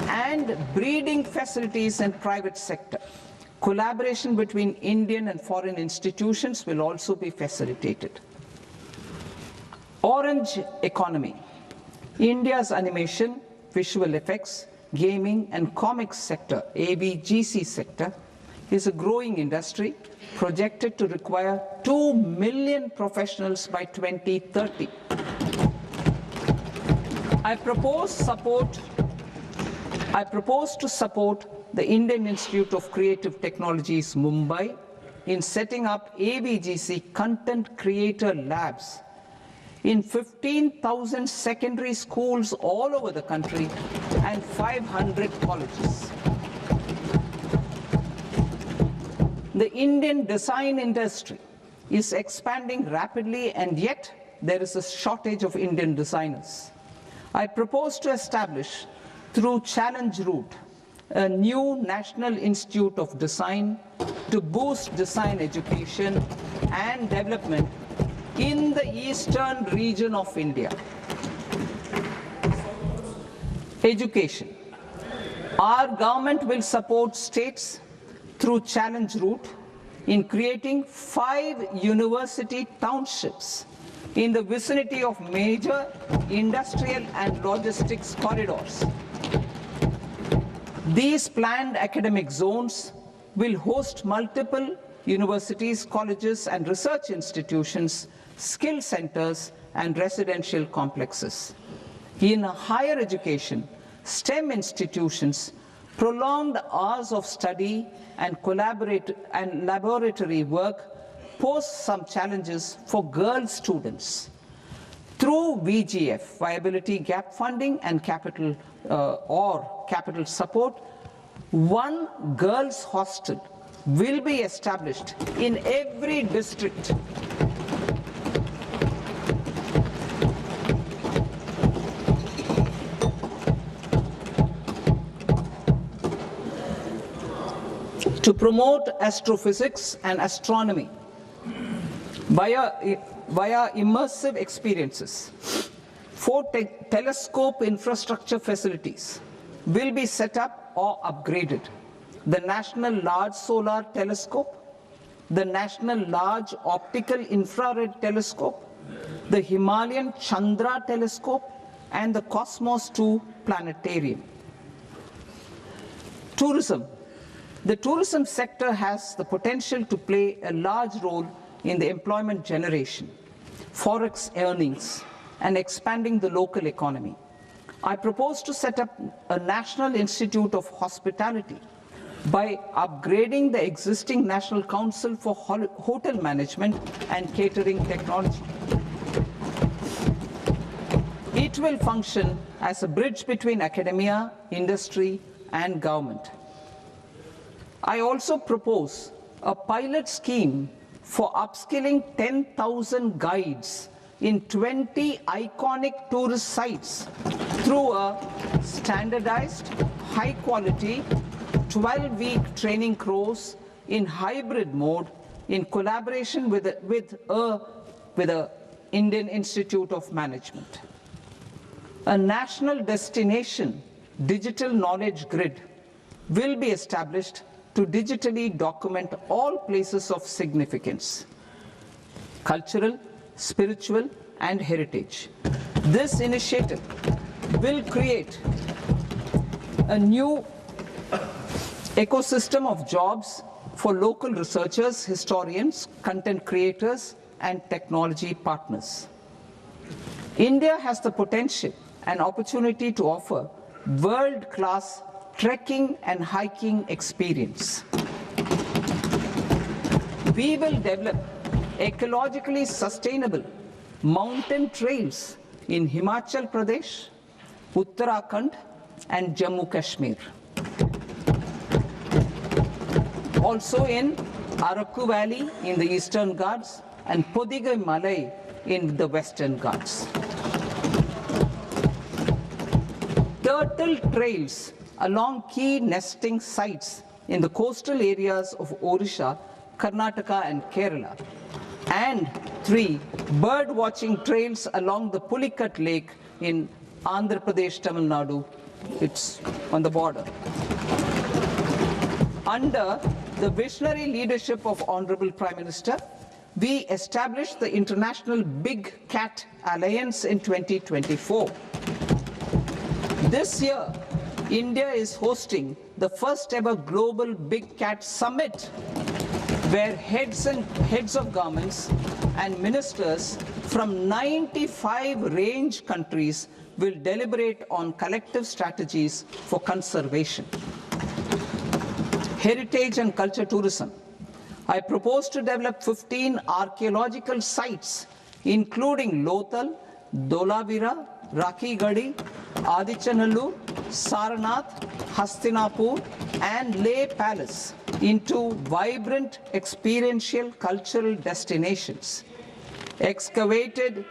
and breeding facilities in private sector. Collaboration between Indian and foreign institutions will also be facilitated. Orange economy. India's animation, visual effects, gaming and comics sector, ABGC sector, is a growing industry projected to require 2 million professionals by 2030. I propose to support the Indian Institute of Creative Technologies, Mumbai, in setting up ABGC content creator labs in 15,000 secondary schools all over the country and 500 colleges. The Indian design industry is expanding rapidly, and yet there is a shortage of Indian designers. I propose to establish, through challenge route, a new National Institute of Design to boost design education and development in the eastern region of India. Education. Our government will support states through challenge route in creating 5 university townships in the vicinity of major industrial and logistics corridors. These planned academic zones will host multiple universities, colleges, and research institutions, skill centers, and residential complexes. In higher education, STEM institutions, prolonged hours of study and laboratory work pose some challenges for girl students. Through VGF, Viability Gap Funding and capital support, one girls' hostel will be established in every district. To promote astrophysics and astronomy via immersive experiences. 4 telescope infrastructure facilities will be set up or upgraded. The National Large Solar Telescope, the National Large Optical Infrared Telescope, the Himalayan Chandra Telescope, and the Cosmos 2 Planetarium. Tourism. The tourism sector has the potential to play a large role in the employment generation, forex earnings, and expanding the local economy. I propose to set up a National Institute of Hospitality by upgrading the existing National Council for Hotel Management and Catering Technology. It will function as a bridge between academia, industry, and government. I also propose a pilot scheme for upskilling 10,000 guides in 20 iconic tourist sites through a standardized, high-quality, 12-week training course in hybrid mode in collaboration with the Indian Institute of Management. A national destination digital knowledge grid will be established to digitally document all places of significance, cultural, spiritual, and heritage. This initiative will create a new ecosystem of jobs for local researchers, historians, content creators, and technology partners. India has the potential and opportunity to offer world-class trekking and hiking experience. We will develop ecologically sustainable mountain trails in Himachal Pradesh, Uttarakhand, and Jammu Kashmir. Also in Araku Valley in the Eastern Ghats and Podigai Malai in the Western Ghats. Turtle trails along key nesting sites in the coastal areas of Odisha, Karnataka, and Kerala. And 3 bird watching trails along the Pulikat Lake in Andhra Pradesh, Tamil Nadu. It's on the border. Under the visionary leadership of Honorable Prime Minister, we established the International Big Cat Alliance in 2024. This year, India is hosting the first ever Global Big Cat Summit, where heads of governments and ministers from 95 range countries will deliberate on collective strategies for conservation. Heritage and culture tourism. I propose to develop 15 archaeological sites, including Lothal, Dolavira, Rakigadi, Adichanallur, Saranath, Hastinapur, and Leh Palace into vibrant experiential cultural destinations. Excavated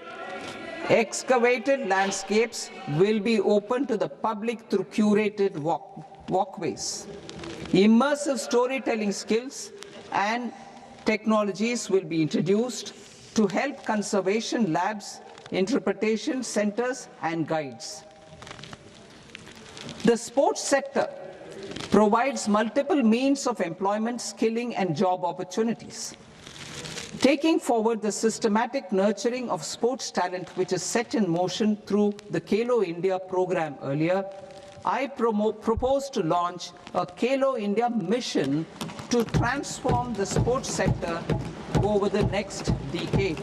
Excavated landscapes will be open to the public through curated walkways. Immersive storytelling skills and technologies will be introduced to help conservation labs, interpretation centers, and guides. The sports sector provides multiple means of employment, skilling, and job opportunities. Taking forward the systematic nurturing of sports talent, which is set in motion through the Khelo India program earlier, I propose to launch a Khelo India mission to transform the sports sector over the next decade.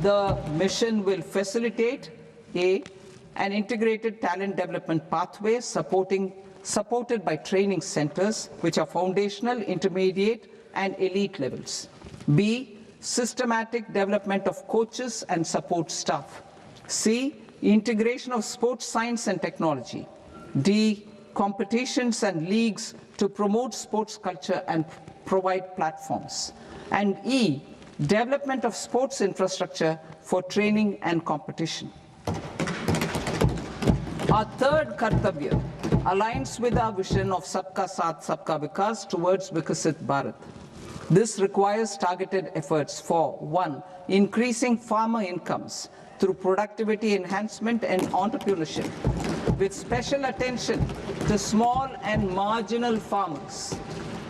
The mission will facilitate an integrated talent development pathway supported by training centers, which are foundational, intermediate, and elite levels. B, systematic development of coaches and support staff. C, integration of sports science and technology. D, competitions and leagues to promote sports culture and provide platforms. And E, development of sports infrastructure for training and competition. Our third Kartavya aligns with our vision of Sabka Saath Sabka Vikas towards Vikasit Bharat. This requires targeted efforts for 1. Increasing farmer incomes through productivity enhancement and entrepreneurship, with special attention to small and marginal farmers.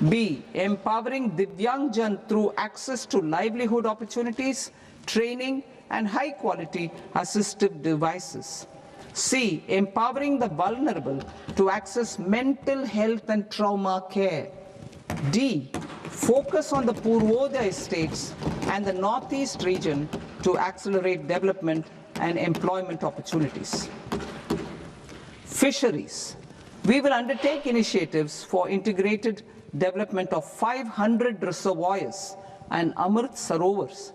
B. Empowering Divyangjan through access to livelihood opportunities, training, and high-quality assistive devices. C. Empowering the vulnerable to access mental health and trauma care. D. Focus on the Purvodaya states and the Northeast region to accelerate development and employment opportunities. Fisheries. We will undertake initiatives for integrated development of 500 reservoirs and Amrit Sarovars.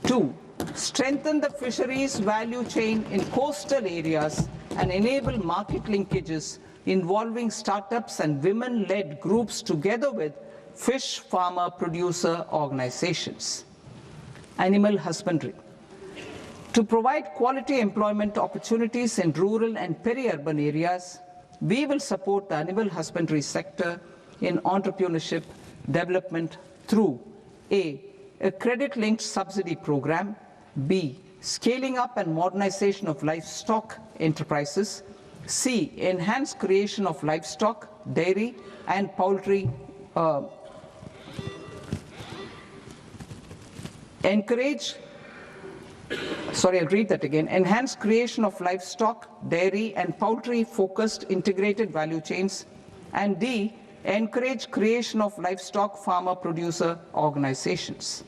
2. Strengthen the fisheries value chain in coastal areas and enable market linkages involving startups and women-led groups together with fish farmer producer organizations. Animal husbandry. To provide quality employment opportunities in rural and peri-urban areas, we will support the animal husbandry sector in entrepreneurship development through A. A credit-linked subsidy program. B. Scaling up and modernization of livestock enterprises. C. Enhanced creation of livestock, dairy, and poultry. I'll read that again. Enhanced creation of livestock, dairy, and poultry-focused integrated value chains. And D. Encourage creation of livestock farmer-producer organizations.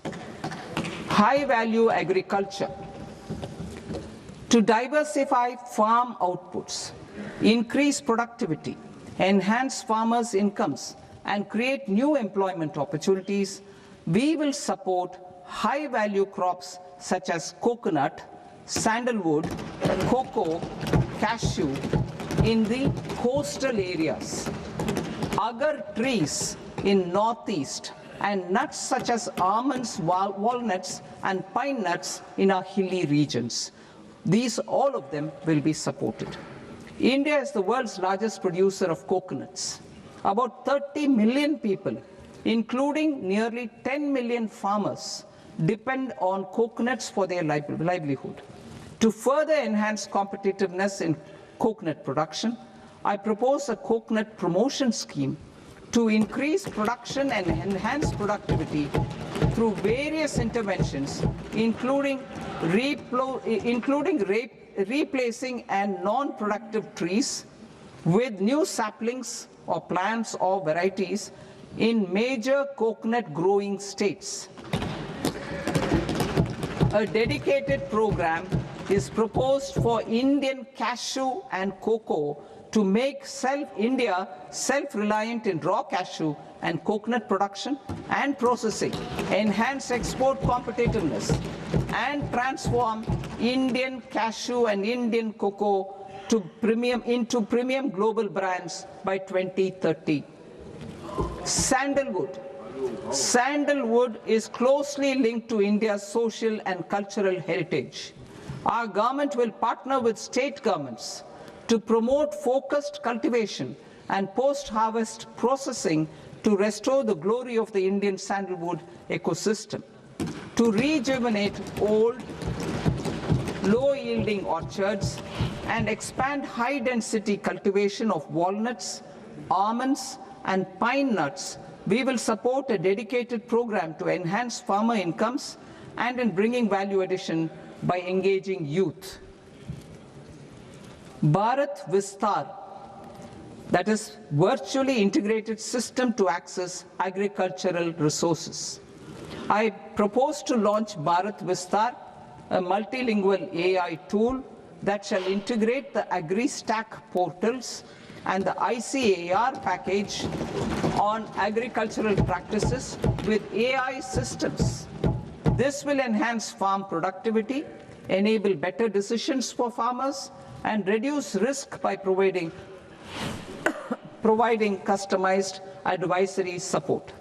High-value agriculture. To diversify farm outputs, increase productivity, enhance farmers' incomes, and create new employment opportunities, we will support high-value crops such as coconut, sandalwood, cocoa, cashew in the coastal areas, agar trees in northeast, and nuts such as almonds, walnuts, and pine nuts in our hilly regions. These, all of them, will be supported. India is the world's largest producer of coconuts. About 30 million people, including nearly 10 million farmers, depend on coconuts for their livelihood. To further enhance competitiveness in coconut production, I propose a coconut promotion scheme to increase production and enhance productivity through various interventions, including replacing and non-productive trees with new saplings or plants or varieties in major coconut growing states. A dedicated program is proposed for Indian cashew and cocoa to make India self-reliant in raw cashew and coconut production and processing, enhance export competitiveness, and transform Indian cashew and Indian cocoa into premium global brands by 2030. Sandalwood. Sandalwood is closely linked to India's social and cultural heritage. Our government will partner with state governments to promote focused cultivation and post-harvest processing to restore the glory of the Indian sandalwood ecosystem, to rejuvenate old, low-yielding orchards and expand high-density cultivation of walnuts, almonds, and pine nuts. We will support a dedicated program to enhance farmer incomes and in bringing value addition by engaging youth. Bharat Vistar, that is virtually integrated system to access agricultural resources. I propose to launch Bharat Vistar, a multilingual AI tool that shall integrate the AgriStack portals and the ICAR package on agricultural practices with AI systems. This will enhance farm productivity, enable better decisions for farmers, and reduce risk by providing customized advisory support.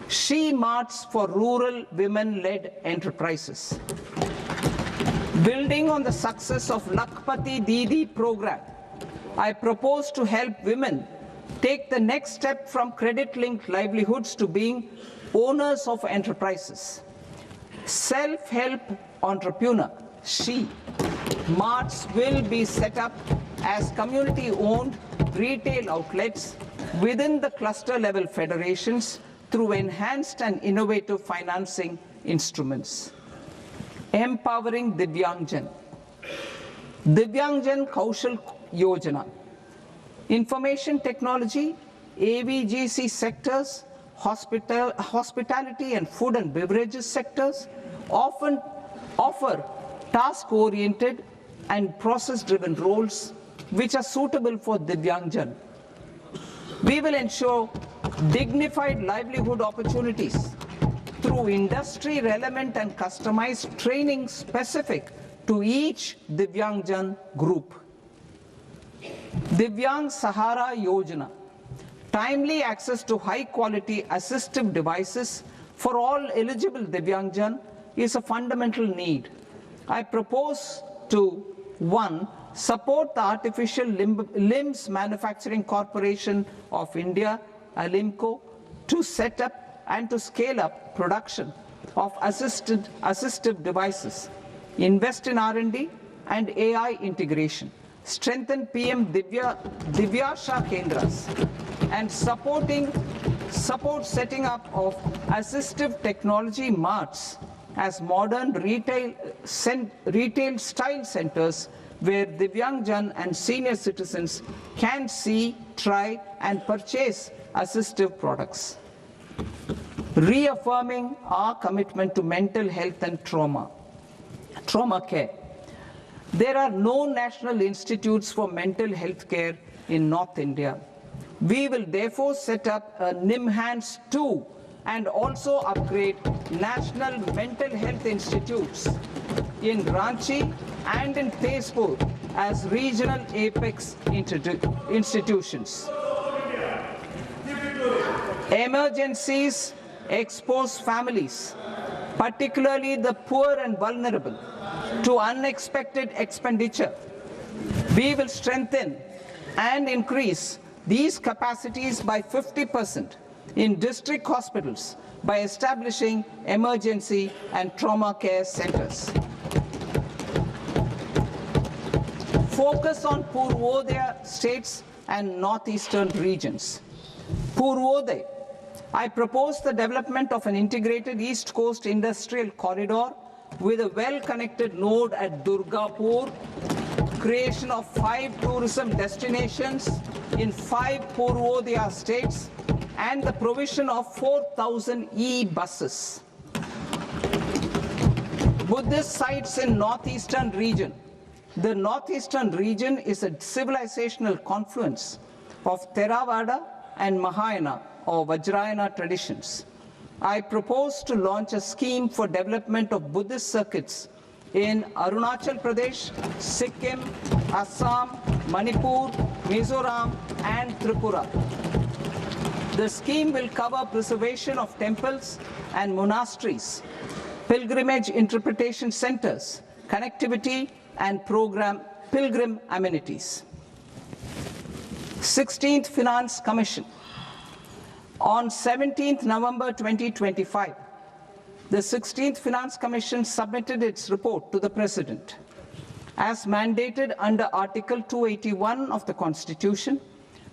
She Marts for rural women-led enterprises. Building on the success of Lakpati Didi program, I propose to help women take the next step from credit-linked livelihoods to being owners of enterprises. Self-help entrepreneur, She Marts will be set up as community-owned retail outlets within the cluster-level federations through enhanced and innovative financing instruments. Empowering Divyangjan. Divyangjan Kaushal Yojana. Information technology, AVGC sectors, hospitality and food and beverages sectors often offer task-oriented and process-driven roles which are suitable for Divyangjan. We will ensure dignified livelihood opportunities through industry-relevant and customized training specific to each Divyangjan group. Divyang Sahara Yojana. Timely access to high-quality assistive devices for all eligible Divyangjan is a fundamental need. I propose to 1. Support the Artificial Limbs Manufacturing Corporation of India, ALIMCO, to set up and to scale up production of assistive devices, invest in R&D and AI integration, strengthen PM Divyasha Kendras, and support setting up of assistive technology marts as modern retail style centers where Divyangjan and senior citizens can see, try and purchase assistive products. Reaffirming our commitment to mental health and trauma care. There are no national institutes for mental health care in North India. We will therefore set up a NIMHANS 2 and also upgrade national mental health institutes in Ranchi and in Tezpur as regional apex institutions. Emergencies expose families, particularly the poor and vulnerable, to unexpected expenditure. We will strengthen and increase these capacities by 50% in district hospitals by establishing emergency and trauma care centers. Focus on Purvodaya states and northeastern regions. Purvodaya. I propose the development of an integrated East Coast industrial corridor with a well-connected node at Durgapur, creation of 5 tourism destinations in 5 Purvodaya states, and the provision of 4,000 e-buses. Buddhist sites in northeastern region. The northeastern region is a civilizational confluence of Theravada and Mahayana or Vajrayana traditions. I propose to launch a scheme for development of Buddhist circuits in Arunachal Pradesh, Sikkim, Assam, Manipur, Mizoram, and Tripura. The scheme will cover preservation of temples and monasteries, pilgrimage interpretation centers, connectivity, and pilgrim amenities. 16th Finance Commission. On 17th November 2025, the 16th Finance Commission submitted its report to the President. As mandated under Article 281 of the Constitution,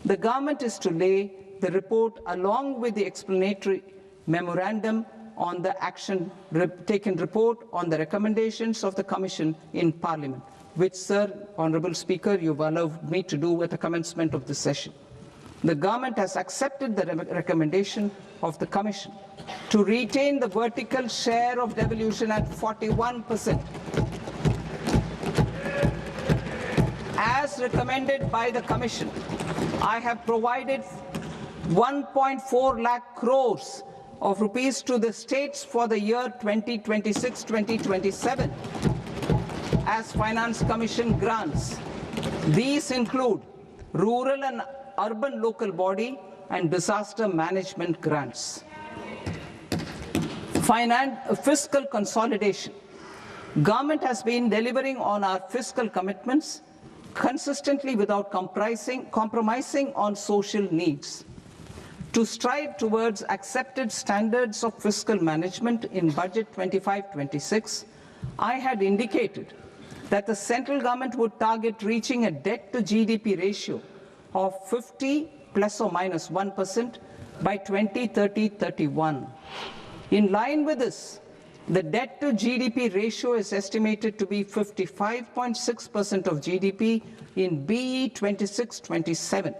the government is to lay the report along with the explanatory memorandum on the action taken report on the recommendations of the Commission in Parliament, which, Sir, Honourable Speaker, you've allowed me to do at the commencement of this session. The government has accepted the recommendation of the Commission to retain the vertical share of devolution at 41%. As recommended by the Commission, I have provided 1.4 lakh crores of rupees to the states for the year 2026-2027 as Finance Commission grants. These include rural and urban local body and disaster management grants. Fiscal consolidation. Government has been delivering on our fiscal commitments consistently without compromising on social needs. To strive towards accepted standards of fiscal management in Budget 25-26, I had indicated that the central government would target reaching a debt to GDP ratio of 50 plus or minus 1% by 2030-31. In line with this, the debt to GDP ratio is estimated to be 55.6% of GDP in BE 26-27,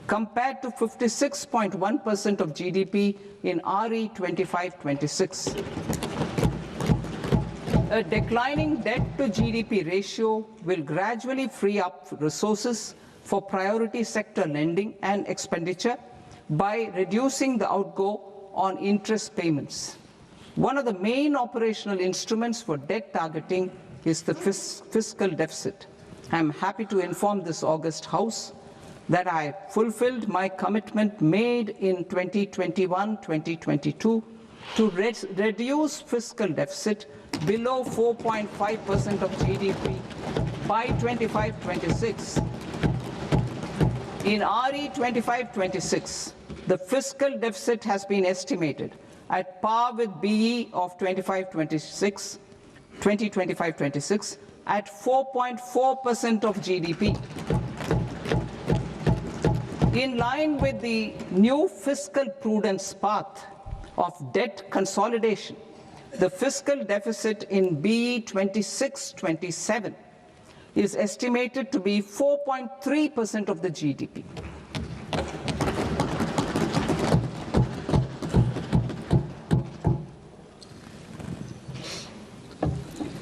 compared to 56.1% of GDP in RE 25-26. A declining debt to GDP ratio will gradually free up resources for priority sector lending and expenditure by reducing the outgo on interest payments. One of the main operational instruments for debt targeting is the fiscal deficit. I am happy to inform this august House that I fulfilled my commitment made in 2021-2022 to reduce fiscal deficit below 4.5% of GDP by 25-26. In RE 25-26, the fiscal deficit has been estimated at par with BE of 2025-26 at 4.4% of GDP. In line with the new fiscal prudence path of debt consolidation, the fiscal deficit in BE 26-27 is estimated to be 4.3% of the GDP.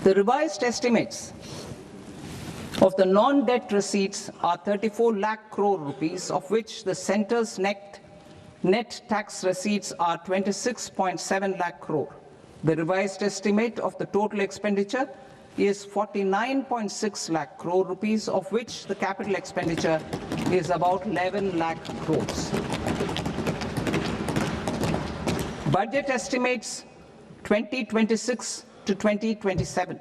The revised estimates of the non-debt receipts are 34 lakh crore rupees, of which the centre's net tax receipts are 26.7 lakh crore. The revised estimate of the total expenditure is 49.6 lakh crore rupees, of which the capital expenditure is about 11 lakh crores. Budget estimates 2026 to 2027.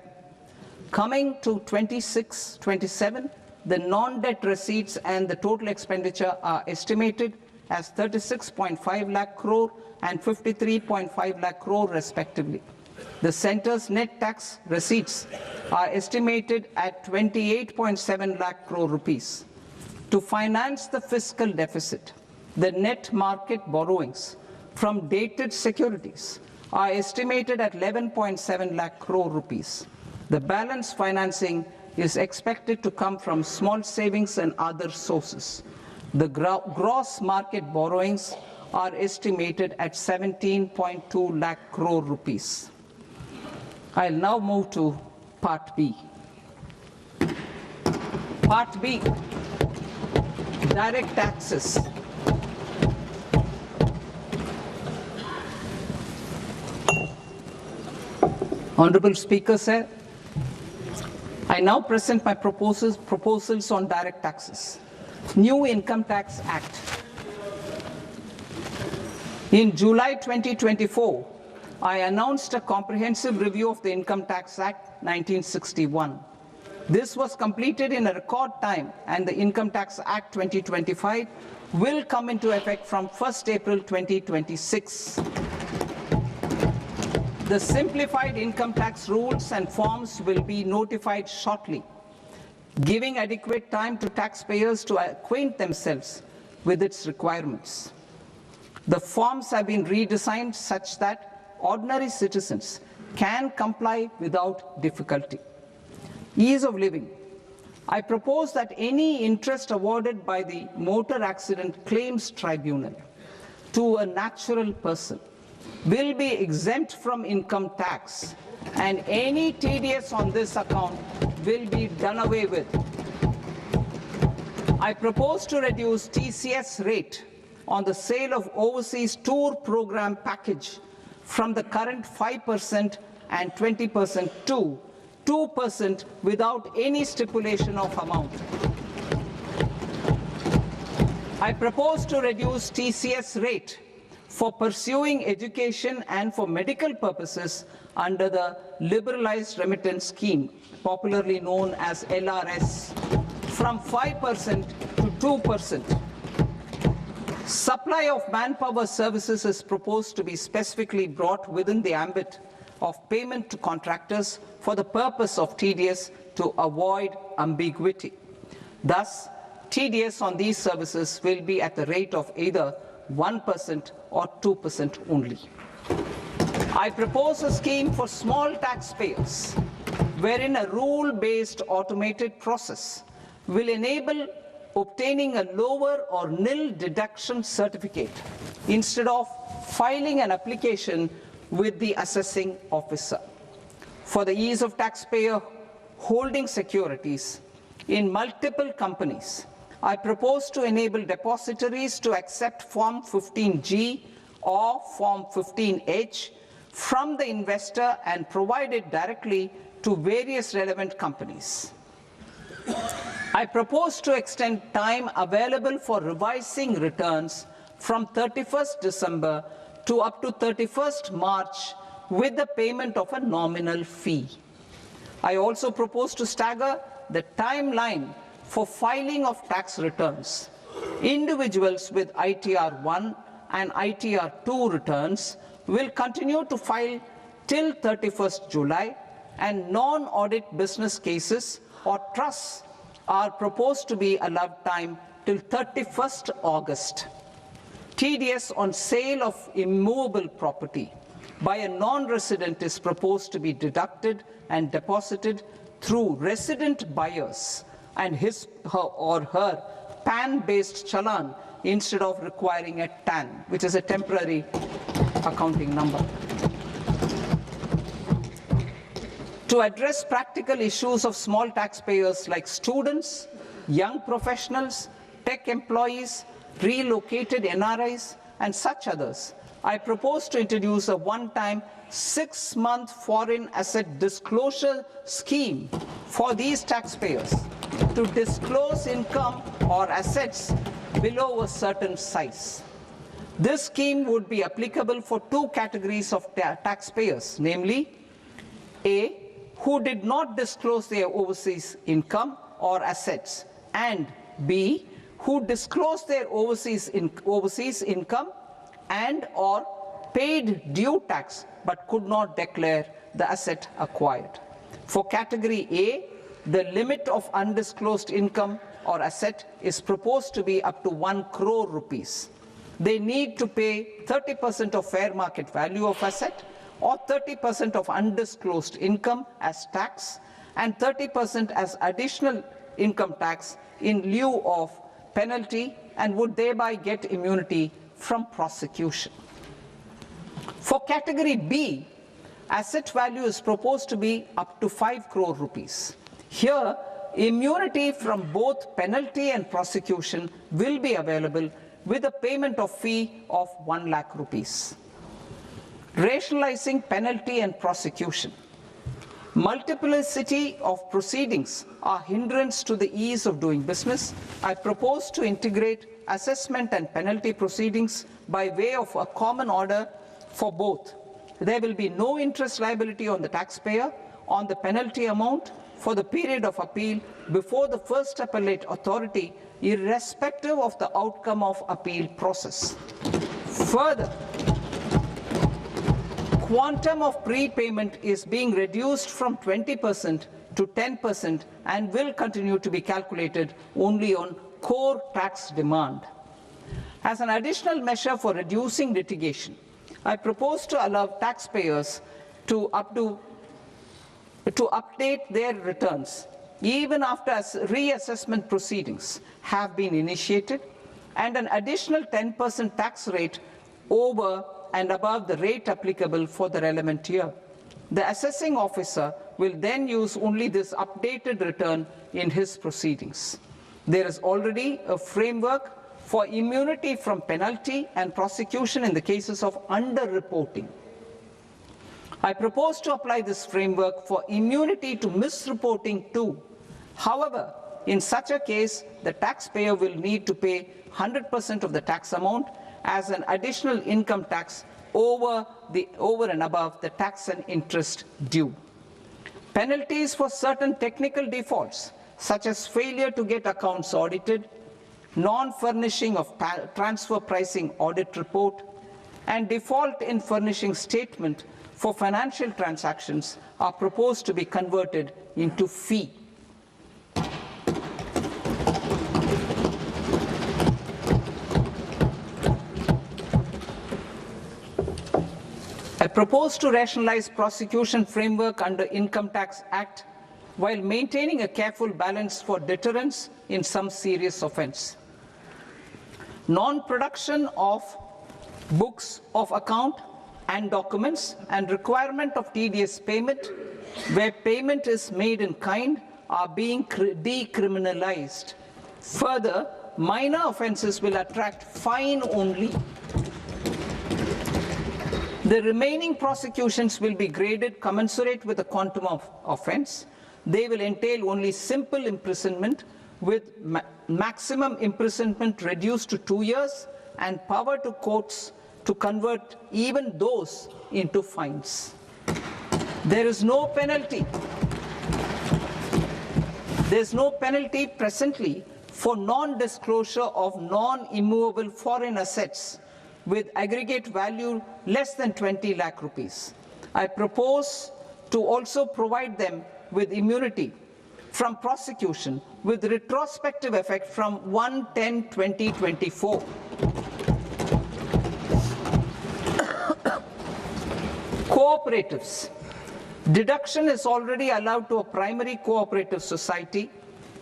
Coming to 26-27, the non-debt receipts and the total expenditure are estimated as 36.5 lakh crore and 53.5 lakh crore respectively. The centre's net tax receipts are estimated at 28.7 lakh crore rupees. To finance the fiscal deficit, the net market borrowings from dated securities are estimated at 11.7 lakh crore rupees. The balance financing is expected to come from small savings and other sources. The gross market borrowings are estimated at 17.2 lakh crore rupees. I'll now move to Part B. Part B, direct taxes. Honorable Speaker, sir, I now present my proposals on direct taxes. New Income Tax Act. In July 2024, I announced a comprehensive review of the Income Tax Act 1961. This was completed in a record time, and the Income Tax Act 2025 will come into effect from 1st April 2026. The simplified income tax rules and forms will be notified shortly, giving adequate time to taxpayers to acquaint themselves with its requirements. The forms have been redesigned such that ordinary citizens can comply without difficulty. Ease of living. I propose that any interest awarded by the Motor Accident Claims Tribunal to a natural person will be exempt from income tax, and any TDS on this account will be done away with. I propose to reduce TCS rate on the sale of overseas tour program package from the current 5% and 20% to 2% without any stipulation of amount. I propose to reduce TCS rate for pursuing education and for medical purposes under the Liberalized Remittance Scheme, popularly known as LRS, from 5% to 2%. Supply of manpower services is proposed to be specifically brought within the ambit of payment to contractors for the purpose of TDS to avoid ambiguity. Thus, TDS on these services will be at the rate of either 1% or 2% only. I propose a scheme for small taxpayers wherein a rule-based automated process will enable obtaining a lower or nil deduction certificate instead of filing an application with the assessing officer. For the ease of taxpayer holding securities in multiple companies, I propose to enable depositories to accept Form 15G or Form 15H from the investor and provide it directly to various relevant companies. I propose to extend time available for revising returns from 31st December to up to 31st March with the payment of a nominal fee. I also propose to stagger the timeline for filing of tax returns. Individuals with ITR 1 and ITR 2 returns will continue to file till 31st July, and non-audit business cases or trusts are proposed to be allowed time till 31st August. TDS on sale of immovable property by a non-resident is proposed to be deducted and deposited through resident buyers and his or her PAN-based challan instead of requiring a TAN, which is a temporary accounting number. To address practical issues of small taxpayers like students, young professionals, tech employees, relocated NRIs, and such others, I propose to introduce a one-time 6-month foreign asset disclosure scheme for these taxpayers to disclose income or assets below a certain size. This scheme would be applicable for two categories of taxpayers, namely A, who did not disclose their overseas income or assets, and B, who disclosed their overseas income and or paid due tax but could not declare the asset acquired. For category A, the limit of undisclosed income or asset is proposed to be up to 1 crore rupees. They need to pay 30% of fair market value of asset or 30% of undisclosed income as tax and 30% as additional income tax in lieu of penalty, and would thereby get immunity from prosecution. For category B, asset value is proposed to be up to 5 crore rupees. Here, immunity from both penalty and prosecution will be available with a payment of fee of 1 lakh rupees. Rationalizing penalty and prosecution. Multiplicity of proceedings are hindrance to the ease of doing business. I propose to integrate assessment and penalty proceedings by way of a common order for both there will be no interest liability on the taxpayer on the penalty amount for the period of appeal before the first appellate authority, irrespective of the outcome of appeal process. Further, quantum of prepayment is being reduced from 20% to 10% and will continue to be calculated only on core tax demand. As an additional measure for reducing litigation, I propose to allow taxpayers to update their returns even after reassessment proceedings have been initiated, and an additional 10% tax rate over and above the rate applicable for the relevant year. The assessing officer will then use only this updated return in his proceedings. There is already a framework for immunity from penalty and prosecution in the cases of underreporting. I propose to apply this framework for immunity to misreporting too. However, in such a case, the taxpayer will need to pay 100% of the tax amount as an additional income tax over and above the tax and interest due. Penalties for certain technical defaults, such as failure to get accounts audited, non-furnishing of transfer pricing audit report, and default in furnishing statement for financial transactions, are proposed to be converted into fee. I propose to rationalize prosecution framework under Income Tax Act while maintaining a careful balance for deterrence in some serious offense. Non-production of books of account and documents and requirement of TDS payment where payment is made in kind are being decriminalized. Further, minor offenses will attract fine only. The remaining prosecutions will be graded commensurate with the quantum of offense. They will entail only simple imprisonment with maximum imprisonment reduced to 2 years and power to courts to convert even those into fines. There is no penalty. There is no penalty presently for non-disclosure of non-immovable foreign assets with aggregate value less than 20 lakh rupees. I propose to also provide them with immunity from prosecution with retrospective effect from 1/10/2024. Cooperatives. Deduction is already allowed to a primary cooperative society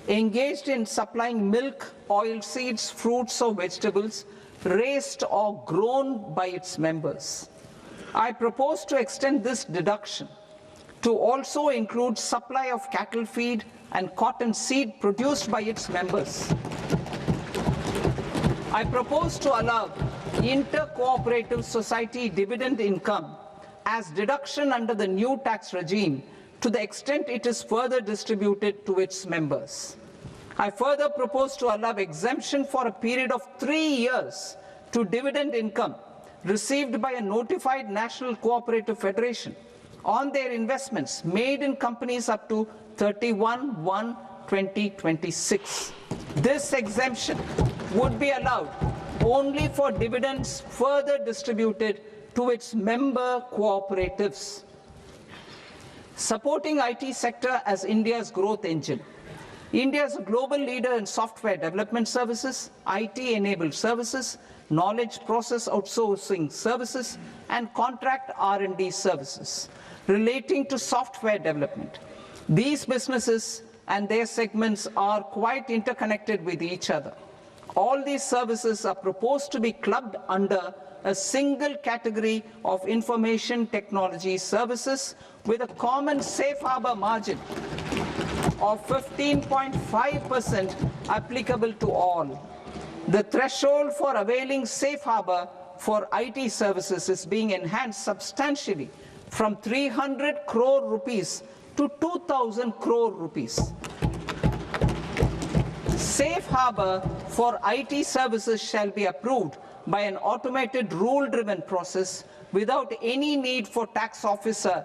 engaged in supplying milk, oilseeds, fruits or vegetables raised or grown by its members. I propose to extend this deduction to also include supply of cattle feed and cotton seed produced by its members. I propose to allow inter-cooperative society dividend income as deduction under the new tax regime to the extent it is further distributed to its members. I further propose to allow exemption for a period of 3 years to dividend income received by a notified national cooperative federation on their investments made in companies up to 31/1/2026. This exemption would be allowed only for dividends further distributed to its member cooperatives. Supporting IT sector as India's growth engine. India is a global leader in software development services, IT-enabled services, knowledge process outsourcing services, and contract R&D services relating to software development. These businesses and their segments are quite interconnected with each other. All these services are proposed to be clubbed under a single category of information technology services with a common safe harbor margin of 15.5% applicable to all. The threshold for availing safe harbor for IT services is being enhanced substantially from 300 crore rupees to 2,000 crore rupees. Safe harbor for IT services shall be approved by an automated rule-driven process without any need for tax officer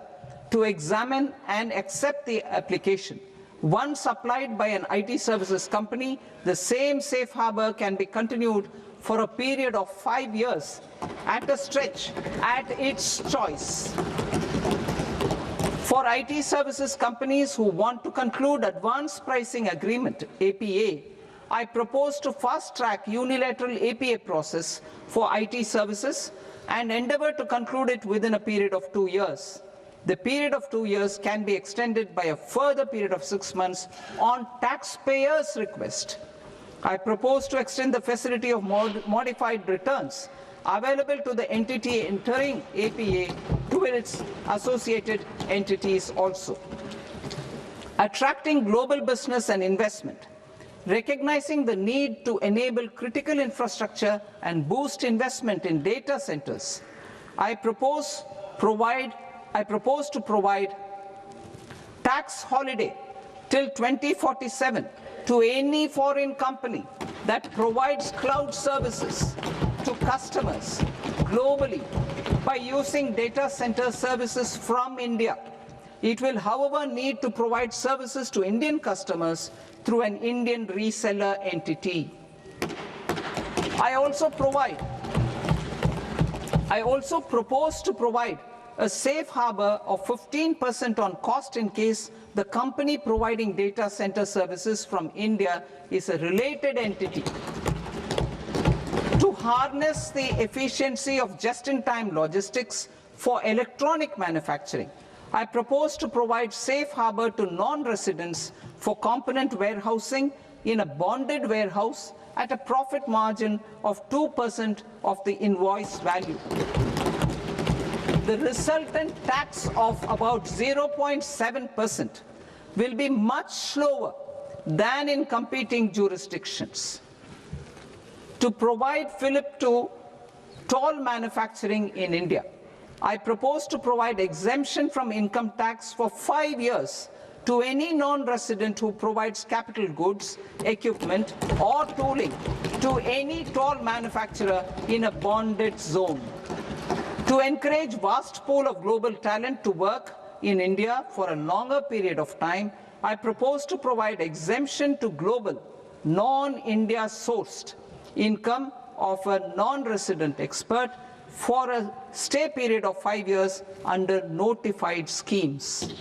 to examine and accept the application. Once applied by an IT services company, the same safe harbor can be continued for a period of 5 years at a stretch at its choice. For IT services companies who want to conclude advanced pricing agreement, APA, I propose to fast-track unilateral APA process for IT services and endeavor to conclude it within a period of 2 years. The period of 2 years can be extended by a further period of 6 months on taxpayers' request. I propose to extend the facility of modified returns available to the entity entering APA to its associated entities also. Attracting global business and investment. Recognizing the need to enable critical infrastructure and boost investment in data centers, I propose to provide tax holiday till 2047 to any foreign company that provides cloud services to customers globally by using data center services from India. It will, however, need to provide services to Indian customers through an Indian reseller entity. I also propose to provide a safe harbor of 15% on cost in case the company providing data center services from India is a related entity. To harness the efficiency of just-in-time logistics for electronic manufacturing, I propose to provide safe harbor to non-residents for component warehousing in a bonded warehouse at a profit margin of 2% of the invoice value. The resultant tax of about 0.7% will be much lower than in competing jurisdictions. To provide fillip to toll manufacturing in India, I propose to provide exemption from income tax for 5 years to any non-resident who provides capital goods, equipment, or tooling to any toll manufacturer in a bonded zone. To encourage vast pool of global talent to work in India for a longer period of time, I propose to provide exemption to global, non-India sourced income of a non-resident expert for a stay period of 5 years under notified schemes.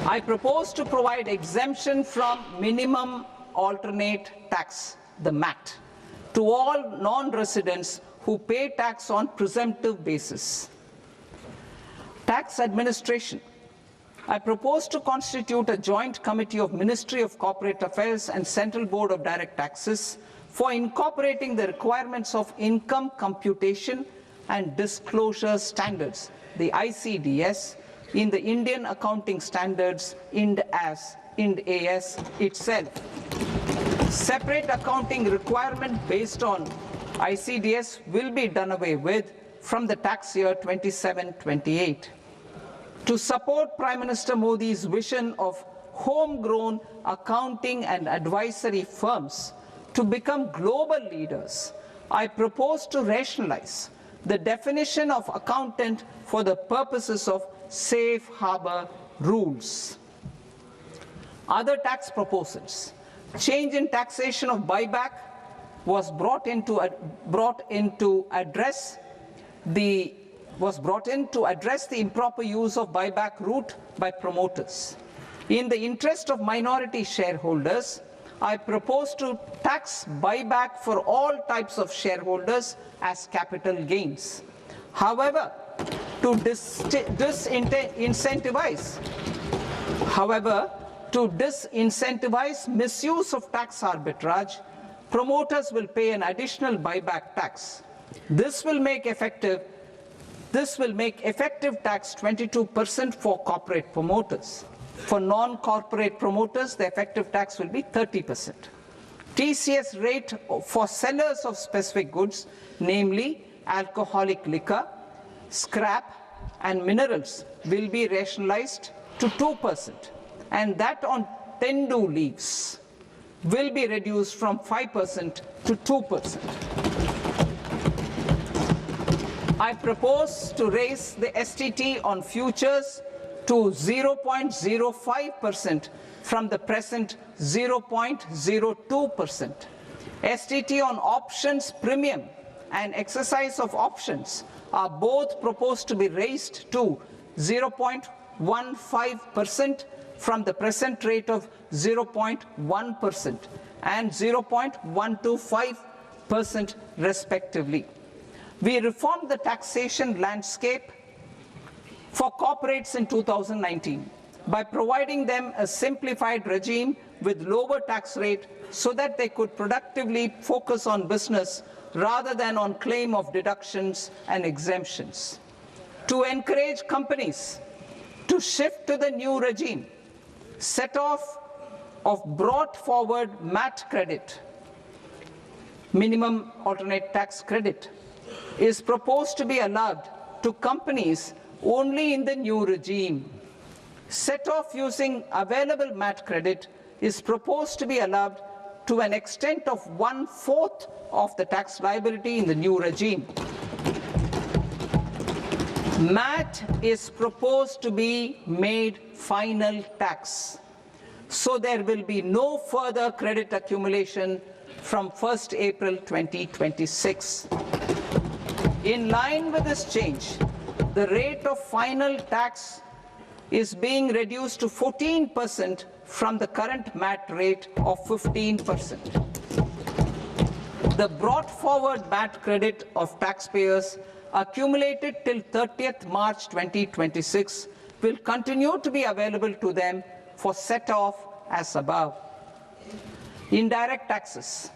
I propose to provide exemption from minimum alternate tax, the MAT, to all non-residents who pay tax on presumptive basis. Tax administration. I propose to constitute a joint committee of Ministry of Corporate Affairs and Central Board of Direct Taxes for incorporating the requirements of income computation and disclosure standards, the ICDS, in the Indian Accounting Standards, IND-AS itself. Separate accounting requirement based on ICDS will be done away with from the tax year 27-28. To support Prime Minister Modi's vision of homegrown accounting and advisory firms to become global leaders, I propose to rationalize the definition of accountant for the purposes of safe harbor rules. Other tax proposals. Change in taxation of buyback was brought in to address the improper use of buyback route by promoters. In the interest of minority shareholders, I propose to tax buyback for all types of shareholders as capital gains. However, to disincentivize misuse of tax arbitrage, promoters will pay an additional buyback tax. This will make effective tax 22% for corporate promoters. For non-corporate promoters, the effective tax will be 30%. TCS rate for sellers of specific goods, namely alcoholic liquor, scrap, and minerals, will be rationalized to 2%, and that on tendu leaves will be reduced from 5% to 2%. I propose to raise the STT on futures to 0.05% from the present 0.02%. STT on options premium and exercise of options are both proposed to be raised to 0.15% from the present rate of 0.1% and 0.125% respectively. We reformed the taxation landscape for corporates in 2019 by providing them a simplified regime with lower tax rate so that they could productively focus on business rather than on claim of deductions and exemptions. To encourage companies to shift to the new regime, set-off of brought forward MAT credit, minimum alternate tax credit, is proposed to be allowed to companies only in the new regime. Set-off using available MAT credit is proposed to be allowed to an extent of 1/4 of the tax liability in the new regime. MAT is proposed to be made final tax, so there will be no further credit accumulation from 1st April 2026. In line with this change, the rate of final tax is being reduced to 14% from the current MAT rate of 15%. The brought forward MAT credit of taxpayers accumulated till 30th March 2026 will continue to be available to them for set-off as above. Indirect taxes.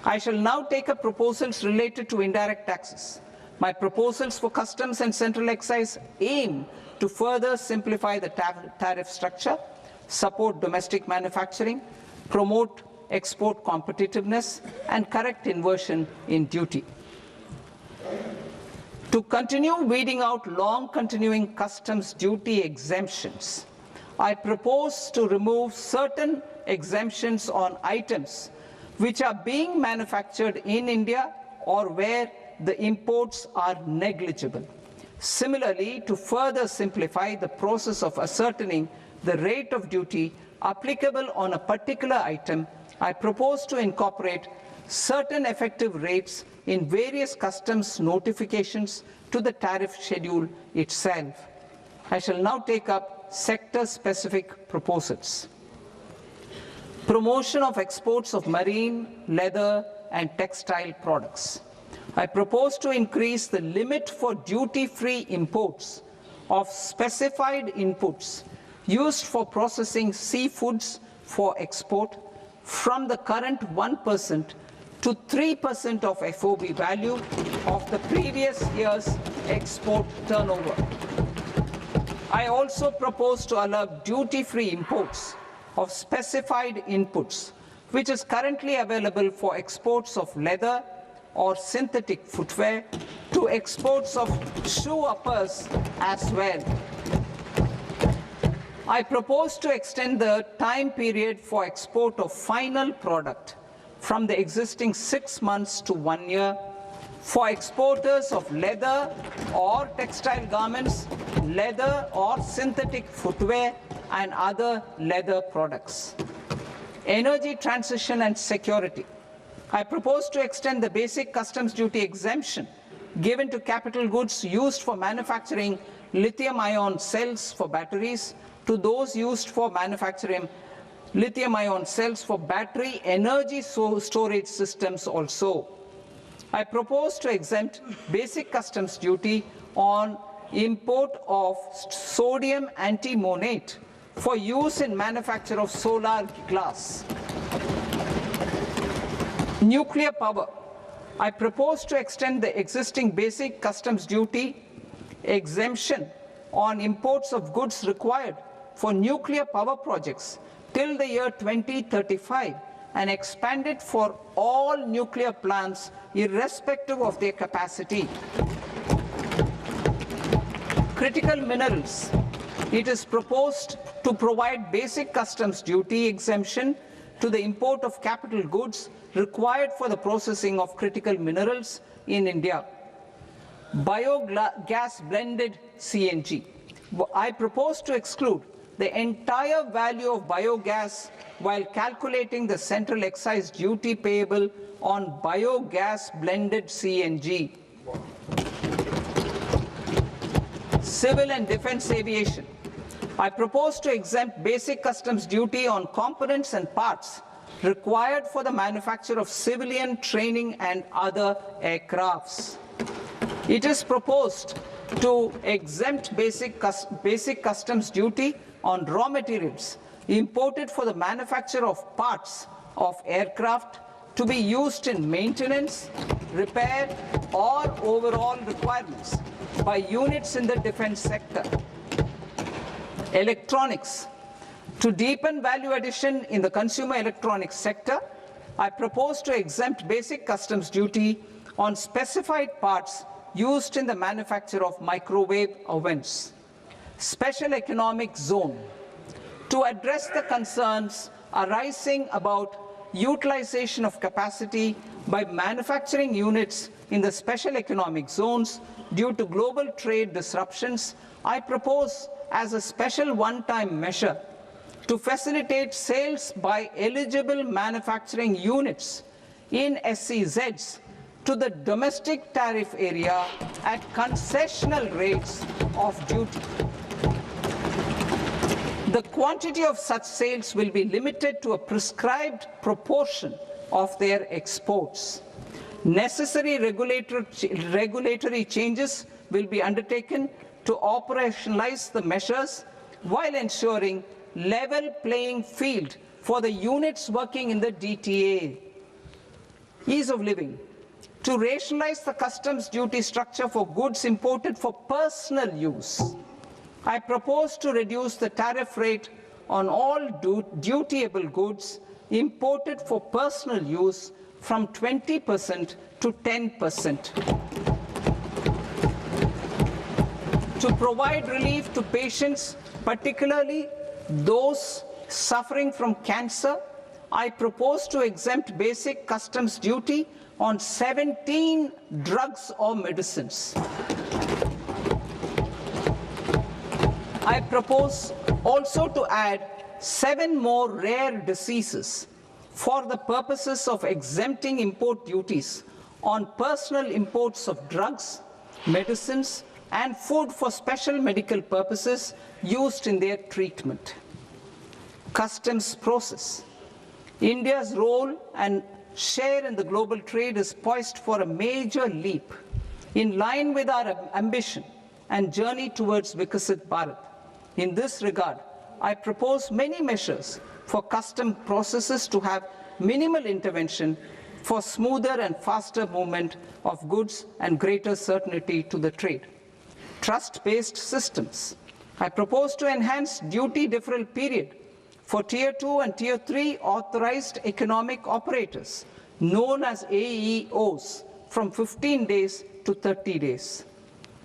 I shall now take up proposals related to indirect taxes. My proposals for customs and central excise aim to further simplify the tariff structure, support domestic manufacturing, promote export competitiveness, and correct inversion in duty. To continue weeding out long continuing customs duty exemptions, I propose to remove certain exemptions on items which are being manufactured in India or where the imports are negligible. Similarly, to further simplify the process of ascertaining the rate of duty applicable on a particular item, I propose to incorporate certain effective rates in various customs notifications to the tariff schedule itself. I shall now take up sector-specific proposals. Promotion of exports of marine, leather, and textile products. I propose to increase the limit for duty-free imports of specified inputs used for processing seafoods for export from the current 1% to 3% of FOB value of the previous year's export turnover. I also propose to allow duty-free imports of specified inputs, which is currently available for exports of leather or synthetic footwear, to exports of shoe uppers as well. I propose to extend the time period for export of final product from the existing 6 months to 1 year for exporters of leather or textile garments, leather or synthetic footwear, and other leather products. Energy transition and security. I propose to extend the basic customs duty exemption given to capital goods used for manufacturing lithium-ion cells for batteries to those used for manufacturing lithium-ion cells for battery energy storage systems also. I propose to exempt basic customs duty on import of sodium antimonate for use in manufacture of solar glass. Nuclear power. I propose to extend the existing basic customs duty exemption on imports of goods required for nuclear power projects till the year 2035 and expand it for all nuclear plants irrespective of their capacity. Critical minerals. It is proposed to provide basic customs duty exemption to the import of capital goods required for the processing of critical minerals in India. biogas blended CNG. I propose to exclude the entire value of biogas while calculating the central excise duty payable on biogas blended CNG. Civil and defense aviation. I propose to exempt basic customs duty on components and parts required for the manufacture of civilian training and other aircrafts. It is proposed to exempt basic customs duty on raw materials imported for the manufacture of parts of aircraft to be used in maintenance, repair, or overall requirements by units in the defense sector. Electronics. To deepen value addition in the consumer electronics sector, I propose to exempt basic customs duty on specified parts used in the manufacture of microwave ovens. Special economic zone. To address the concerns arising about utilization of capacity by manufacturing units in the special economic zones due to global trade disruptions, I propose as a special one-time measure to facilitate sales by eligible manufacturing units in SEZs to the domestic tariff area at concessional rates of duty. The quantity of such sales will be limited to a prescribed proportion of their exports. Necessary regulatory changes will be undertaken to operationalize the measures while ensuring level playing field for the units working in the DTA. Ease of living. To rationalize the customs duty structure for goods imported for personal use, I propose to reduce the tariff rate on all dutiable goods imported for personal use from 20% to 10%. To provide relief to patients, particularly those suffering from cancer, I propose to exempt basic customs duty on 17 drugs or medicines. I propose also to add 7 more rare diseases for the purposes of exempting import duties on personal imports of drugs, medicines, and food for special medical purposes used in their treatment. Customs process. India's role and share in the global trade is poised for a major leap in line with our ambition and journey towards Vikasit Bharat. In this regard, I propose many measures for custom processes to have minimal intervention for smoother and faster movement of goods and greater certainty to the trade. Trust-based systems. I propose to enhance duty deferral period for Tier 2 and Tier 3 authorized economic operators, known as AEOs, from 15 days to 30 days.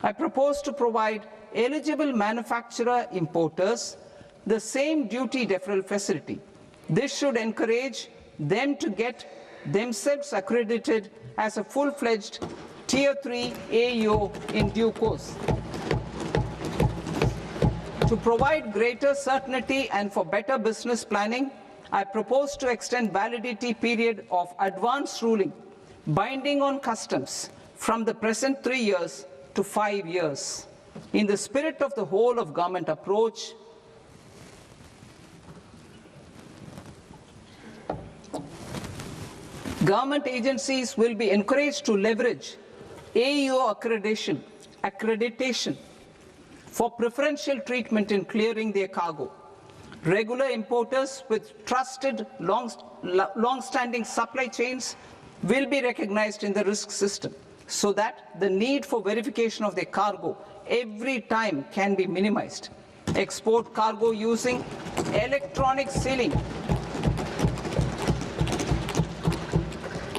I propose to provide eligible manufacturer importers the same duty deferral facility. This should encourage them to get themselves accredited as a full-fledged Tier 3 AEO in due course. To provide greater certainty and for better business planning, I propose to extend validity period of advance ruling binding on customs from the present 3 years to 5 years. In the spirit of the whole of government approach, government agencies will be encouraged to leverage AEO accreditation for preferential treatment in clearing their cargo. Regular importers with trusted long-standing supply chains will be recognized in the risk system so that the need for verification of their cargo every time can be minimized. Export cargo using electronic sealing.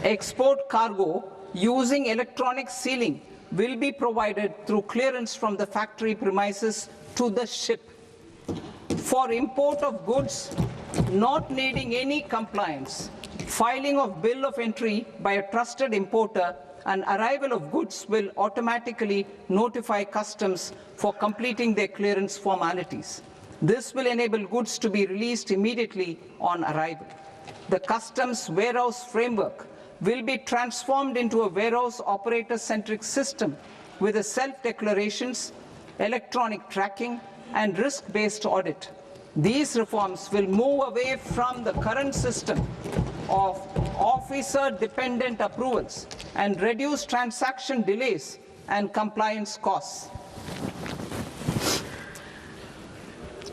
Export cargo using electronic sealing will be provided through clearance from the factory premises to the ship. For import of goods not needing any compliance, filing of bill of entry by a trusted importer and arrival of goods will automatically notify customs for completing their clearance formalities. This will enable goods to be released immediately on arrival. The customs warehouse framework will be transformed into a warehouse operator-centric system with a self-declarations, electronic tracking, and risk-based audit. These reforms will move away from the current system of officer-dependent approvals and reduce transaction delays and compliance costs.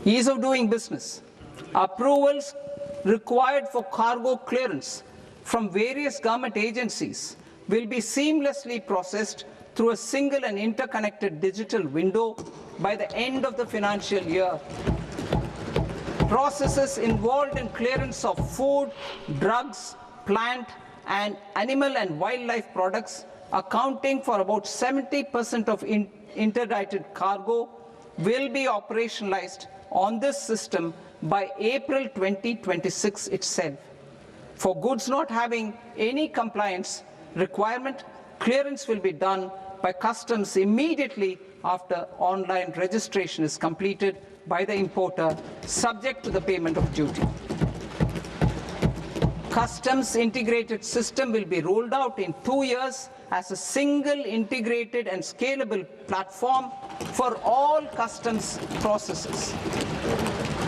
Ease of doing business. Approvals required for cargo clearance from various government agencies will be seamlessly processed through a single and interconnected digital window by the end of the financial year. Processes involved in clearance of food, drugs, plant, and animal and wildlife products, accounting for about 70% of interdicted cargo, will be operationalized on this system by April 2026 itself. For goods not having any compliance requirement, clearance will be done by customs immediately after online registration is completed by the importer, subject to the payment of duty. Customs integrated system will be rolled out in 2 years as a single integrated and scalable platform for all customs processes.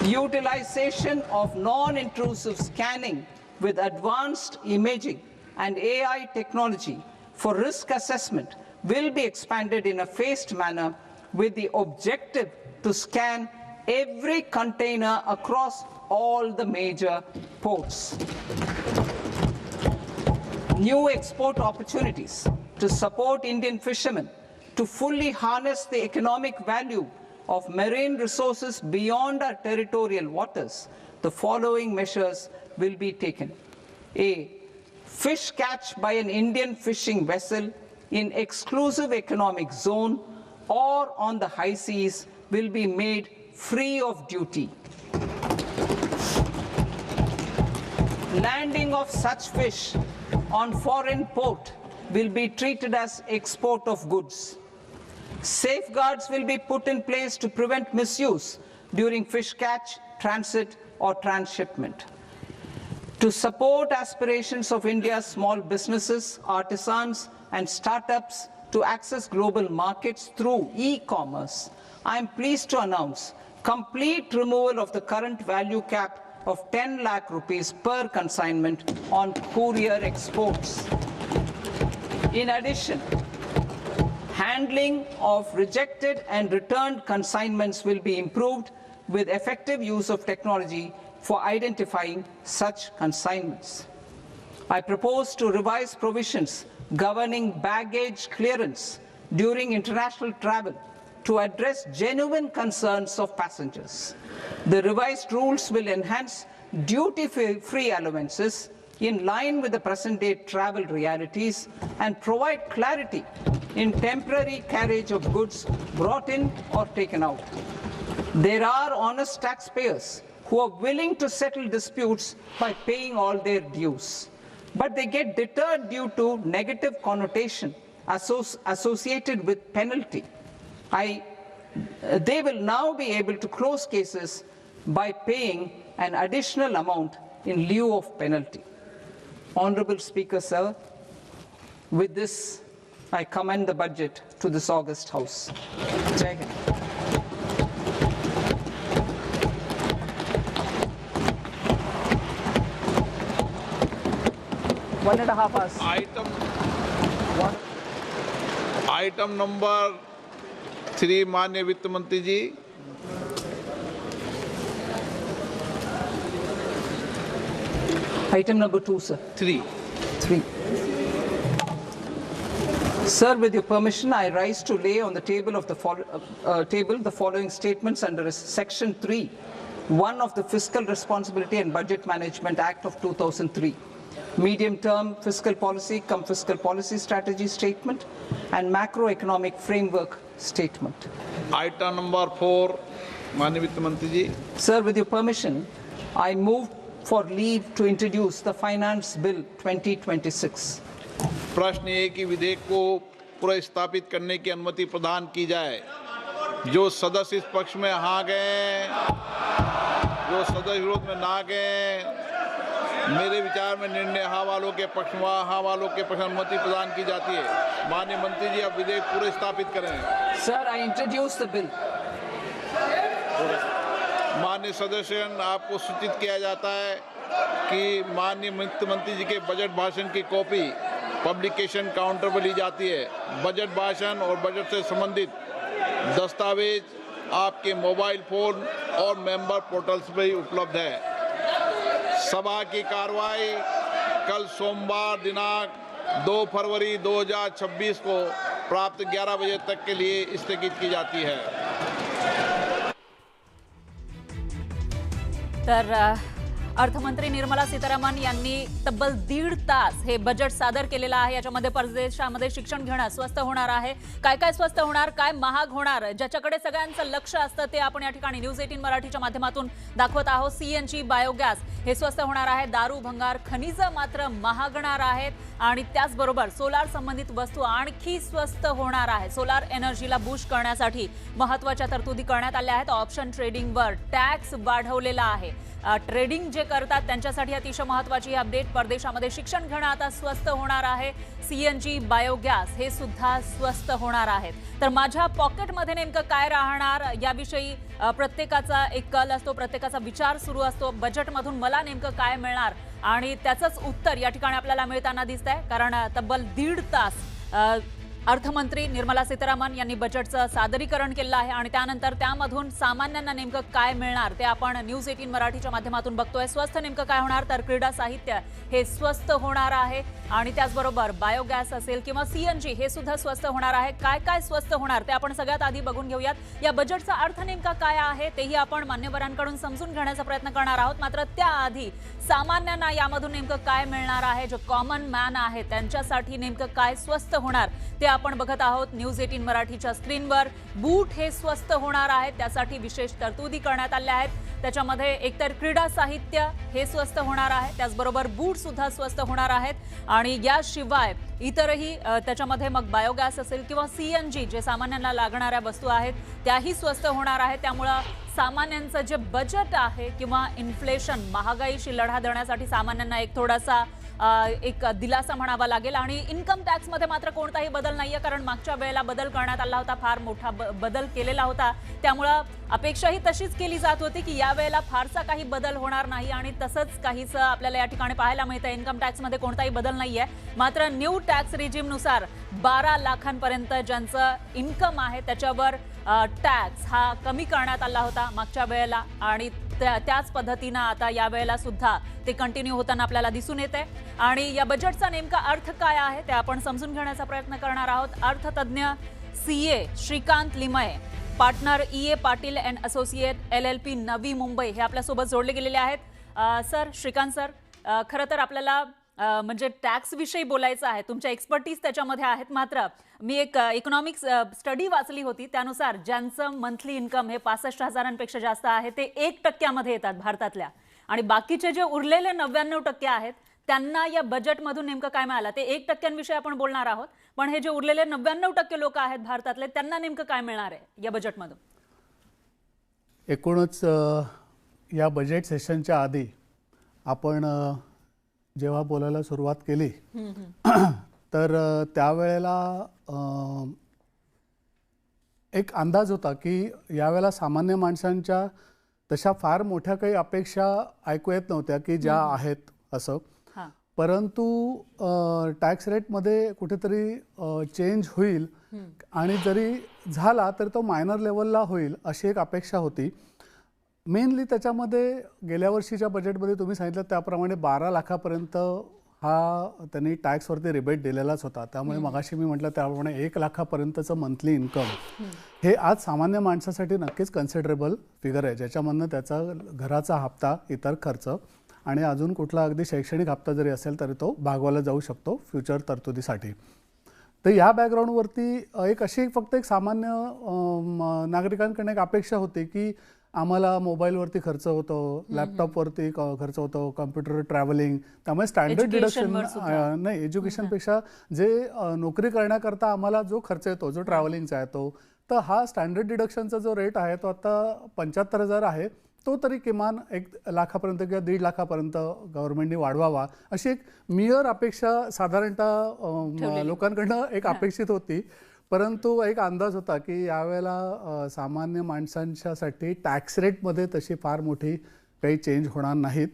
Utilization of non-intrusive scanning with advanced imaging and AI technology for risk assessment will be expanded in a phased manner with the objective to scan every container across all the major ports. New export opportunities to support Indian fishermen to fully harness the economic value of marine resources beyond our territorial waters. The following measures will be taken. A. Fish catch by an Indian fishing vessel in exclusive economic zone or on the high seas will be made free of duty. Landing of such fish on foreign port will be treated as export of goods. Safeguards will be put in place to prevent misuse during fish catch, transit, or transshipment. To support aspirations of India's small businesses, artisans, and startups to access global markets through e-commerce, I am pleased to announce complete removal of the current value cap of 10 lakh rupees per consignment on courier exports. In addition, handling of rejected and returned consignments will be improved with effective use of technology for identifying such consignments. I propose to revise provisions governing baggage clearance during international travel to address genuine concerns of passengers. The revised rules will enhance duty-free allowances in line with the present-day travel realities and provide clarity in temporary carriage of goods brought in or taken out. There are honest taxpayers who are willing to settle disputes by paying all their dues, but they get deterred due to negative connotation associated with penalty. They will now be able to close cases by paying an additional amount in lieu of penalty. Honorable Speaker, sir, with this, I commend the budget to this august House. Jai Hind. One and a half hours. Item number 3 माननीय वित्त मंत्री जी. Item number 2, sir. 3. Sir, with your permission, I rise to lay on the table of the following statements under Section 3, 1 of the Fiscal Responsibility and Budget Management Act of 2003. Medium-term fiscal policy cum fiscal policy strategy statement and macroeconomic framework statement. Item number 4, माननीय वित्त मंत्री जी. Sir, with your permission, I move for leave to introduce the Finance Bill 2026. प्रश्न ये कि विधेयक को पुनर्स्थापित करने की अनुमति प्रदान की जाए। जो सदस्य इस पक्ष में हाँ गए, जो सदस्य विरोध में ना गए, मेरे विचार में निर्णय हाँ वालों के पक्ष में, हाँ वालों के पक्ष में अनुमति प्रदान की जाती है। माननीय मंत्री जी, अब विधेयक पुनर्स्थापित करें। Sir, I introduce the bill. माननीय सदस्यगण, आपको सूचित किया जाता है कि माननीय मुख्यमंत्री जी के बजट भाषण की कॉपी पब्लिकेशन काउंटर पर ली जाती है। बजट भाषण और बजट से संबंधित दस्तावेज आपके मोबाइल फोन और मेंबर पोर्टल्स पर ही उपलब्ध है। सभा की कार्रवाई कल सोमवार दिनांक 2 फरवरी 2026 को प्राप्त 11 बजे तक के लिए स्थगित की जाती है। तर अर्थमंत्री निर्मला सीतारामन यांनी तब्बल 1.5 तास हे बजेट सादर केलेलं आहे। याच्यामध्ये परदेशामध्ये शिक्षण घेणं स्वस्त होणार आहे। काय काय स्वस्त होणार, काय महाग होणार, ज्याच्याकडे सगळ्यांचं लक्ष असतं ते आपण या ठिकाणी न्यूज 18 मराठीच्या माध्यमातून दाखवत आहोत। सीएनजी, बायोगॅस हे स्वस्त होणार आहे। दारू, भंगार, खनिज मात्र महागणार आहेत आणि त्याचबरोबर सोलार संबंधित वस्तू आणखी स्वस्त होणार आहे। सोलार एनर्जीला बूस्ट करण्यासाठी महत्त्वाच्या तरतुदी करण्यात आल्या आहेत। ऑप्शन ट्रेडिंगवर टॅक्स वाढवलेला आहे। ट्रेडिंग जे करतात त्यांच्यासाठी अतिशय महत्त्वाची अपडेट। परदेशामध्ये शिक्षण घेणं आता स्वस्त होणार आहे। सीएनजी, बायोगॅस हे सुद्धा स्वस्त होणार आहेत। तर माझ्या पॉकेटमध्ये नेमकं काय राहणार याविषयी प्रत्येकाचा एक कल असतो, प्रत्येकाचा विचार सुरू असतो। बजेटमधून मला नेमकं काय मिळणार आणि त्याचंच उत्तर या ठिकाणी आपल्याला मिळताना दिसतंय, कारण तब्बल 1.5 तास अर्थमंत्री निर्मला सीतारामन यांनी बजेटचं सादरीकरण केलं आहे आणि त्यानंतर त्यामधून सामान्यांना नेमकं काय मिळणार ते आपण न्यूज 18 मराठीच्या माध्यमातून बघतोय। स्वस्त नेमकं काय होणार, तर क्रीडा साहित्य हे स्वस्त होणार आहे आणि त्याचबरोबर बायोगॅस असेल किंवा सीएनजी हे सुद्धा स्वस्त होणार आहे। काय काय स्वस्त होणार ते आपण सगळ्यात आधी बघून घेऊयात। या बजेटचा अर्थ नेमका काय आहे तेही आपण मान्यवरांकडून समजून घेण्याचा प्रयत्न करणार आहोत। मात्र त्याआधी सामान्यांना यामधून नेमकं काय मिळणार आहे, जो कॉमन मॅन आहे त्यांच्यासाठी नेमकं काय स्वस्त होणार ते आपण बघत आहोत न्यूज 18 मराठीच्या स्क्रीनवर। बूट हे स्वस्त होणार आहेत, त्यासाठी विशेष तरतुदी करण्यात आल्या आहेत। त्याच्यामध्ये एकतर क्रीडा साहित्य हे स्वस्त होणार आहे, त्याचबरोबर बूट सुद्धा स्वस्त होणार आहेत आणि याशिवाय इतरही त्याच्यामध्ये मग बायोगॅस असेल किंवा सीएनजी जे सामान्यांना लागणाऱ्या वस्तू आहेत त्याही स्वस्त होणार आहेत। त्यामुळे सामान्यांचं जे बजेट आहे किंवा इन्फ्लेशन महागाईशी लढा देण्यासाठी सामान्यांना एक थोडासा एक दिलासा म्हणावा लागेल। आणि इन्कम टॅक्स मध्ये मात्र कोणताही बदल नाहीये, कारण मागच्या वेळेला बदल करण्यात आला होता, फार मोठा बदल केलेला होता। त्यामुळे अपेक्षाही तशीच केली जात होती की या वेळेला फारसा काही बदल होणार नाही आणि तसंच काहीच आपल्याला या ठिकाणी पाहायला मिळतं। इन्कम टॅक्स मध्ये कोणताही बदल नाहीये, मात्र न्यू टॅक्स रिजिम नुसार 12 लाखांपर्यंत ज्यांचं इन्कम आहे त्याच्यावर टॅक्स हा कमी करण्यात आला होता मागच्या वेळेला आणि त्याच पद्धतीने आता या वेळेला सुद्धा ते कंटिन्यू होताना आपल्याला दिसून येते। आणि या बजेटचा नेमका अर्थ काय आहे ते आपण समजून घेण्याचा प्रयत्न करणार आहोत। अर्थतज्ञ CA Shrikant Limaye, partner E A Patil and associate LLP Navi Mumbai हे आपल्यासोबत जोडले गेलेले आहेत। सर, श्रीकांत सर, खरं तर आपल्याला म्हणजे टॅक्स विषयी बोलायचं आहे, तुमच्या एक्सपर्टीज त्याच्यामध्ये आहेत। मात्र मी एक इकॉनॉमिक्स स्टडी वाचली होती, त्यानुसार ज्यांचं मंथली इन्कम हे 65,000पेक्षा जास्त आहे ते 1% येतात भारतातल्या, आणि बाकीचे जे उरलेले 99% आहेत त्यांना या बजेटमधून नेमकं काय मिळालं ते 1% आपण बोलणार आहोत। पण हे जे उरलेले 99% लोक आहेत भारतातले त्यांना नेमकं काय मिळणार आहे या बजेटमधून? एकूणच या बजेट सेशनच्या आधी आपण जेव्हा बोलायला सुरुवात केली तर त्यावेळेला एक अंदाज होता की यावेळेला सामान्य माणसांच्या तशा फार मोठ्या काही अपेक्षा ऐकू येत नव्हत्या की ज्या आहेत असं, परंतु टॅक्स रेटमध्ये कुठेतरी चेंज होईल आणि जरी झाला तर तो मायनर लेवलला होईल अशी एक अपेक्षा होती। मेनली त्याच्यामध्ये गेल्या वर्षीच्या बजेटमध्ये तुम्ही सांगितलं त्याप्रमाणे 12 लाखापर्यंत हा त्यांनी टॅक्सवरती रिबेट दिलेलाच होता। त्यामुळे मगाशी मी म्हटलं त्याप्रमाणे 1 लाखापर्यंतचं मंथली इन्कम हे आज सामान्य माणसासाठी नक्कीच कन्सिडरेबल फिगर आहे, ज्याच्यामधनं त्याचा घराचा हप्ता, इतर खर्च आणि अजून कुठला अगदी शैक्षणिक हप्ता जरी असेल तरी तो भागवला जाऊ शकतो फ्युचर तरतुदीसाठी। तर या बॅकग्राऊंडवरती एक अशी फक्त एक सामान्य नागरिकांकडून एक अपेक्षा होती की आम्हाला मोबाईलवरती खर्च होतो, लॅपटॉपवरती खर्च होतो, कम्प्युटर ट्रॅव्हलिंग, त्यामुळे स्टँडर्ड डिडक्शन नाही, एज्युकेशनपेक्षा जे नोकरी करण्याकरता आम्हाला जो खर्च येतो, जो ट्रॅव्हलिंगचा आहे तो, तर हा स्टँडर्ड डिडक्शनचा जो रेट आहे तो आता 75,000 आहे. तो तरी किमान 1 लाखापर्यंत किंवा 1.5 लाखापर्यंत गव्हर्नमेंटने वाढवावा अशी एक मेयर अपेक्षा साधारणतः लोकांकडनं एक अपेक्षित होती. परंतु एक अंदाज होता की यावेळेला सामान्य माणसांच्यासाठी टॅक्स रेटमध्ये तशी फार मोठी काही चेंज होणार नाहीत.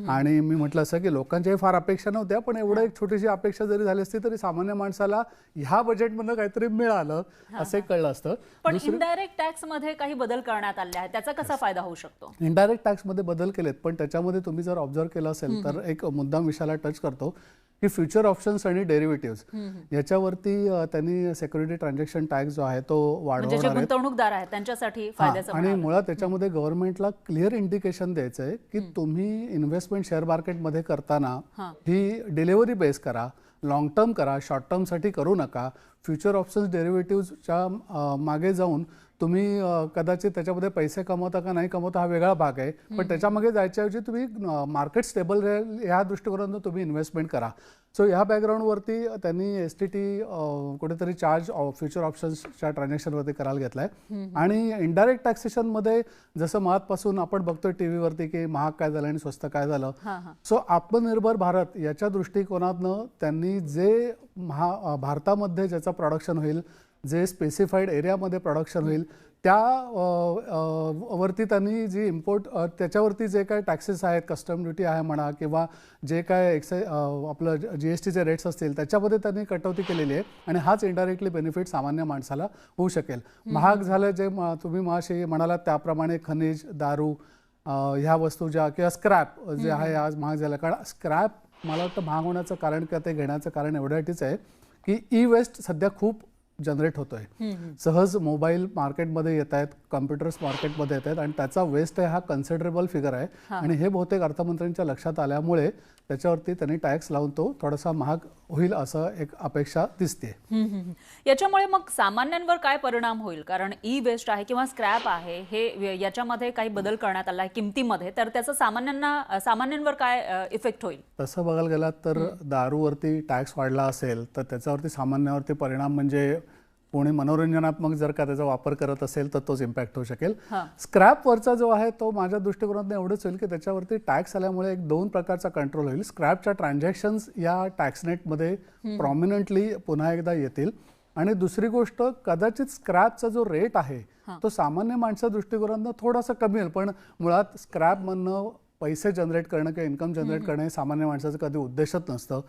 आणि मी म्हटलं असं की लोकांच्याही फार अपेक्षा नव्हत्या, पण एवढं एक छोटीशी अपेक्षा जरी झाली असती तरी सामान्य माणसाला ह्या बजेटमधनं काहीतरी मिळालं असं कळलं असतं. पण इनडायरेक्ट टॅक्स मध्ये काही बदल करण्यात आले आहेत, त्याचा कसा फायदा होऊ शकतो? इनडायरेक्ट टॅक्समध्ये बदल केलेत, पण त्याच्यामध्ये तुम्ही जर ऑब्झर्व केलं असेल तर एक मुद्दाम विषयाला टच करतो की फ्युचर ऑप्शन्स आणि डेरिव्हेटिव्हज याच्यावरती त्यांनी सिक्युरिटी ट्रान्झॅक्शन टॅक्स जो आहे तो वाढवणार आहे. गुंतवणूकदार आहेत त्यांच्यासाठी फायद्याचं. आणि मुळात त्याच्यामध्ये गव्हर्नमेंटला क्लिअर इंडिकेशन द्यायचं आहे की तुम्ही इन्व्हेस्टमेंट शेअर मार्केटमध्ये करताना ही डिलिव्हरी बेस करा, लॉंग टर्म करा, शॉर्ट टर्मसाठी करू नका. फ्युचर ऑप्शन्स डेरिव्हेटिव्हच्या मागे जाऊन तुम्ही कदाचित त्याच्यामध्ये पैसे कमवता का नाही कमवता हा वेगळा भाग आहे, पण त्याच्यामागे जायच्याऐवजी तुम्ही मार्केट स्टेबल राहील ह्या दृष्टिकोनातून तुम्ही इन्व्हेस्टमेंट करा. सो ह्या बॅकग्राऊंडवरती त्यांनी STT कुठेतरी चार्ज फ्युचर ऑप्शन्सच्या ट्रान्झॅक्शनवरती करायला घेतला आहे. आणि इनडायरेक्ट टॅक्सेशनमध्ये जसं महत्पासून आपण बघतोय टीव्हीवरती की महाग काय झालं आणि स्वस्त काय झालं, सो आत्मनिर्भर भारत याच्या दृष्टिकोनातनं त्यांनी जे भारतामध्ये ज्याचं प्रोडक्शन होईल, जे स्पेसिफाईड एरियामध्ये प्रोडक्शन होईल त्या वरती त्यांनी जी इम्पोर्ट त्याच्यावरती जे काय टॅक्सेस आहेत, कस्टम ड्युटी आहे म्हणा किंवा जे काय आपलं GSTचे रेट्स असतील त्याच्यामध्ये त्यांनी कटौती केलेली आहे. आणि हाच इनडायरेक्टली बेनिफिट सामान्य माणसाला होऊ शकेल. महाग झालं जे तुम्ही माशी म्हणालात त्याप्रमाणे खनिज, दारू ह्या वस्तू ज्या किंवा स्क्रॅप जे आहे आज महाग झालं. कारण स्क्रॅप मला वाटतं महाग होण्याचं कारण किंवा ते घेण्याचं कारण एवढ्यासाठीच आहे की ई-वेस्ट सध्या खूप जनरेट होतोय. सहज मोबाईल मार्केटमध्ये येत आहेत, कम्प्युटर्स मार्केटमध्ये येत आहेत आणि त्याचा वेस्ट आहे हा कन्सिडरेबल फिगर आहे. आणि हे बहुतेक अर्थमंत्र्यांच्या लक्षात आल्यामुळे त्याच्यावरती त्यांनी टॅक्स लावून तो थोडासा महाग होईल असं एक अपेक्षा दिसते. याच्यामुळे मग सामान्यांवर काय परिणाम होईल? कारण ई-वेस्ट आहे किंवा स्क्रॅप आहे हे याच्यामध्ये काही बदल करण्यात आला आहे किमतीमध्ये, तर त्याचा सामान्यांवर काय इफेक्ट होईल? तसं बघायला गेलात तर दारूवरती टॅक्स वाढला असेल तर त्याच्यावरती सामान्यावरती परिणाम म्हणजे कोणी मनोरंजनात्मक जर का त्याचा वापर करत असेल तर तोच इम्पॅक्ट होऊ शकेल. स्क्रॅपवरचा जो आहे तो माझ्या दृष्टिकोनातून एवढंच होईल की त्याच्यावरती टॅक्स आल्यामुळे एक 2 प्रकारचा कंट्रोल होईल. स्क्रॅपच्या ट्रान्झॅक्शन्स या टॅक्स नेटमध्ये प्रॉमिनंटली पुन्हा एकदा येतील. आणि दुसरी गोष्ट कदाचित स्क्रॅपचा जो रेट आहे तो सामान्य माणसाच्या दृष्टिकोनातून थोडासा कमी होईल, पण मुळात स्क्रॅपमधनं पैसे जनरेट करणं किंवा इन्कम जनरेट करणं हे सामान्य माणसाचं कधी उद्देशच नसतं.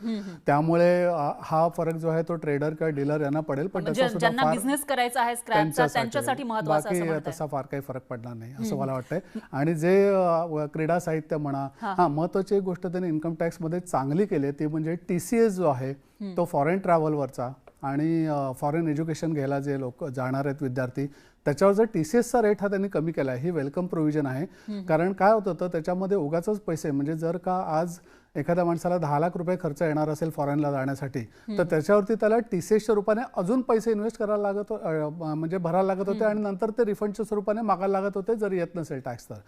त्यामुळे हा फरक जो आहे तो ट्रेडर किंवा डीलर यांना पडेल, पण ज्यांना बिझनेस करायचा आहे स्क्रॅपचा त्यांच्यासाठी महत्त्वाचा आहे. बाकी तसा फार काही फरक पडणार नाही असं मला वाटतंय. आणि जे क्रीडा साहित्य म्हणा, महत्वाची एक गोष्ट त्यांनी इन्कम टॅक्स मध्ये चांगली केली ती म्हणजे TCS जो आहे तो फॉरेन ट्रॅव्हलवरचा आणि फॉरेन एज्युकेशन घ्यायला जे लोक जाणार आहेत विद्यार्थी त्याच्यावर जर TCSचा रेट हा त्यांनी कमी केला आहे. ही वेलकम प्रोव्हिजन आहे. कारण काय होतं तर त्याच्यामध्ये उगाचच पैसे म्हणजे जर का आज एखाद्या माणसाला 10 लाख रुपये खर्च येणार असेल फॉरेनला जाण्यासाठी तर त्याच्यावरती त्याला TCSच्या रूपाने अजून पैसे इन्व्हेस्ट करायला लागत म्हणजे भरायला लागत होते आणि नंतर ते रिफंडच्या स्वरूपाने मागायला लागत होते जर येत नसेल टॅक्स तर.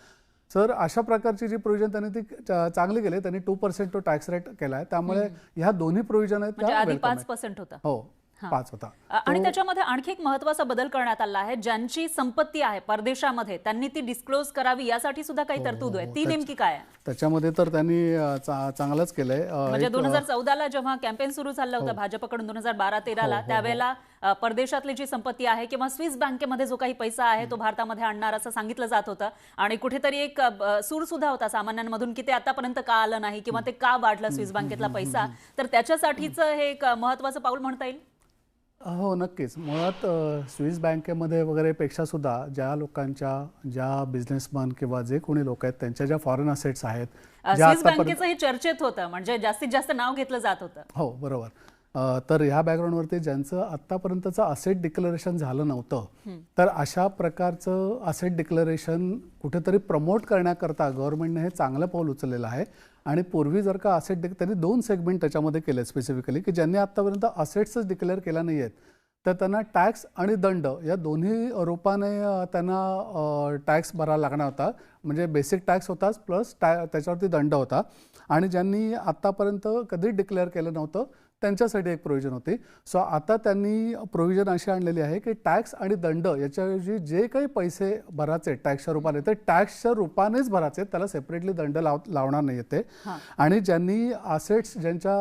सर अशा प्रकारची जी प्रोव्हिजन त्यांनी ती चांगली केली. त्यांनी 2% तो टॅक्स रेट केला आहे. त्यामुळे ह्या दोन्ही प्रोव्हिजन आहेत त्या 5% होता. हो 5 होता. आणि त्याच्यामध्ये आणखी एक महत्त्वाचा बदल करण्यात आला आहे. ज्यांची संपत्ती आहे परदेशामध्ये त्यांनी ती डिस्क्लोज करावी यासाठी सुद्धा काही तरतूद आहे. ती नेमकी काय आहे? त्याच्यामध्ये तर त्यांनी चांगलंच केलंय. म्हणजे 2014ला जेव्हा कॅम्पेन सुरू झालं होतं भाजपकडून 2012-13ला त्यावेळेला परदेशातली जी संपत्ती आहे किंवा स्विस बँकेमध्ये जो काही पैसा आहे तो भारतामध्ये आणणार असं सांगितलं जात होतं. आणि कुठेतरी एक सूर सुद्धा होता सामान्यांमधून की ते आतापर्यंत का आलं नाही किंवा ते का वाढलं स्विस बँकेतला पैसा. तर त्याच्यासाठीच हे एक महत्त्वाचं पाऊल म्हणता येईल. हो नक्कीच. मुळात स्विस बँकेमध्ये वगैरे पेक्षा सुद्धा ज्या लोकांच्या ज्या बिझनेसमन किंवा जे कोणी लोक आहेत त्यांच्या ज्या फॉरेन असेट्स आहेत स्विस बँकेचं हे चर्चेत होतं म्हणजे जास्तीत जास्त नाव घेतलं जात होतं. हो बरोबर. तर ह्या बॅकग्राऊंडवरती ज्यांचं आत्तापर्यंतचं असेट डिक्लरेशन झालं नव्हतं तर अशा प्रकारचं असेट डिक्लरेशन कुठेतरी प्रमोट करण्याकरता गव्हर्नमेंटने हे चांगलं पाऊल उचललेलं आहे. आणि पूर्वी जर का असेट त्यांनी 2 सेगमेंट त्याच्यामध्ये केले स्पेसिफिकली की ज्यांनी आत्तापर्यंत असेट्सच डिक्लेअर केला नाही आहेत तर त्यांना टॅक्स आणि दंड या दोन्ही रूपाने त्यांना टॅक्स भरायला लागणार होता. म्हणजे बेसिक टॅक्स होताच प्लस त्याच्यावरती दंड होता. आणि ज्यांनी आत्तापर्यंत कधी डिक्लेअर केलं नव्हतं त्यांच्यासाठी एक प्रोव्हिजन होती. सो आता त्यांनी प्रोव्हिजन अशी आणलेली आहे की टॅक्स आणि दंड याच्याऐवजी जे काही पैसे भरायचे टॅक्सच्या रूपाने ते टॅक्सच्या रूपानेच भरायचे, त्याला सेपरेटली दंड लावणार नाही ते. आणि ज्यांनी असेट्स ज्यांच्या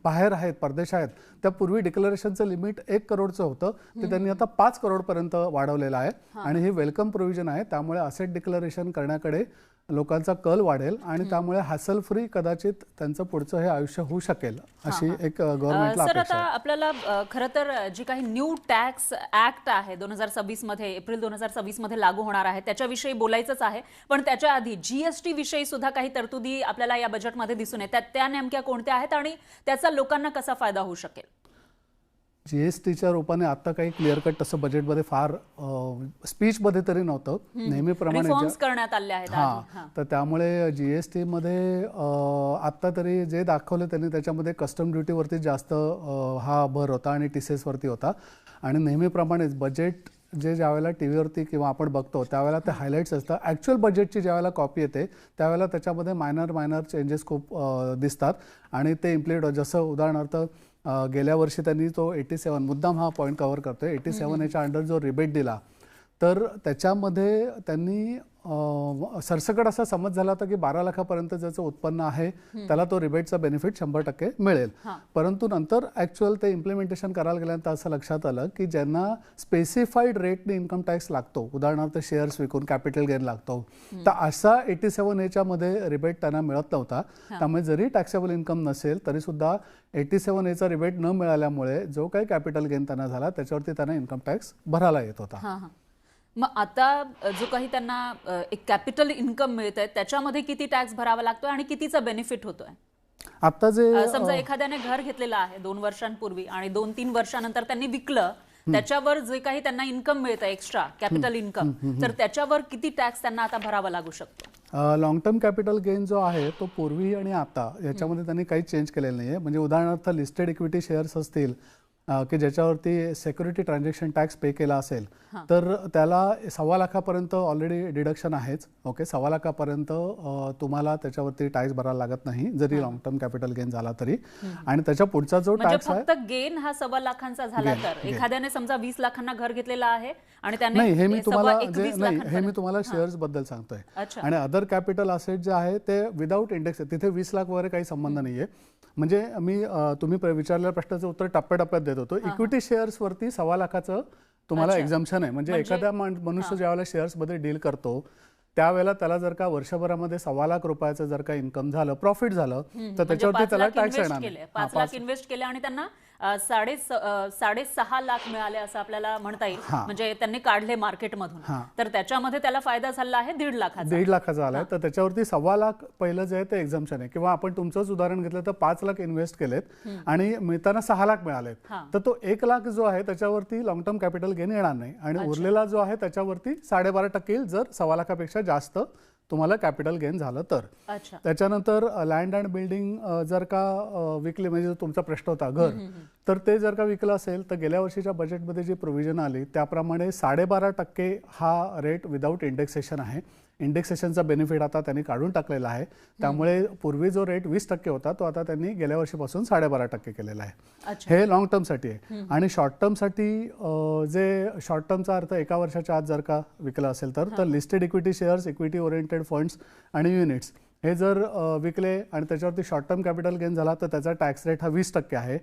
बाहेर आहेत, परदेश आहेत, त्या पूर्वी डिक्लेरेशनचं लिमिट 1 करोडचं होतं ते त्यांनी आता 5 करोडपर्यंत वाढवलेलं आहे. आणि हे वेलकम प्रोव्हिजन आहे. त्यामुळे असेट डिक्लेरेशन करण्याकडे लोकांचा कल वाढेल आणि त्यामुळे हॅसल फ्री कदाचित त्यांचं पुढचं हे आयुष्य होऊ शकेल अशी एक गव्हर्नमेंटला सर, अपेक्षा आता आहे. आपल्याला खरं तर जी काही न्यू टॅक्स ऍक्ट आहे 2026 मध्ये, एप्रिल 2026 मध्ये लागू होणार आहे, त्याच्याविषयी बोलायचंच आहे. पण त्याच्या आधी जीएसटी विषयी सुद्धा काही तरतुदी आपल्याला या बजेटमध्ये दिसून येतात. त्या नेमक्या कोणत्या आहेत आणि त्याचा लोकांना कसा फायदा होऊ शकेल? जीएसटीच्या रूपाने आता काही क्लिअर कट तसं बजेटमध्ये फार स्पीचमध्ये तरी नव्हतं. नेहमीप्रमाणे रिफॉर्म्स करण्यात आले आहेत. हां, तर त्यामुळे जीएसटीमध्ये आत्ता तरी जे दाखवलं त्यांनी त्याच्यामध्ये कस्टम ड्युटीवरती जास्त हा भर होता आणि टीसीएसवरती होता. आणि नेहमीप्रमाणेच बजेट ज्यावेळेला टी व्हीवरती किंवा आपण बघतो त्यावेळेला ते हायलाईट्स असतात. ॲक्च्युअल बजेटची ज्यावेळेला कॉपी येते त्यावेळेला त्याच्यामध्ये मायनर चेंजेस खूप दिसतात आणि ते इम्प्लिमेंट, जसं उदाहरणार्थ गेल्या वर्षी त्यांनी तो 87 मुद्दाम हा पॉईंट कव्हर करतोय 87 याच्या अंडर जो रिबेट दिला तर त्याच्यामध्ये त्यांनी सरसकट असा समज झाला होता की 12 लाखापर्यंत ज्याचं उत्पन्न आहे त्याला तो रिबेटचा बेनिफिट 100% मिळेल. परंतु नंतर ॲक्च्युअल ते इम्प्लिमेंटेशन करायला गेल्यानंतर असं लक्षात आलं की ज्यांना स्पेसिफाईड रेटने इन्कम टॅक्स लागतो, उदाहरणार्थ शेअर्स विकून कॅपिटल गेन लागतो, तर असा 87 याच्यामध्ये रिबेट त्यांना मिळत नव्हता. त्यामुळे जरी टॅक्सेबल इन्कम नसेल तरी सुद्धा 87 याचा रिबेट न मिळाल्यामुळे जो काही कॅपिटल गेन त्यांना झाला त्याच्यावरती त्यांना इन्कम टॅक्स भरायला येत होता. मग आता जो काही त्यांना एक कॅपिटल इन्कम मिळतंय त्याच्यामध्ये किती टॅक्स भरावा लागतोय आणि कितीचा बेनिफिट होतोय? आता जे समजा एखाद्याने घर घेतलेलं आहे 2 वर्षांपूर्वी आणि 2-3 वर्षानंतर त्यांनी विकलं, त्याच्यावर जे काही त्यांना इन्कम मिळतं एक्स्ट्रा कॅपिटल इन्कम, तर त्याच्यावर किती टॅक्स त्यांना आता भरावा लागू शकतो? लॉंग टर्म कॅपिटल गेन जो आहे तो पूर्वी आणि आता याच्यामध्ये त्यांनी काही चेंज केलेलं नाही आहे. म्हणजे उदाहरणार्थ लिस्टेड इक्विटी शेअर्स असतील की ज्याच्यावरती सिक्युरिटी ट्रान्झॅक्शन टॅक्स पे केला असेल तर त्याला 1.25 लाखापर्यंत ऑलरेडी डिडक्शन आहेच. ओके, 1.25 लाखापर्यंत तुम्हाला त्याच्यावरती टॅक्स भरायला लागत नाही जरी लॉंग टर्म कॅपिटल गेन झाला तरी. आणि त्याच्या पुढचा जो टॅक्स आहे, फक्त गेन हा 1.25 लाखांचा झाला तर एखाद्याने समजा 20 लाखांना घर घेतलेलं आहे आणि त्याने नाही, हे मी तुम्हाला शेअर्स बद्दल सांगतोय. आणि अदर कॅपिटल असेट जे आहे ते विदाऊट इंडेक्स, तिथे 20 लाख वगैरे काही संबंध नाहीये. म्हणजे तुम्ही विचारलेल्या प्रश्नाचं उत्तर टप्प्याटप्प्यात देत होतो. इक्विटी शेअर्सवरती 1.25 लाखाचं तुम्हाला एक्झम्पशन आहे. म्हणजे एखाद्या मनुष्य ज्यावेळेला शेअर्समध्ये डील करतो त्यावेळेला त्याला जर का वर्षभरामध्ये 1.25 लाख रुपयाचं जर का इन्कम झालं, प्रॉफिट झालं, तर त्याच्यावरती त्याला टॅक्स येणार नाही. 5 लाख इन्व्हेस्ट केले आणि त्यांना 6.5 लाख मिळाले असं आपल्याला म्हणता येईल. म्हणजे त्यांनी काढले मार्केटमधून, तर त्याच्यामध्ये त्याला फायदा झाला आहे 1.5 लाखाचा. 1.5 लाखाचा आलाय, तर त्याच्यावरती 1.25 लाख पहिलं जे आहे ते एक्झम्पशन आहे. किंवा आपण तुमचंच उदाहरण घेतलं तर 5 लाख इन्व्हेस्ट केलेत आणि मिळताना 6 लाख मिळालेत, तर तो 1 लाख जो आहे त्याच्यावरती लॉंग टर्म कॅपिटल गेन येणार नाही. आणि उरलेला जो आहे त्याच्यावरती 12.5% येईल जर 1.25 लाखापेक्षा जास्त तुम्हाला कॅपिटल गेन झालं तर. त्याच्यानंतर लँड अँड बिल्डिंग जर का विकले, म्हणजे तुमचा प्रश्न होता घर, तर ते जर का विकलं असेल तर गेल्या वर्षीच्या बजेटमध्ये जी प्रोव्हिजन आली त्याप्रमाणे 12.5% हा रेट विदाऊट इंडेक्सेशन आहे. इंडेक्सेशनचा बेनिफिट आता त्यांनी काढून टाकलेला आहे. त्यामुळे पूर्वी जो रेट 20% होता तो आता त्यांनी गेल्या वर्षीपासून 12.5% केलेला आहे. हे लॉंग टर्मसाठी आहे. आणि शॉर्ट टर्मसाठी जे शॉर्ट टर्मचा अर्थ 1 वर्षाच्या आत जर का विकलं असेल तर listed equity shares, equity oriented funds आणि युनिट्स हे जर विकले आणि त्याच्यावरती शॉर्ट टर्म कॅपिटल गेन झाला तर त्याचा टॅक्स रेट हा 20% आहे.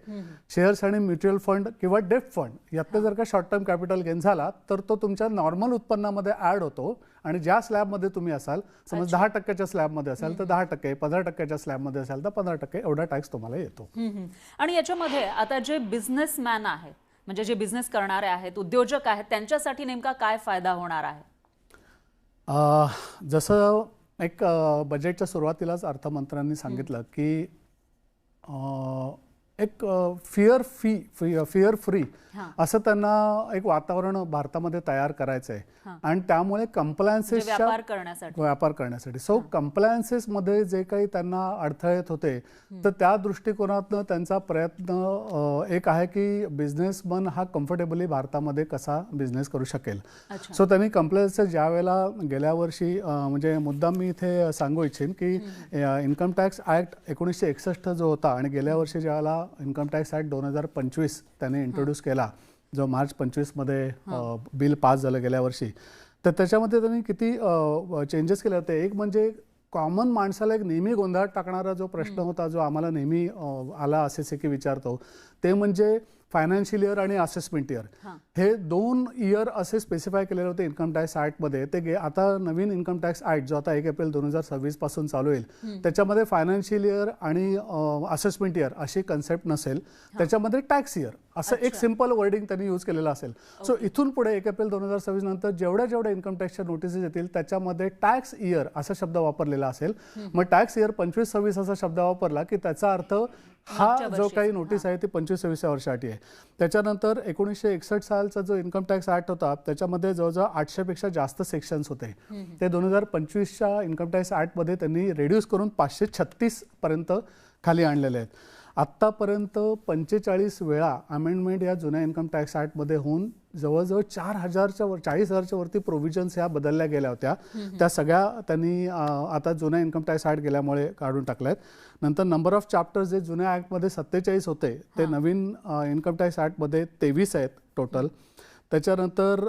शेअर्स आणि म्युच्युअल फंड किंवा डेप्ट फंड यातलं जर का शॉर्ट टर्म कॅपिटल गेन झाला तर तो तुमच्या नॉर्मल उत्पन्नामध्ये ऍड होतो. आणि ज्या स्लॅबमध्ये तुम्ही असाल, समज 10%च्या स्लॅबमध्ये असाल तर 10%, 15%च्या स्लॅबमध्ये असाल तर 15% एवढा टॅक्स तुम्हाला येतो. आणि याच्यामध्ये आता जे बिझनेसमॅन आहेत, म्हणजे जे बिझनेस करणारे आहेत, उद्योजक आहेत, त्यांच्यासाठी नेमका काय फायदा होणार आहे? जसं एक बजेटच्या सुरुवातीलाच अर्थमंत्र्यांनी सांगितलं की एक फिअर फ्री असं त्यांना एक वातावरण भारतामध्ये तयार करायचं आहे आणि त्यामुळे कंप्लायन्सेसच्या व्यापार करण्यासाठी सो कंप्लायन्सेसमध्ये जे काही त्यांना अडथळे येत होते तर त्या दृष्टिकोनातनं त्यांचा प्रयत्न एक आहे की बिझनेसमन हा कम्फर्टेबली भारतामध्ये कसा बिझनेस करू शकेल. सो त्यांनी कंप्लायन्सेस ज्या वेळेला गेल्या वर्षी म्हणजे मुद्दाम मी इथे सांगू इच्छिन की इन्कम टॅक्स ॲक्ट 1961 जो होता आणि गेल्या वर्षी ज्यावेळेला इन्कम टॅक्स ॲक्ट 2025 त्याने इंट्रोड्यूस केला जो मार्च 25मध्ये बिल पास झालं गेल्या वर्षी, तर त्याच्यामध्ये त्यांनी किती चेंजेस केले होते. एक म्हणजे कॉमन माणसाला एक नेहमी गोंधळात टाकणारा जो प्रश्न होता जो आम्हाला नेहमी आला असे की विचारतो ते म्हणजे फायनान्शियल इयर आणि असेसमेंट इयर हे 2 इयर असे स्पेसिफाय केलेले होते इन्कम टॅक्स ॲक्टमध्ये. ते आता नवीन इन्कम टॅक्स ॲक्ट जो आता 1 एप्रिल 2026 पासून चालू होईल त्याच्यामध्ये फायनान्शियल इयर आणि असेसमेंट इयर अशी कन्सेप्ट नसेल, त्याच्यामध्ये टॅक्स इयर असं एक सिंपल वर्डिंग त्यांनी यूज केलेलं असेल. सो इथून पुढे 1 एप्रिल 2026 नंतर जेवढ्या इन्कम टॅक्सच्या नोटिसेस येतील त्याच्यामध्ये टॅक्स इयर असा शब्द वापरलेला असेल. मग टॅक्स इयर 25-26 असा शब्द वापरला की त्याचा अर्थ हा जो काही नोटीस आहे ती 25-26 वर्षासाठी आहे. त्याच्यानंतर 1961 सालचा जो इन्कम टॅक्स ॲक्ट होता त्याच्यामध्ये जवळजवळ 800 पेक्षा जास्त सेक्शन्स होते. ते 2025च्या इन्कम टॅक्स ॲक्टमध्ये त्यांनी रेड्यूस करून 536 पर्यंत खाली आणलेले आहेत. आत्तापर्यंत 45 वेळा अमेंडमेंट या जुन्या इन्कम टॅक्स ॲक्टमध्ये होऊन जवळजवळ 40,000च्या वरती प्रोव्हिजन्स ह्या बदलल्या गेल्या होत्या. त्या सगळ्या त्यांनी आता जुन्या इन्कम टॅक्स ॲक्ट गेल्यामुळे काढून टाकल्या आहेत. नंतर नंबर ऑफ चॅप्टर्स जे जुन्या ॲक्टमध्ये 47 होते ते नवीन इन्कम टॅक्स ॲक्टमध्ये 23 आहेत टोटल. त्याच्यानंतर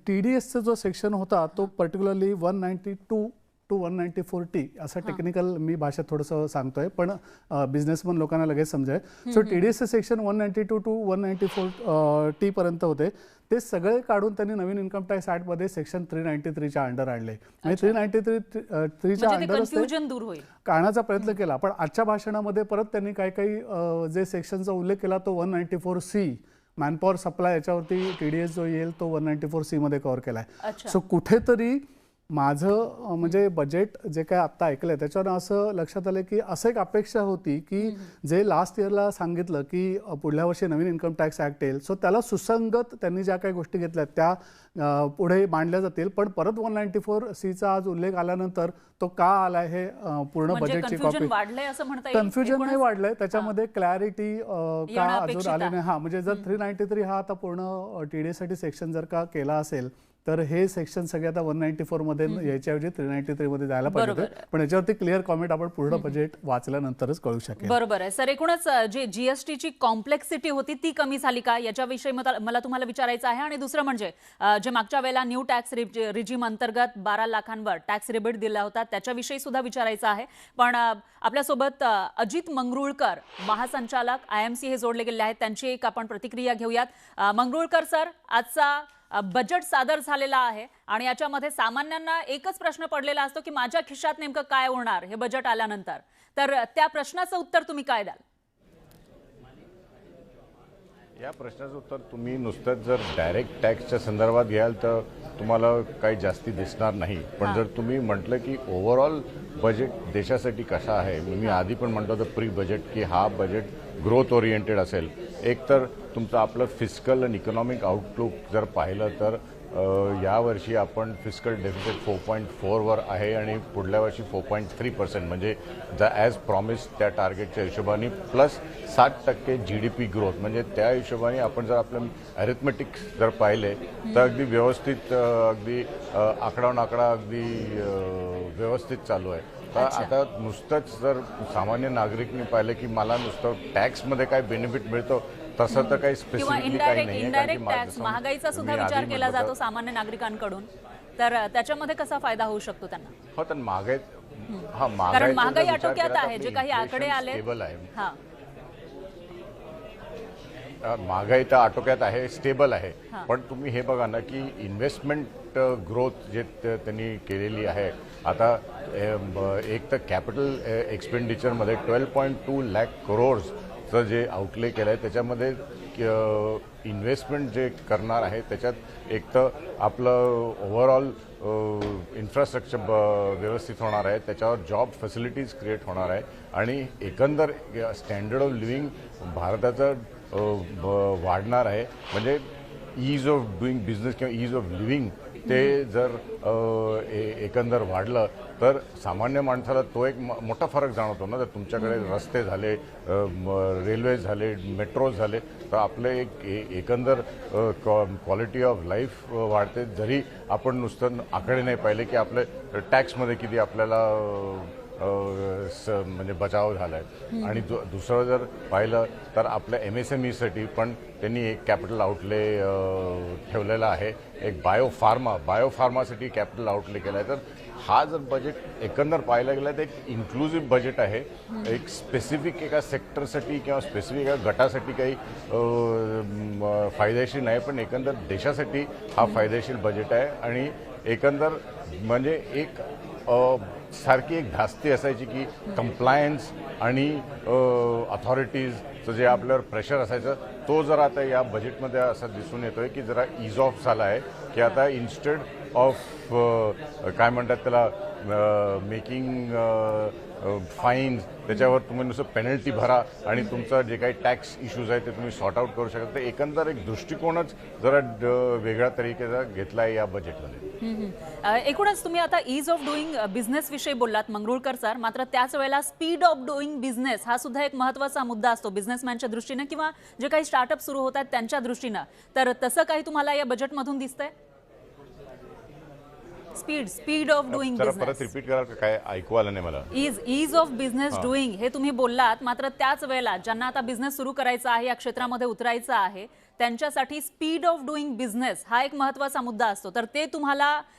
TDSचा जो सेक्शन होता तो पर्टिक्युलरली 192 to 194T असं टेक्निकल मी भाषेत थोडंसं सांगतोय पण बिझनेसमन लोकांना लगेच समजेल. सो TDSचे सेक्शन 192 to 194T पर्यंत होते. ते सगळे काढून त्यांनी नवीन इन्कम टॅक्स ॲक्टमध्ये सेक्शन 393च्या अंडर आणले आणि 393च्या अंडर काढण्याचा प्रयत्न केला. पण आजच्या भाषणामध्ये परत त्यांनी काही जे सेक्शनचा उल्लेख केला तो 194C मॅनपॉवर सप्लाय याच्यावरती TDS जो येईल तो 194C मध्ये कव्हर केला आहे. सो कुठेतरी माझं म्हणजे बजेट जे काय आत्ता ऐकलं आहे त्याच्यावर असं लक्षात आलं की असं एक अपेक्षा होती की जे लास्ट इयरला सांगितलं की पुढल्या वर्षी नवीन इन्कम टॅक्स ॲक्ट येईल सो त्याला सुसंगत त्यांनी ज्या काही गोष्टी घेतल्या त्या पुढे मांडल्या जातील. पण परत 194Cचा आज उल्लेख आल्यानंतर तो का आला हे पूर्ण बजेटची कॉपी कन्फ्युजन नाही वाढलंय त्याच्यामध्ये क्लॅरिटी का अजून आले नाही. हां म्हणजे जर 393 हा आता पूर्ण TDS साठी सेक्शन जर का केला असेल तर हे सेक्शन सगळे आता 194 मध्ये याच्याऐवजी 393 मध्ये जायला पाहिजे. पण याच्यावरती क्लिअर कॉमेंट आपण पूर्ण बजेट वाचल्यानंतरच कळू शकेल. बरोबर आहे सर. एकूणच जे जीएसटीची कॉम्प्लेक्सिटी होती ती कमी झाली का याच्याविषयी मला तुम्हाला विचारायचं आहे. आणि दुसरं म्हणजे जे मागच्या वेळेला न्यू टॅक्स रिजिम अंतर्गत 12 लाखांवर टॅक्स रिबेट दिला होता त्याच्याविषयी सुद्धा विचारायचं आहे. पण आपल्यासोबत अजित मंगरुळकर महासंचालक IMC हे जोडले गेले आहेत. त्यांची एक आपण प्रतिक्रिया घेऊयात. मंगरुळकर सर, आजचा बजेट सादर झालेला आहे आणि याच्यामध्ये सामान्यांना एकच प्रश्न पडलेला असतो की माझ्या खिशात नेमकं काय होणार हे बजेट आल्यानंतर, तर त्या प्रश्नाचं उत्तर तुम्ही काय द्याल? या प्रश्नाचं उत्तर तुम्ही नुसतंच जर डायरेक्ट टॅक्सच्या संदर्भात घ्याल तर तुम्हाला काही जास्ती दिसणार नाही. पण जर तुम्ही म्हटलं की ओव्हरऑल बजेट देशासाठी कसा आहे, मी आधी पण म्हणतो होतं प्री बजेट की हा बजेट ग्रोथ ओरिएंटेड असेल. एक तर तुमचं आपलं फिस्कल आणि इकॉनॉमिक आउटलुक जर पाहिलं तर यावर्षी आपण फिस्कल डेफिसिट 4.4 वर आहे आणि पुढल्या वर्षी 4.3% म्हणजे ॲज प्रॉमिस त्या टार्गेटच्या हिशोबाने प्लस 60% GDP ग्रोथ म्हणजे त्या हिशोबाने आपण जर आपलं अरिथमेटिक्स जर पाहिले तर अगदी व्यवस्थित अगदी आकडा अगदी व्यवस्थित चालू आहे. तर आता नुसतंच जर सामान्य नागरिकने पाहिलं की मला नुसतं टॅक्समध्ये काय बेनिफिट मिळतो तसं तर काही स्पेसिफिकली काही नाही. इनडायरेक्ट टॅक्स महागाईचा सुद्धा विचार केला जातो सामान्य नागरिकांकडून, तर त्याच्यामध्ये काय फायदा होऊ शकतो त्यांना? हो, तर कारण महागाई आटोक्यात आहे, जे काही आकडे आले महागाई तर आटोक्यात आहे, स्टेबल आहे. पण तुम्ही हे बघा ना की इन्व्हेस्टमेंट ग्रोथ जे त्यांनी केलेली आहे आता एक तर कॅपिटल एक्सपेंडिचरमध्ये 12.2 लाख करोड्स चं जे आउटले केलं आहे त्याच्यामध्ये इन्व्हेस्टमेंट जे करणार आहे त्याच्यात एक तर आपलं ओव्हरऑल इन्फ्रास्ट्रक्चर व्यवस्थित होणार आहे, त्याच्यावर जॉब फॅसिलिटीज क्रिएट होणार आहे आणि एकंदर स्टँडर्ड ऑफ लिव्हिंग भारताचं वाढणार आहे. म्हणजे ईज ऑफ डुईंग बिझनेस किंवा ईज ऑफ लिव्हिंग ते जर एकंदर वाढलं तर सामान्य माणसाला तो एक मोठा फरक जाणवतो ना. जर तुमच्याकडे रस्ते झाले, रेल्वे झाले, मेट्रोज झाले तर आपले एक एकंदर क्वालिटी ऑफ लाईफ वाढते. जरी आपण नुसतं आकडे नाही पाहिले की आपले टॅक्समध्ये किती आपल्याला म्हणजे बचाव झाला आहे. आणि दुसरं जर पाहिलं तर आपल्या MSMEसाठी पण त्यांनी एक कॅपिटल आउटले ठेवलेला आहे. एक बायोफार्मासाठी कॅपिटल आउटले केला आहे. तर हा जर बजेट एकंदर पाहायला गेला तर एक इन्क्लुझिव्ह बजेट आहे. एक स्पेसिफिक एका सेक्टरसाठी किंवा स्पेसिफिक एका गटासाठी काही फायदेशीर नाही, पण एकंदर देशासाठी हा फायदेशीर बजेट आहे. आणि एकंदर म्हणजे एक सारखी एक धास्ती असायची की कंप्लायन्स आणि अथॉरिटीजचं जे आपल्यावर प्रेशर असायचं तो जरा आता या बजेटमध्ये असं दिसून येतोय की जरा इज ऑफ झाला आहे. की आता इन्स्टेड ऑफ काय म्हणतात त्याला मेकिंग फाईन्स त्याच्यावर तुम्ही नुसतं पेनल्टी भरा आणि तुमचं जे काही टॅक्स इश्यूज आहेत ते तुम्ही सॉर्ट आउट करू शकता. तर एकंदर एक दृष्टिकोनच जरा वेगळ्या तरीकेचा घेतला आहे या बजेटमध्ये. एकूणच तुम्ही आता ईज ऑफ डुईंग बिझनेस विषयी बोललात मंगरुळकर सर, मात्र त्याच वेळेला स्पीड ऑफ डुईंग बिझनेस हा सुद्धा एक महत्त्वाचा मुद्दा असतो बिझनेसमॅनच्या दृष्टीने किंवा जे काही स्टार्टअप सुरू होत आहेत त्यांच्या दृष्टीनं. तर तसं काही तुम्हाला या बजेटमधून दिसतंय? स्पीड ऑफ डुईंग बिझनेस परत रिपीट कराल का? काय ऐकू आलं नाही मला. ईज ऑफ बिझनेस डुईंग हे तुम्ही बोललात, मात्र त्याच वेळेला ज्यांना आता बिझनेस सुरू करायचा आहे, या क्षेत्रामध्ये उतरायचं आहे, त्यांच्यासाठी स्पीड ऑफ डुईंग बिझनेस हा एक महत्त्वाचा मुद्दा असतो. तर ते तुम्हाला